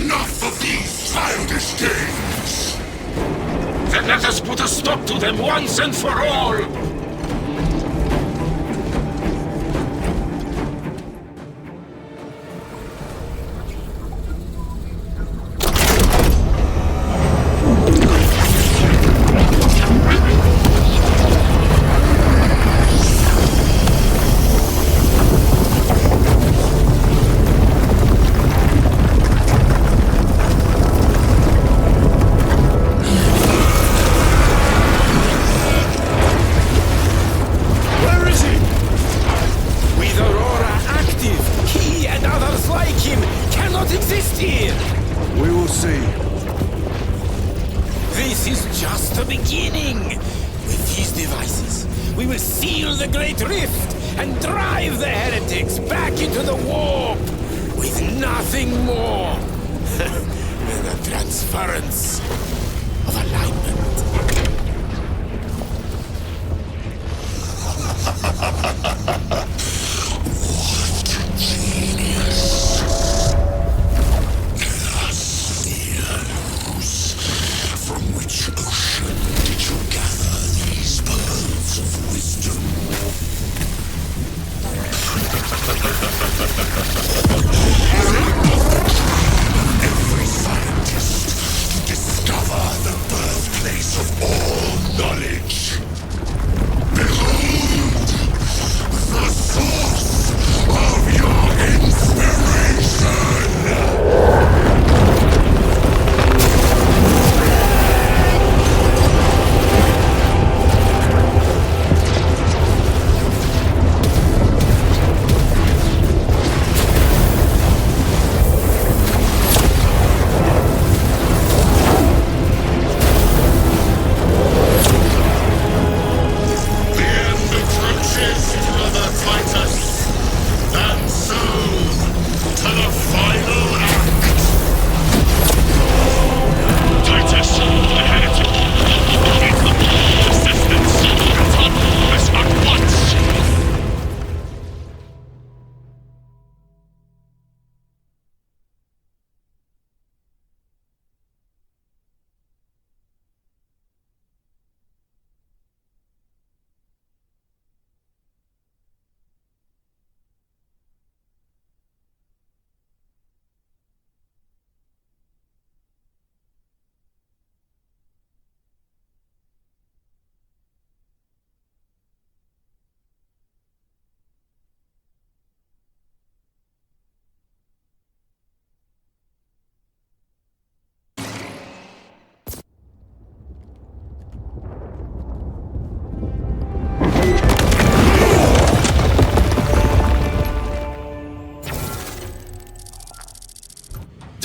Enough of these childish games! Then let us put a stop to them once and for all!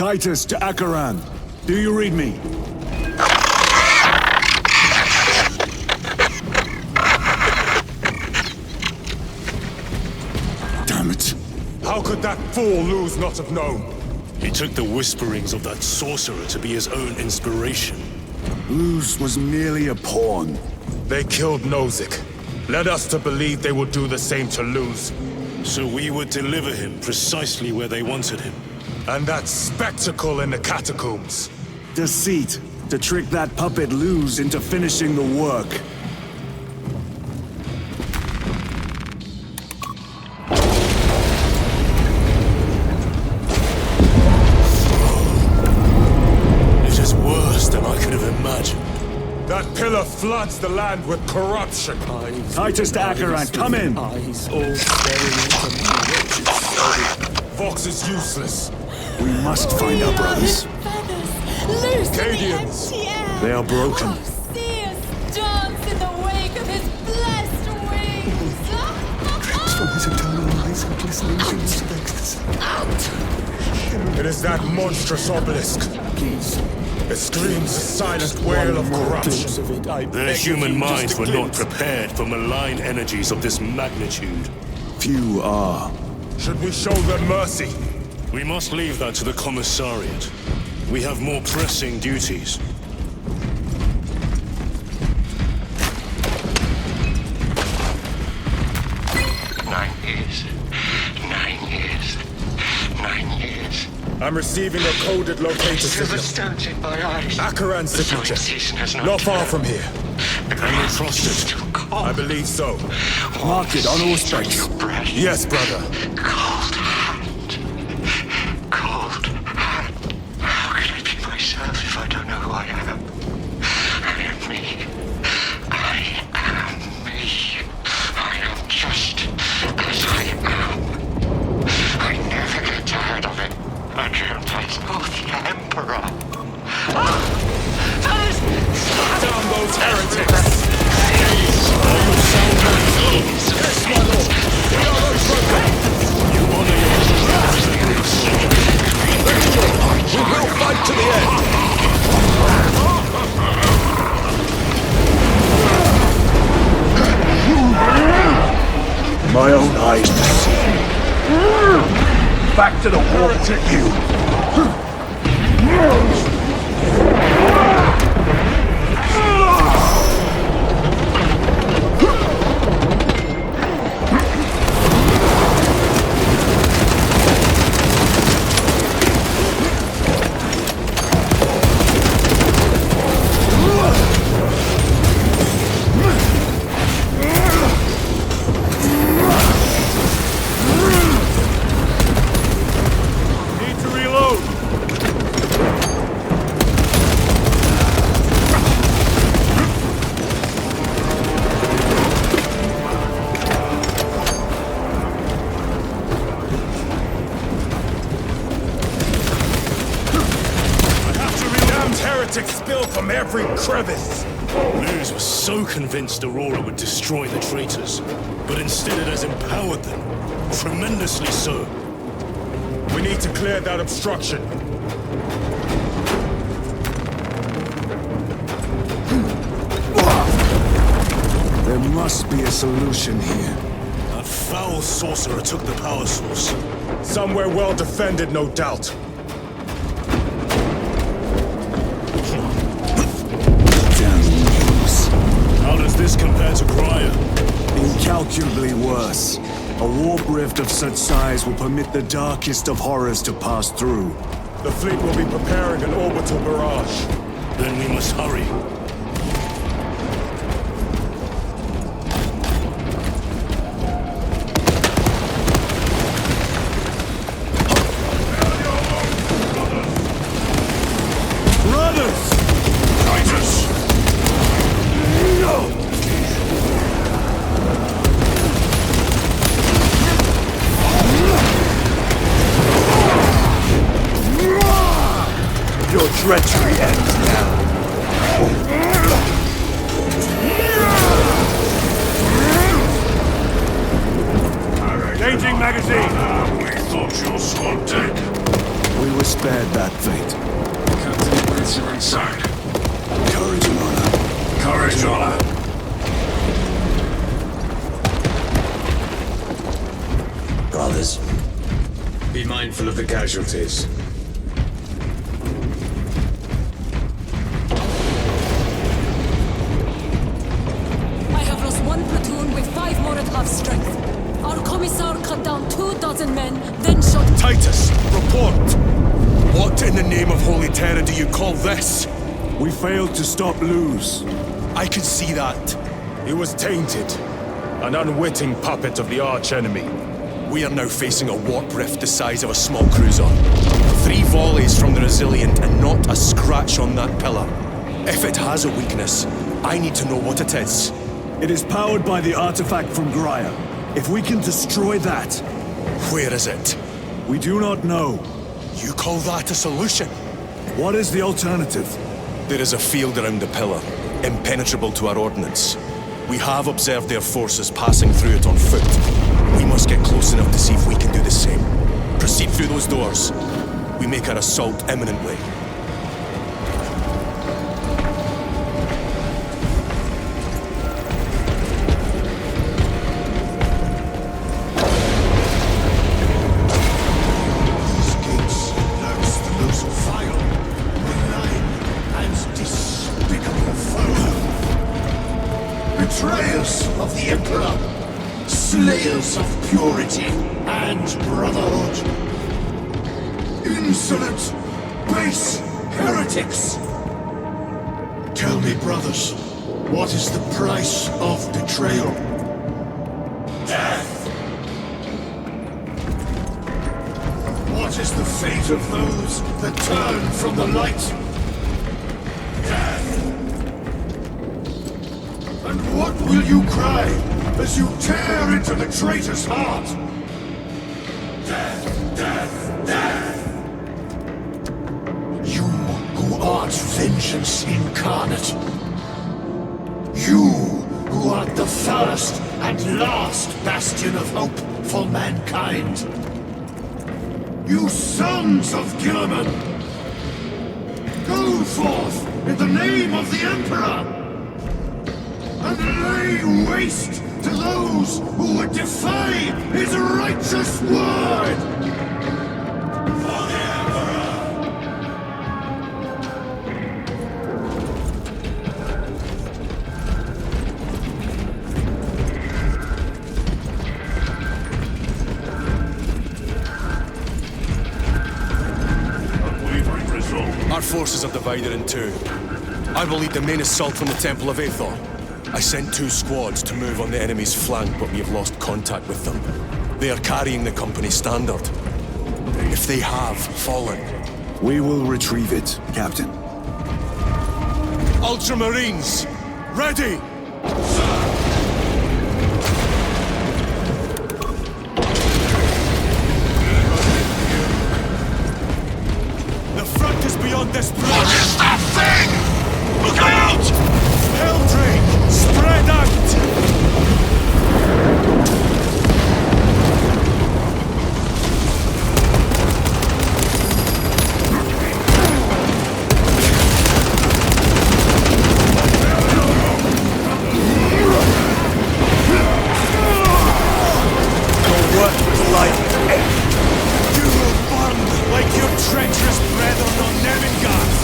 Titus to Acheran. Do you read me? Damn it. How could that fool Luz not have known? He took the whisperings of that sorcerer to be his own inspiration. Luz was merely a pawn. They killed Nozick. Led us to believe they would do the same to Luz. So we would deliver him precisely where they wanted him. And that spectacle in the catacombs. Deceit, to trick that puppet Luz into finishing the work. It is worse than I could have imagined. That pillar floods the land with corruption. Titus to Acheran, come in! Fox is useless. We must find our brothers. Cadians! They are broken. See us dance in the wake of his blessed wings! Drinks from his eternal eyes and glistening dreams of ecstasy. It is that monstrous obelisk. Please. It screams a silent wail of corruption. Their human minds were not prepared for malign energies of this magnitude. Few are. Should we show them mercy? We must leave that to the commissariat. We have more pressing duties. 9 years. 9 years. 9 years. I'm receiving a coded locator Silver signal. stones in my eyes. Akaran's The sowing signature. season has Not far turned. from here. The Can we grass trust is it? still cold. I believe so. Mark it on all Seeds on specs. your breath. Yes, brother. Cold hand. Cold hand. How can I be myself if I don't know who I am? I am me. I am me. I am just as I am. I never get tired of it. I can't face the Emperor. Shut down those heretics! We will fight to the end! My own eyes to see. Back to the war to you. Need to reload! Damned heretics spill from every crevice! Luz was so convinced Aurora would destroy the traitors, but instead it has empowered them. Tremendously so. We need to clear that obstruction. There must be a solution here. That foul sorcerer took the power source. Somewhere well defended, no doubt. How does this compare to Graya? Incalculably worse. A warp rift of such size will permit the darkest of horrors to pass through. The fleet will be preparing an orbital barrage. Then we must hurry. Brothers! Titus! No! Your treachery ends now. Changing magazine! We thought your squad dead. We were spared that fate. Captain Prince are inside. Courage and honor. Courage and honor. Brothers, be mindful of the casualties. I have lost one platoon with 5 more at half strength. Our commissar cut down 24 men, then shot... Titus, report! What in the name of Holy Terror do you call this? We failed to stop Luz. I can see that. He was tainted. An unwitting puppet of the arch-enemy. We are now facing a warp rift the size of a small cruiser. 3 volleys from the Resilient and not a scratch on that pillar. If it has a weakness, I need to know what it is. It is powered by the artifact from Graya. If we can destroy that... Where is it? We do not know. You call that a solution? What is the alternative? There is a field around the pillar, impenetrable to our ordnance. We have observed their forces passing through it on foot. We must get close enough to see if we can do the same. Proceed through those doors. We make our assault imminently. Betrayers of the Emperor, slayers pillars of purity and brotherhood. Insolent, base heretics! Tell me, brothers, what is the price of betrayal? Death! What is the fate of those that turn from the light? Death! And what will you cry as you tear into the traitor's heart? Death! Death! Death! You who art vengeance incarnate. You who art the first and last bastion of hope for mankind. You sons of Gilliman! Go forth in the name of the Emperor! And lay waste to those who would defy his righteous word! For the Emperor! Our forces are divided in two. I will lead the main assault from the Temple of Aethor. I sent 2 squads to move on the enemy's flank, but we have lost contact with them. They are carrying the company standard. If they have fallen... We will retrieve it, Captain. Ultramarines! Ready! The front is beyond this bridge! What is that thing? Look out! Helldrake! Spread out! Your work was like You will burn like your treacherous brethren on Nevingarth!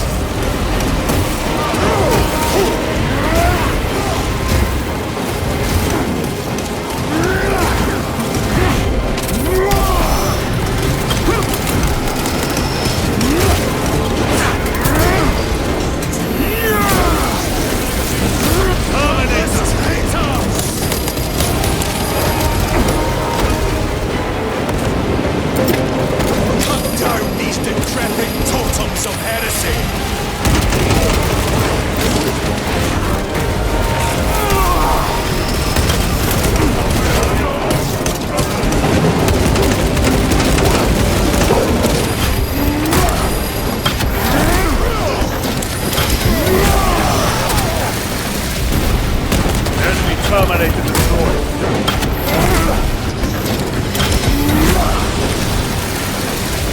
Terminated the sword.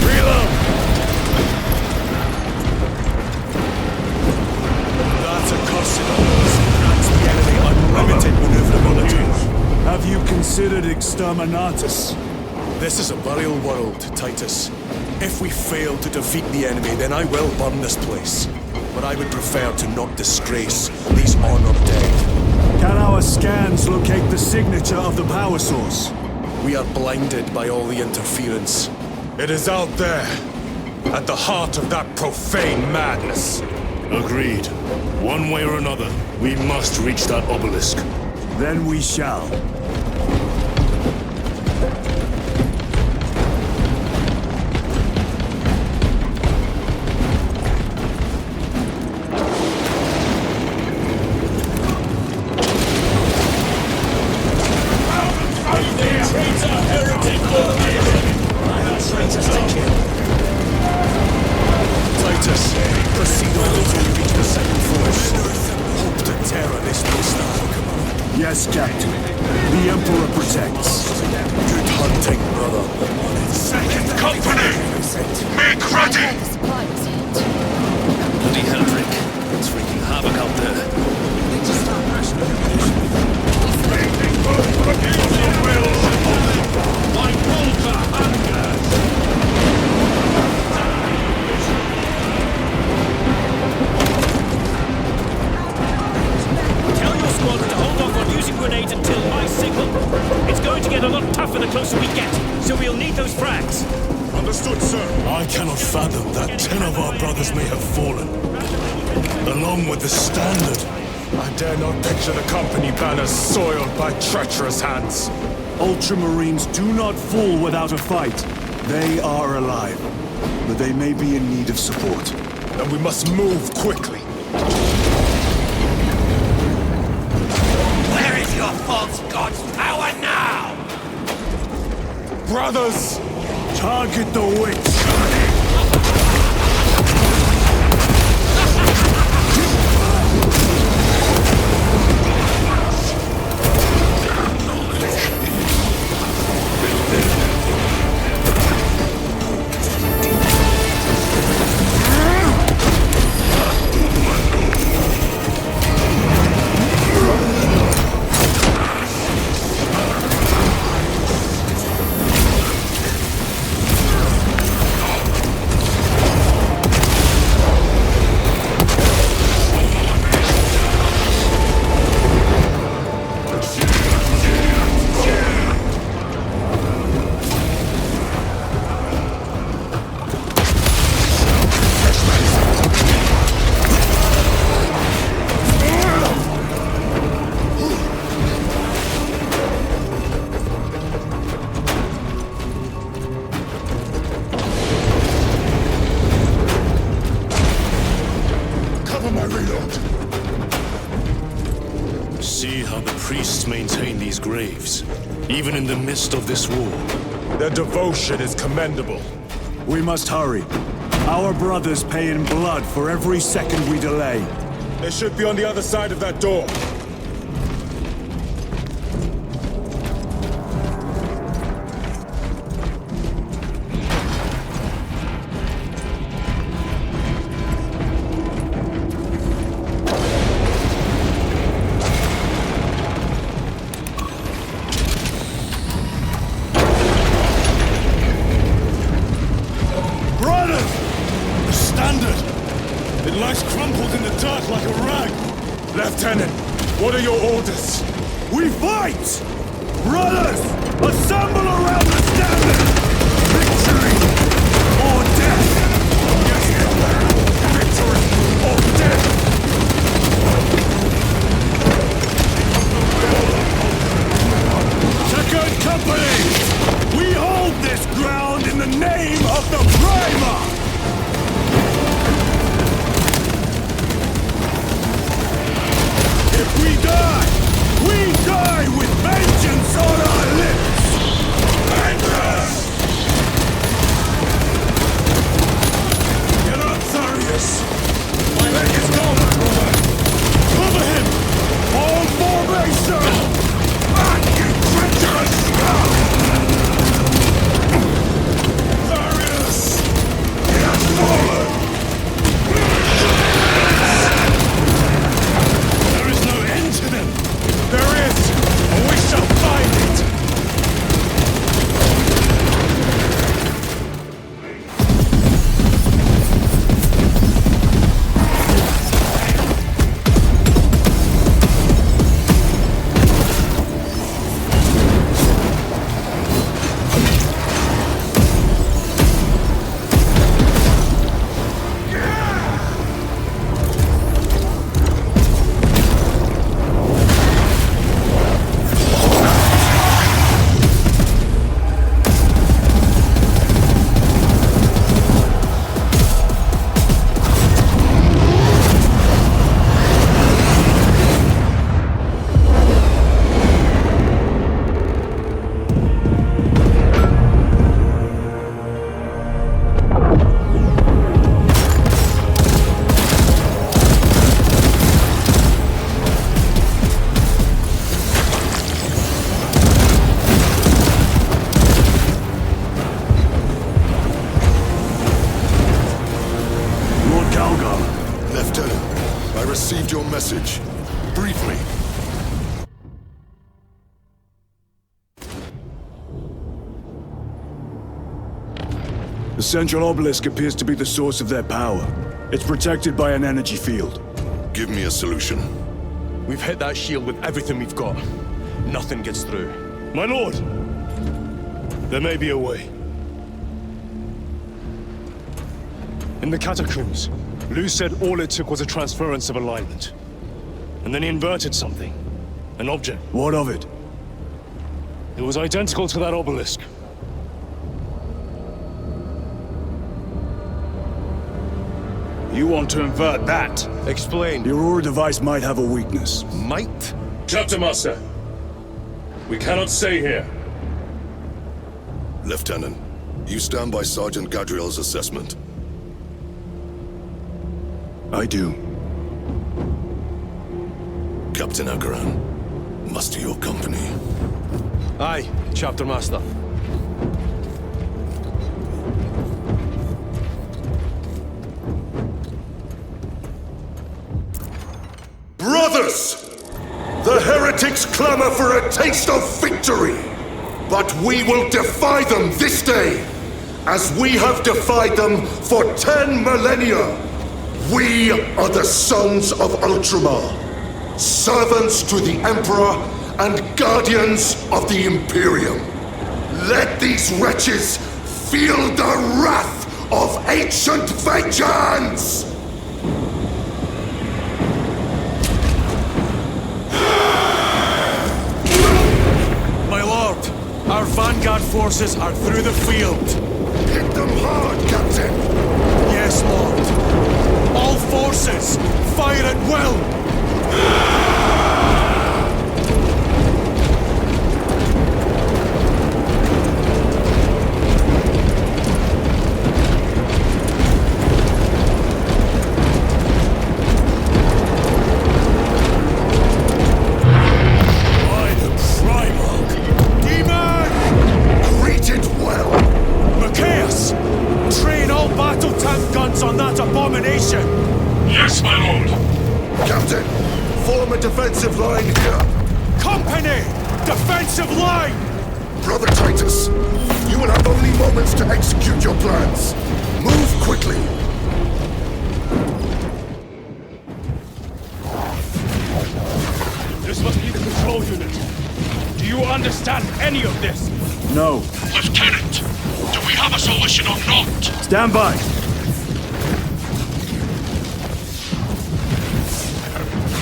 Reload! That's a cursed alliance. Grants the enemy unlimited maneuverability. Have you considered Exterminatus? This is a burial world, Titus. If we fail to defeat the enemy, then I will burn this place. But I would prefer to not disgrace these honored dead. Can our scans locate the signature of the power source? We are blinded by all the interference. It is out there, at the heart of that profane madness. Agreed. One way or another, we must reach that obelisk. Then we shall. Titus, proceed on until you reach the second force. Hope to terror this place now. Yes, Captain. The tougher the closer we get, so we'll need those frags. Understood, sir. I cannot fathom that 10 of our brothers may have fallen. Along with the Standard. I dare not picture the company banners soiled by treacherous hands. Ultramarines do not fall without a fight. They are alive, but they may be in need of support. And we must move quickly. Where is your false god's power now? Brothers! Target the witch! Maintain these graves, even in the midst of this war. Their devotion is commendable. We must hurry. Our brothers pay in blood for every second we delay. They should be on the other side of that door. Lieutenant, what are your orders? We fight! Brothers, assemble around the Standard! Victory or death! Yes, victory or death! Second Company! We hold this ground in the name of the Primarch! We die with vengeance on our lips! Vengeance! Get up, Tharius! My leg is gone, brother! Cover him! All formation! Back, you treacherous scum! Tharius! He has fallen! There is, and we shall find it! received your message. Briefly. The central obelisk appears to be the source of their power. It's protected by an energy field. Give me a solution. We've hit that shield with everything we've got. Nothing gets through. My lord! There may be a way. In the catacombs, Lu said all it took was a transference of alignment. And then he inverted something. An object. What of it? It was identical to that obelisk. You want to invert that? Explain. The Aurora device might have a weakness. Might? Chapter Master, we cannot stay here. Lieutenant, you stand by Sergeant Gadriel's assessment. I do. Captain Akaran, muster your company. Aye, Chapter Master. Brothers! The heretics clamor for a taste of victory! But we will defy them this day, as we have defied them for 10 millennia! We are the sons of Ultramar, servants to the Emperor and guardians of the Imperium. Let these wretches feel the wrath of ancient vengeance! My lord, our vanguard forces are through the field. Hit them hard, Captain! Yes, lord. All forces, fire at will! On that abomination! Yes, my lord. Captain, form a defensive line here. Company! Defensive line! Brother Titus, you will have only moments to execute your plans. Move quickly. This must be the control unit. Do you understand any of this? No. Lieutenant, do we have a solution or not? Stand by.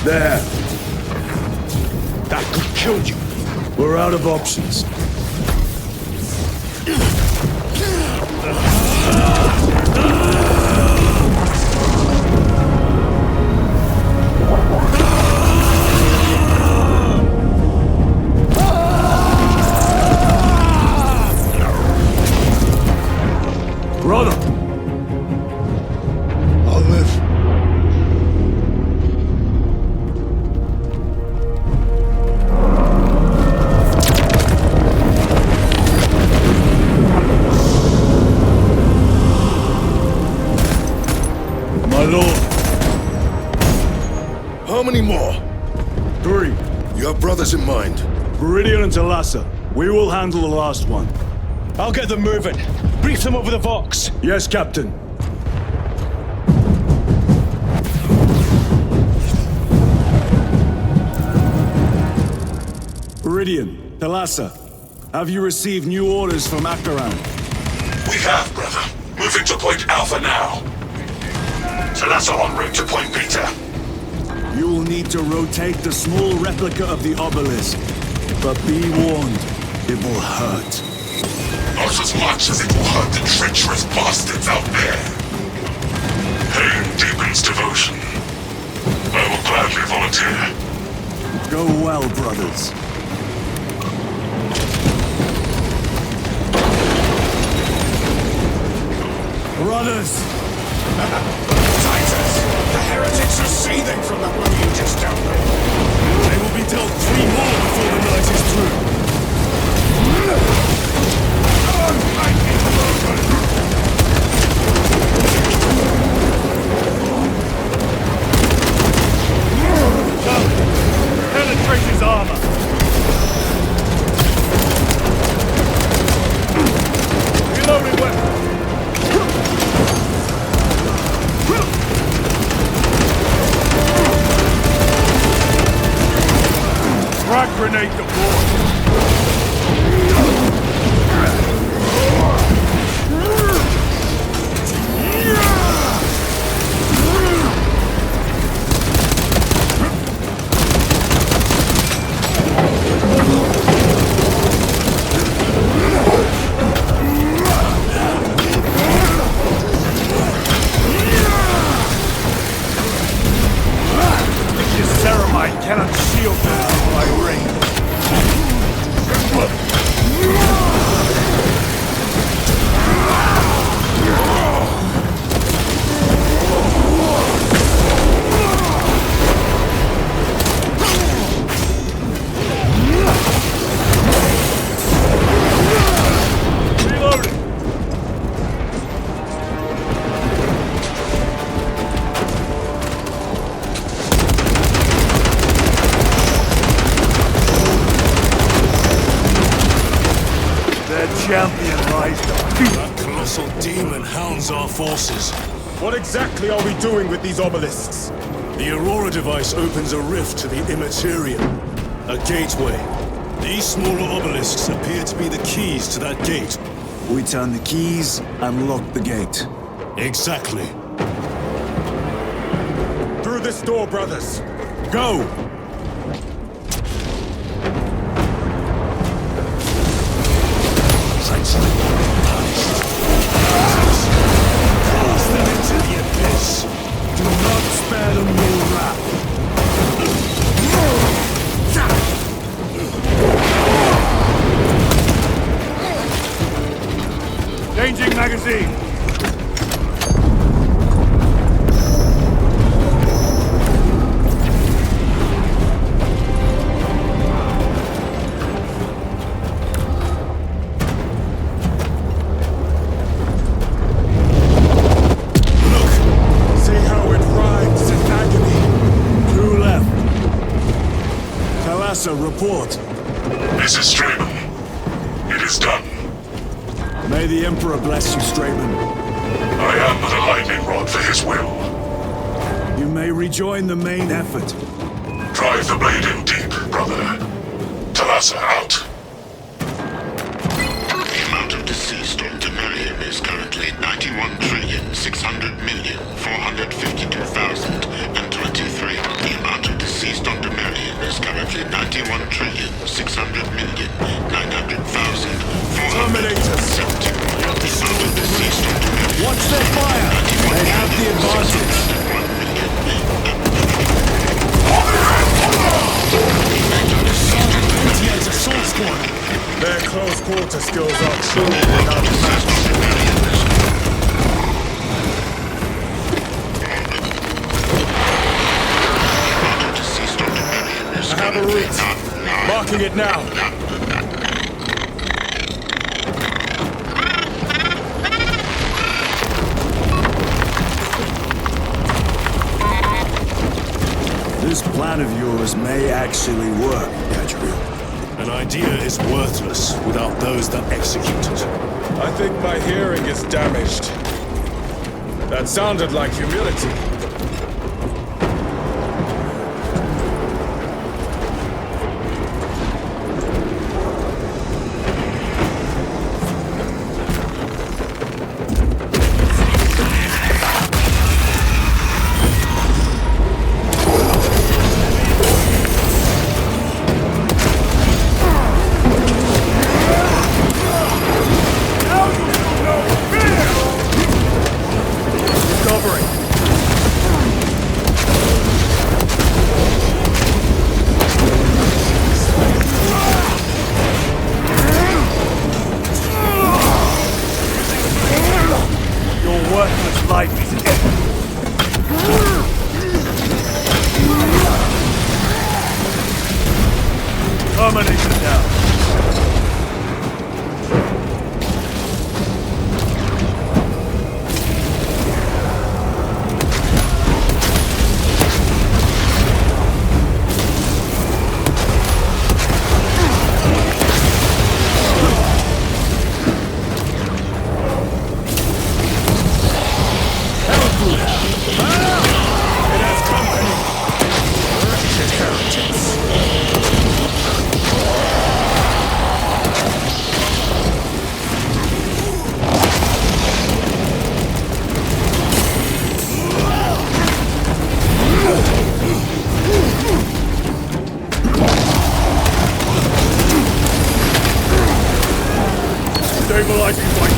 There. That could kill you. We're out of options. Brother! I'll live. My lord. How many more? 3. You have brothers in mind? Viridian and Talassa. We will handle the last one. I'll get them moving. Brief them over the Vox. Yes, Captain. Viridian, Talassa, have you received new orders from Akaran? We have, brother. Moving to Point Alpha now. Talassa en route to Point Beta. You will need to rotate the small replica of the obelisk. But be warned, it will hurt. Not as much as it will hurt the treacherous bastards out there. Pain deepens devotion. I will gladly volunteer. Go well, brothers. Brothers! Titus! The heretics are seething from the blow you just dealt me. They will be dealt 3 more before the night is through. Penetrate his armor. Reloading weapon. Frag grenade deployed. their champion lies defeated. That colossal demon hounds our forces. What exactly are we doing with these obelisks? The Aurora device opens a rift to the immaterial, a gateway. These smaller obelisks appear to be the keys to that gate. We turn the keys and lock the gate. Exactly. Through this door, brothers. Go! Cast them into the abyss. Do not spare them your wrath. Changing magazine. See how it writhes in agony. Two left. Thalassa, report. This is Straben. It is done. May the Emperor bless you, Straben. I am but a lightning rod for his will. You may rejoin the main effort. Drive the blade in deep, brother. Thalassa out. The amount of deceased on Demelium is currently 91,600,452,023. The amount of deceased on Demelium is currently 91,600,900,470. Terminators! Watch their fire! They have the advantage. Assault squad! Their close quarter skills are truly without match. I have a route. Marking it now. This plan of yours may actually work, Gadriel. An idea is worthless without those that execute it. I think my hearing is damaged. That sounded like humility. Stabilizing point.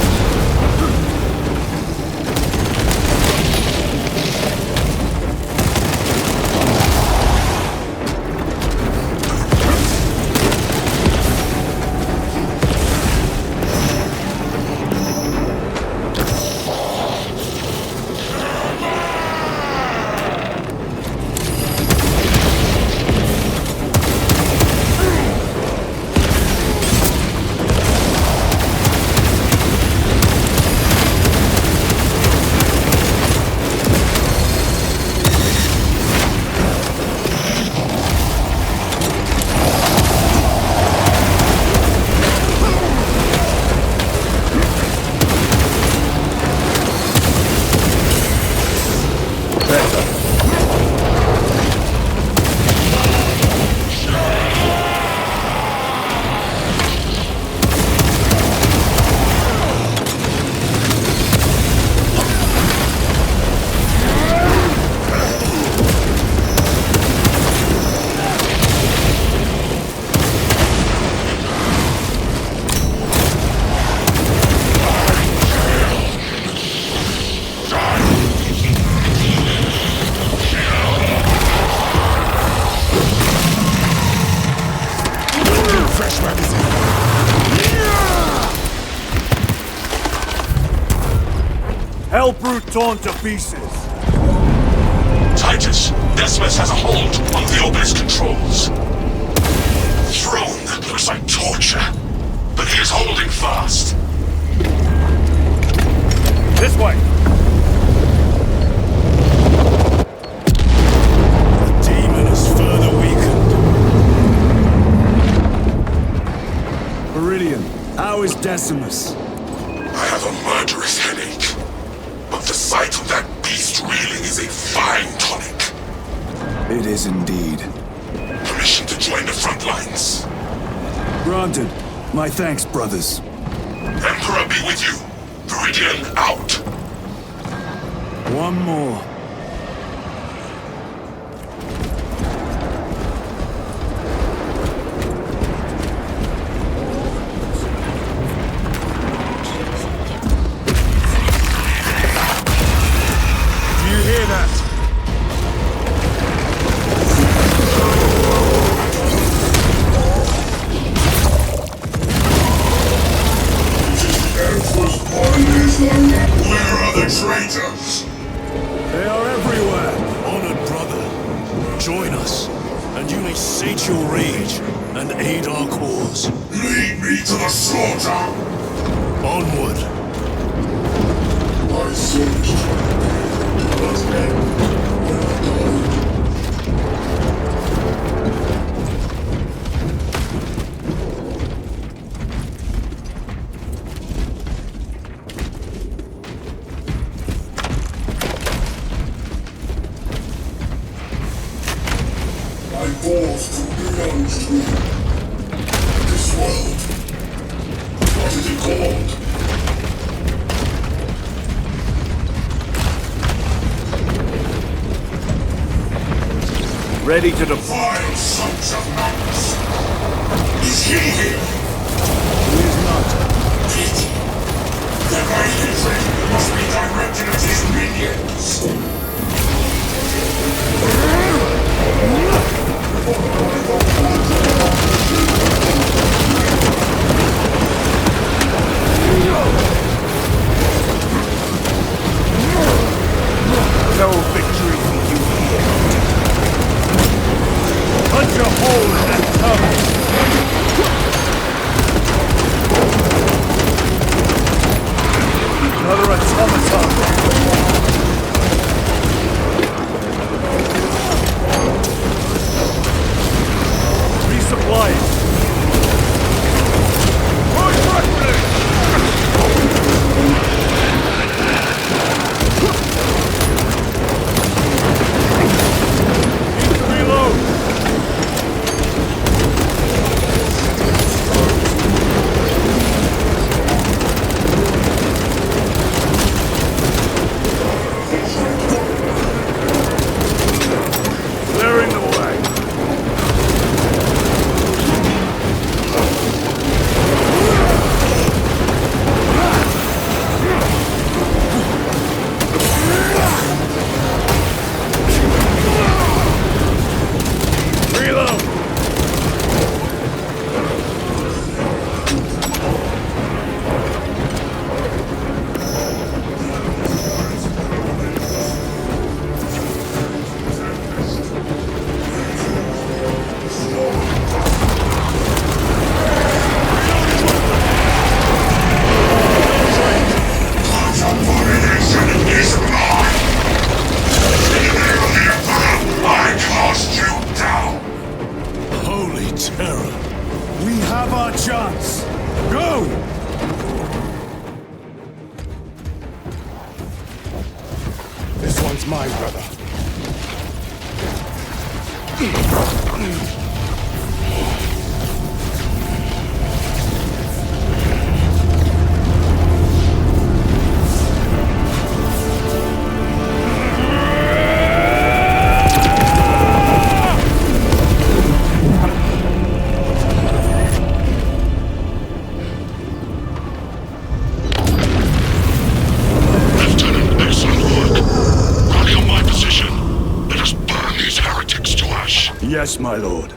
Hellbrute torn to pieces. Titus, Decimus has a hold on the obelisk controls. Throne looks like torture, but he is holding fast. This way! The demon is further weakened. Meridian, how is Decimus? I have a murderous headache, but the sight of that beast reeling is a fine tonic. It is indeed. Permission to join the front lines. Granted. My thanks, brothers. Emperor be with you. Viridian out. One more. Do you hear that? Where are the traitors? They are everywhere. Honored brother, join us, and you may sate your rage and aid our cause. Lead me to the slaughter! Onward. I searched, but men will go. My balls to belong to this world. What is it called? Ready to Vile sons of Magnus. Is he here? He is not. Pity. The very hatred must be directed at his minions. No victory for you here. Punch a hole in that tunnel. Another automaton. Resupply. It's mine, brother. Yes, my lord.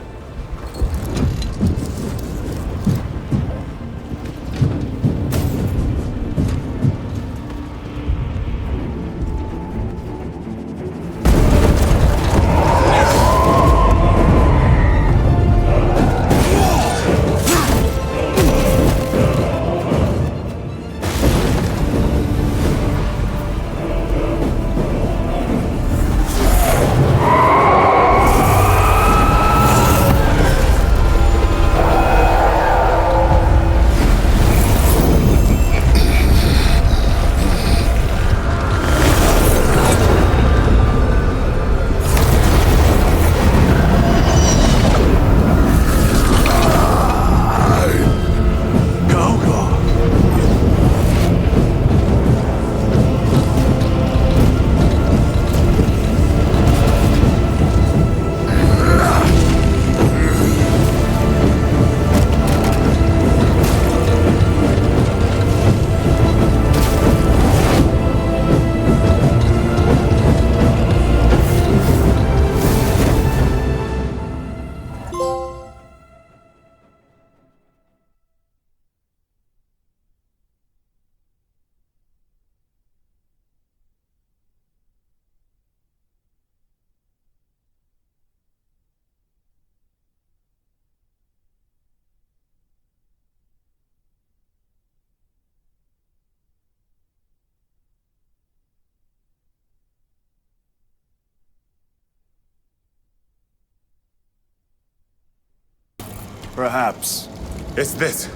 Perhaps. Is this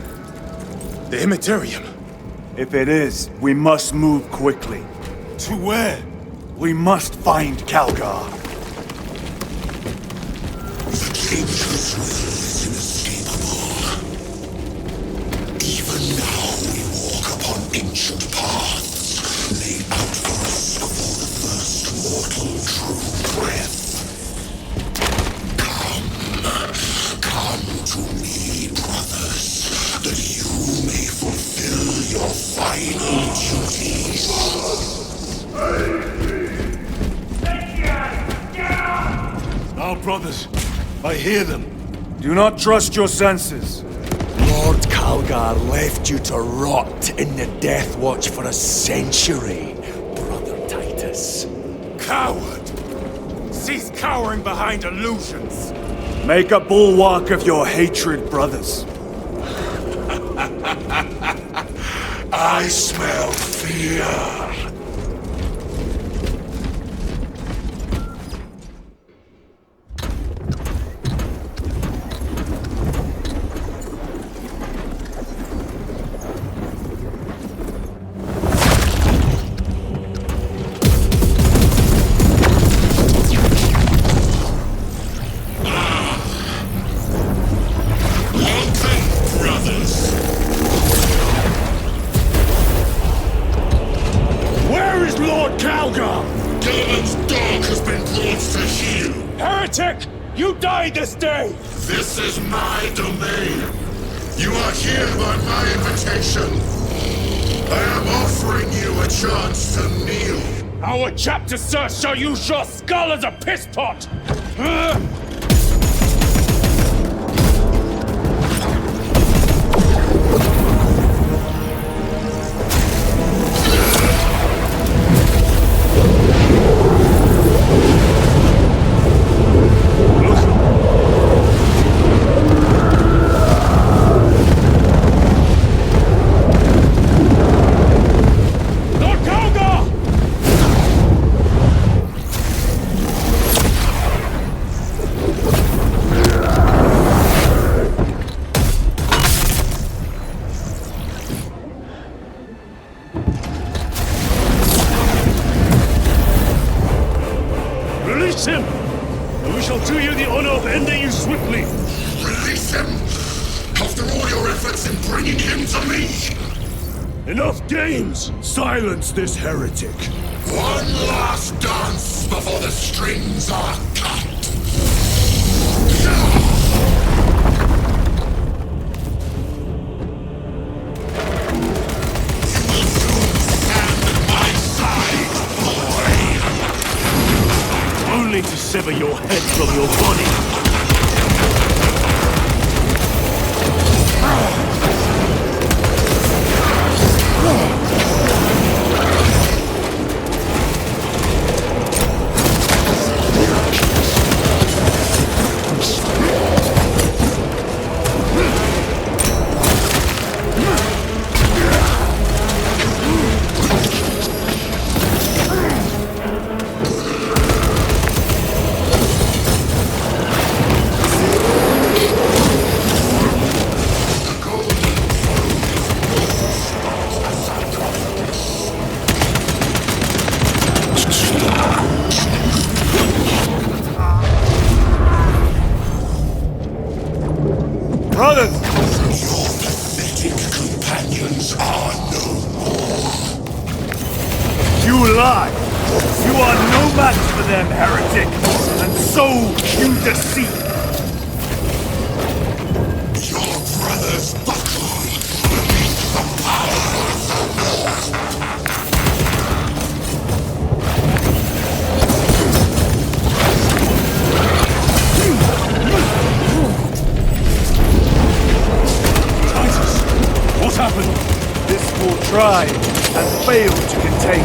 the Immaterium? If it is, we must move quickly. To where? We must find Calgar. The dangerous will is inescapable. Even now we walk upon ancient paths laid out for us before the first mortal drew breath. Come to me, brothers, that you may fulfill your final duties. Our brothers, I hear them. Do not trust your senses. Lord Calgar left you to rot in the Death Watch for a century, Brother Titus. Coward! Cease cowering behind illusions! Make a bulwark of your hatred, brothers. I smell fear. This day! This is my domain. You are here by my invitation. I am offering you a chance to kneel. Our chapter, sir, shall use your skull as a piss pot! Him! And we shall do you the honor of ending you swiftly! Release him! After all your efforts in bringing him to me! Enough games! Silence this heretic! One last dance before the strings are cut! Only to sever your head from your body! Brothers! Your pathetic companions are no more. You lie! You are no match for them, heretic! And so you deceive! Your brothers buckle beneath the power of the North. What happened? This war tried and failed to contain.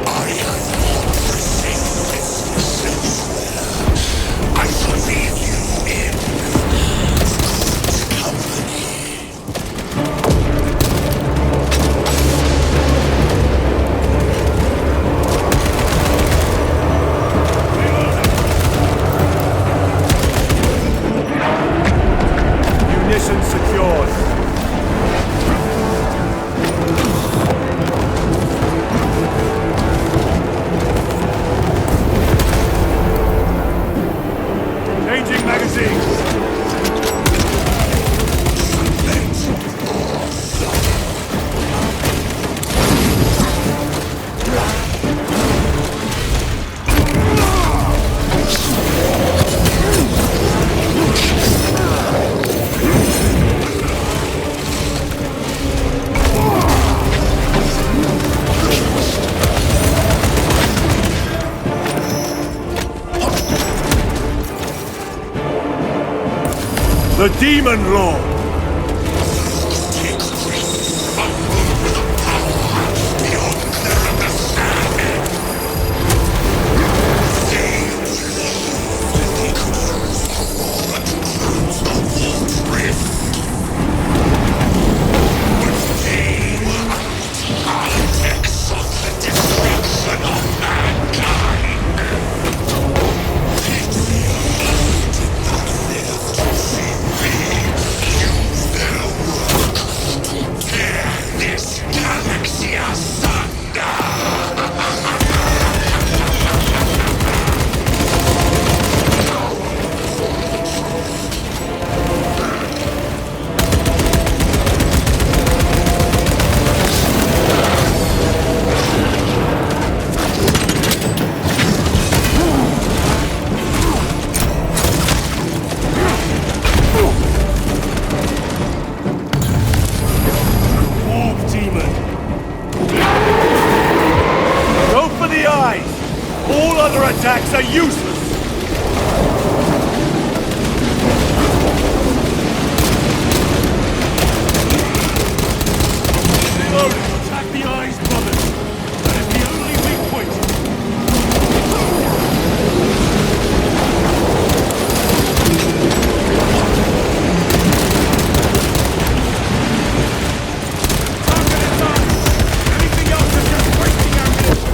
I have fought for safeness elsewhere. I shall leave you in good company. Ammunition secured. Changing magazines. The Demon Lord! Attacks are useless! Reloading! Attack the eyes, brothers! That is the only weak point! Target is on! Anything else is just wasting ammunition!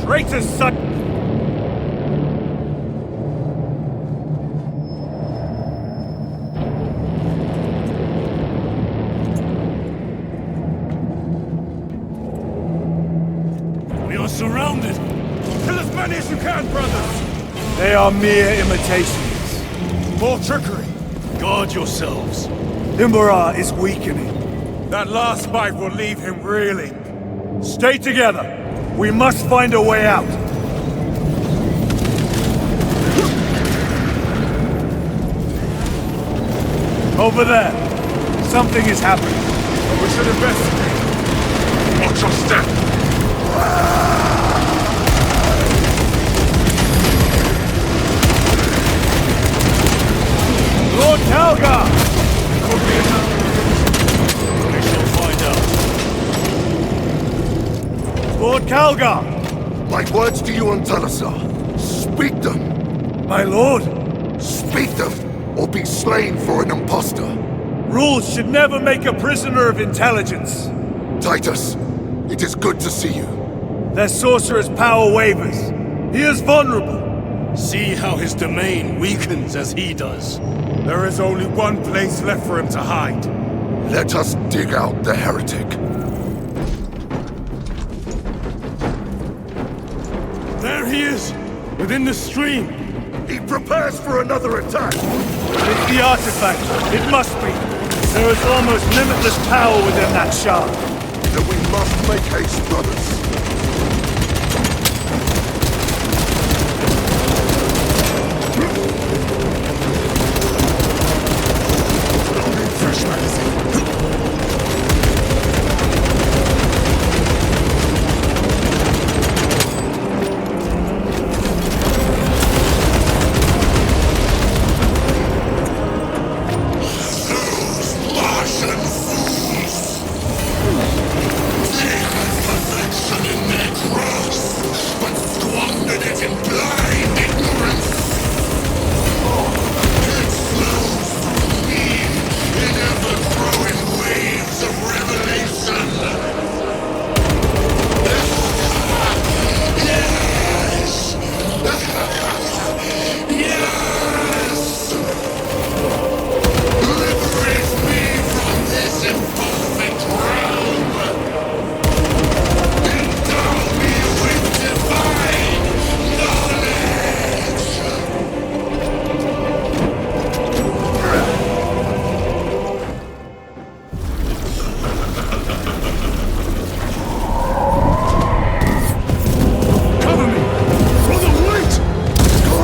Traitors, son! We are surrounded! Kill as many as you can, brothers! They are mere imitations. More trickery! Guard yourselves. Emperor is weakening. That last fight will leave him reeling. Stay together. We must find a way out. Over there. Something is happening. We should investigate. Watch your step. Lord Calgar! Could be enough. We shall find out. Lord Calgar! My words to you on Talasar. Speak them. My lord! Speak them, or be slain for an impostor. Rules should never make a prisoner of intelligence. Titus, it is good to see you. Their sorcerer's power wavers. He is vulnerable. See how his domain weakens as he does. There is only one place left for him to hide. Let us dig out the heretic. There he is, within the stream. He prepares for another attack. It's the artifact. It must be. There is almost limitless power within that shard. Then we must make haste, brothers. Fresh magazine. Martian fools! They had perfection in their grasp, but squandered it in blind ignorance. It flows through me in ever-growing waves of revelation. Yes! Yes! Liberate me from this imperfect realm! Endow me with divine knowledge! Cover me! Brother, wait! Go!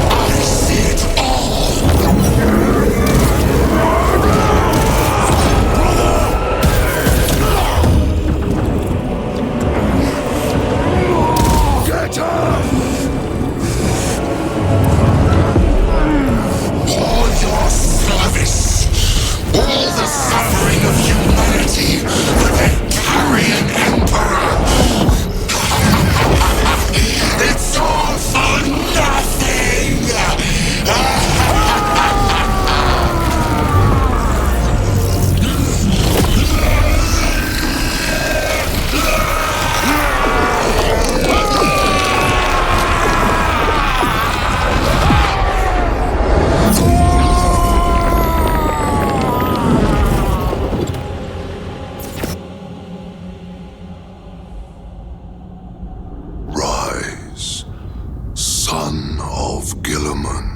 I see it all! Get up! All your service, all the suffering of humanity for the carrion emperor. It's all for nothing. Rise, son of Gilliman.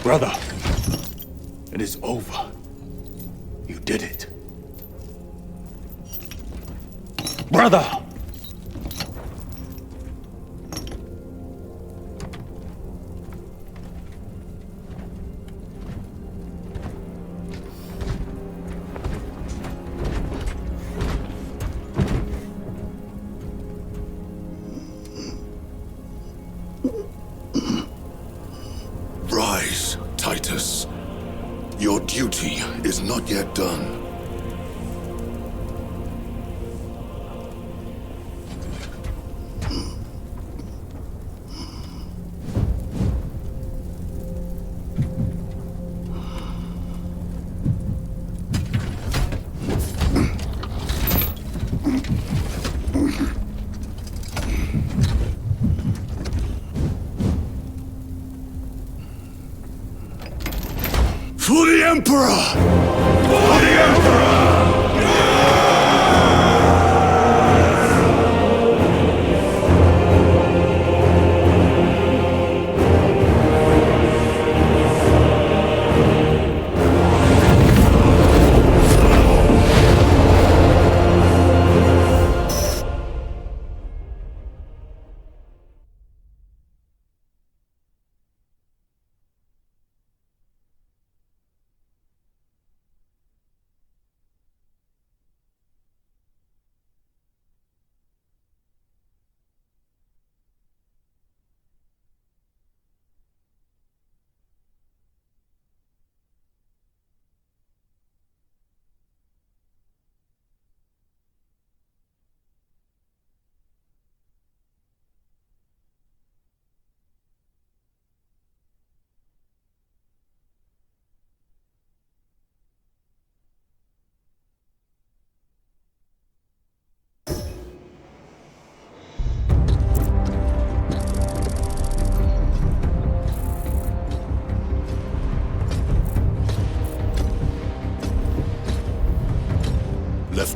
Brother, it is over. You did it. Brother! Rise, Titus. Your duty is not yet done. Emperor! For the Emperor!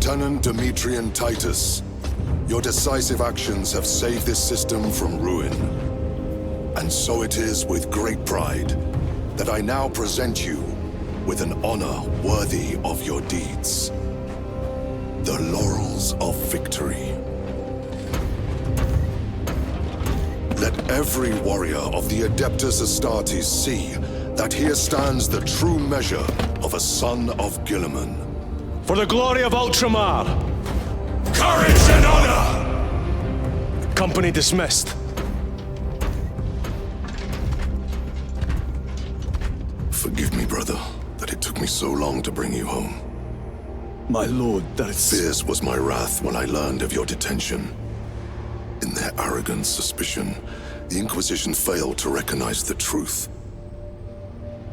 Lieutenant Demetrian Titus, your decisive actions have saved this system from ruin. And so it is with great pride that I now present you with an honor worthy of your deeds. The laurels of victory. Let every warrior of the Adeptus Astartes see that here stands the true measure of a son of Guilliman. For the glory of Ultramar! Courage and honor! Company dismissed. Forgive me, brother, that it took me so long to bring you home. My lord, that's... Fierce was my wrath when I learned of your detention. In their arrogant suspicion, the Inquisition failed to recognize the truth.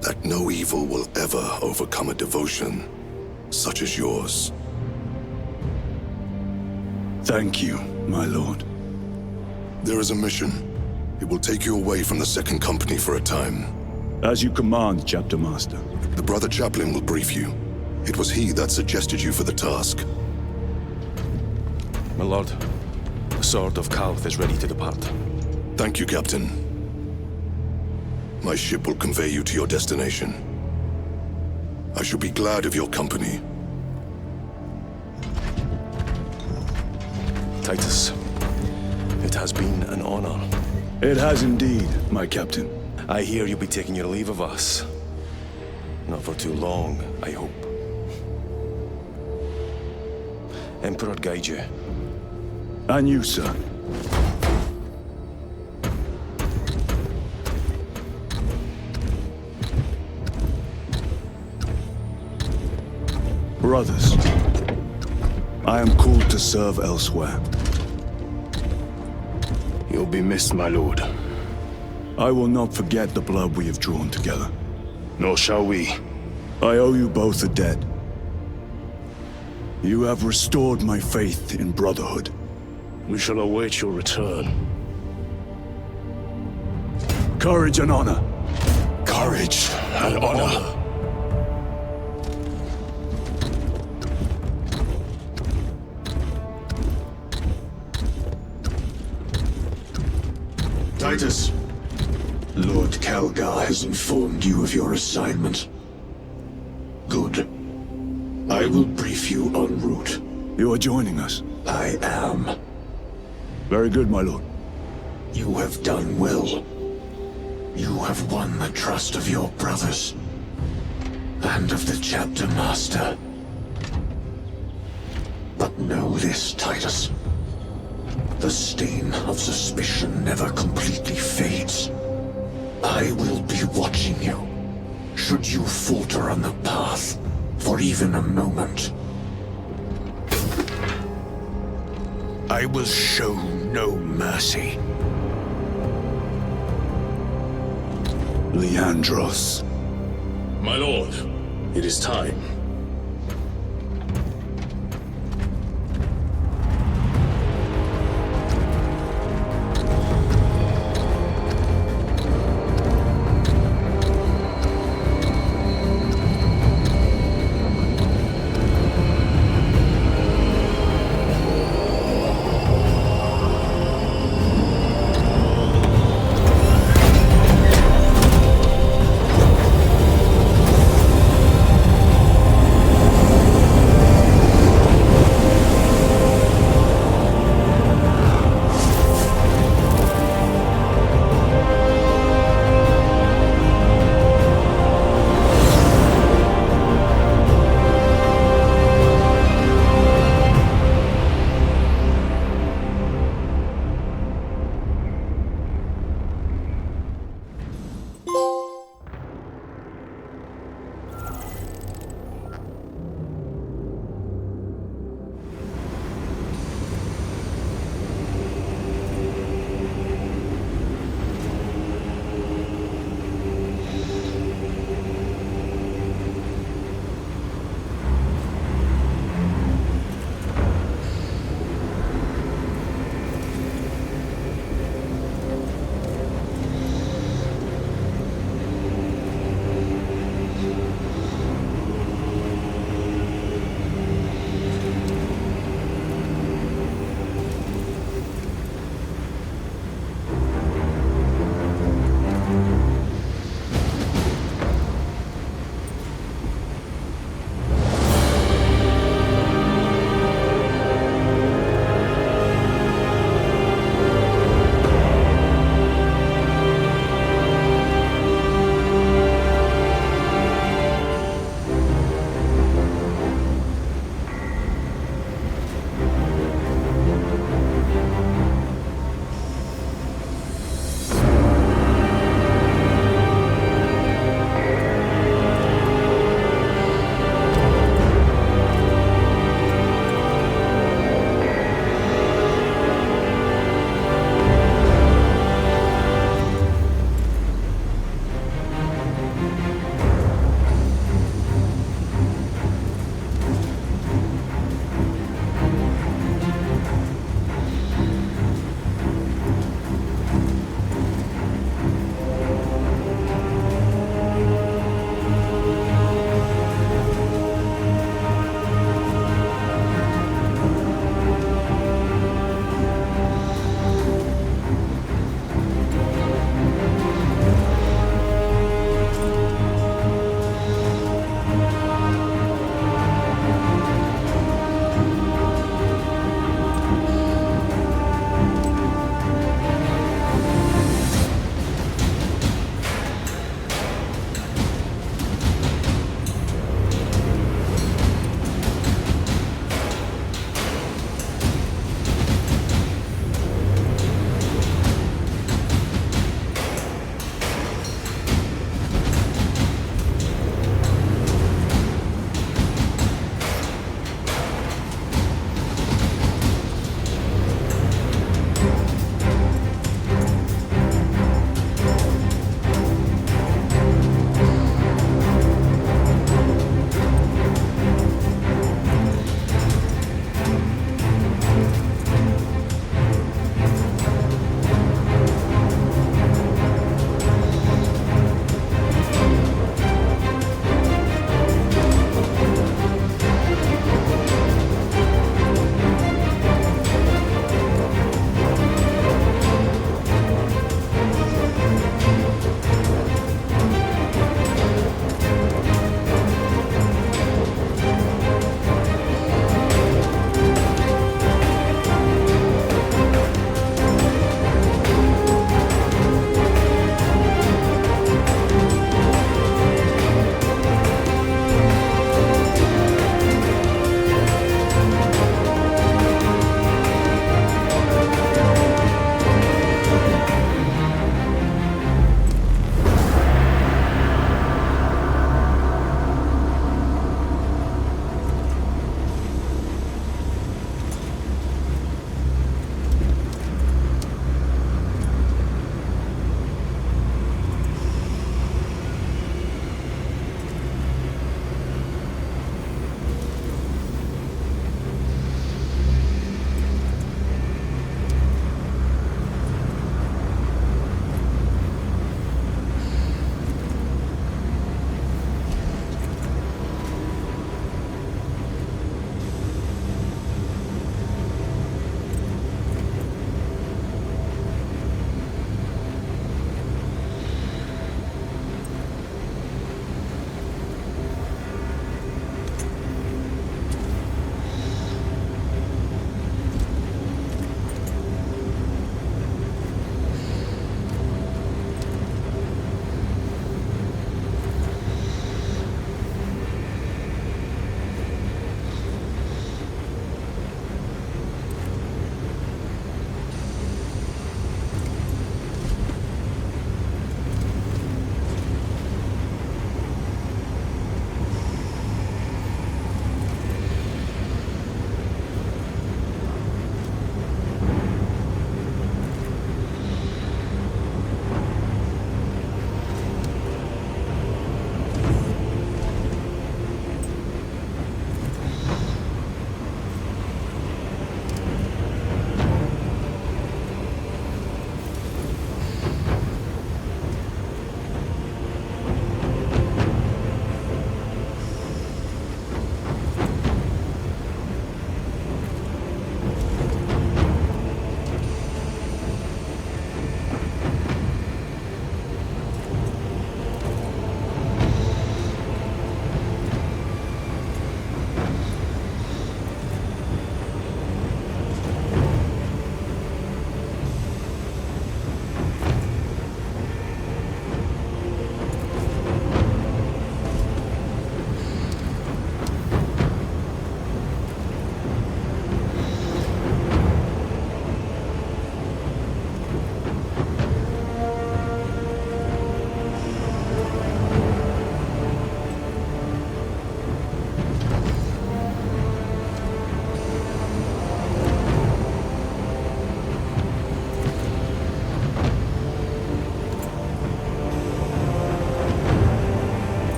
That no evil will ever overcome a devotion such as yours. Thank you, my lord. There is a mission. It will take you away from the Second Company for a time. As you command, Chapter Master. The Brother Chaplain will brief you. It was he that suggested you for the task. My lord, the Sword of Kalth is ready to depart. Thank you, Captain. My ship will convey you to your destination. I shall be glad of your company. Titus, it has been an honor. It has indeed, my captain. I hear you'll be taking your leave of us. Not for too long, I hope. Emperor guide you. And you, sir. Brothers, I am called to serve elsewhere. You'll be missed, my lord. I will not forget the blood we have drawn together. Nor shall we. I owe you both a debt. You have restored my faith in brotherhood. We shall await your return. Courage and honor. Courage and honor. Titus, Lord Calgar has informed you of your assignment. Good. I will brief you en route. You are joining us? I am. Very good, my lord. You have done well. You have won the trust of your brothers. And of the Chapter Master. But know this, Titus. The stain of suspicion never completely fades. I will be watching you, should you falter on the path for even a moment. I will show no mercy. Leandros. My lord, it is time.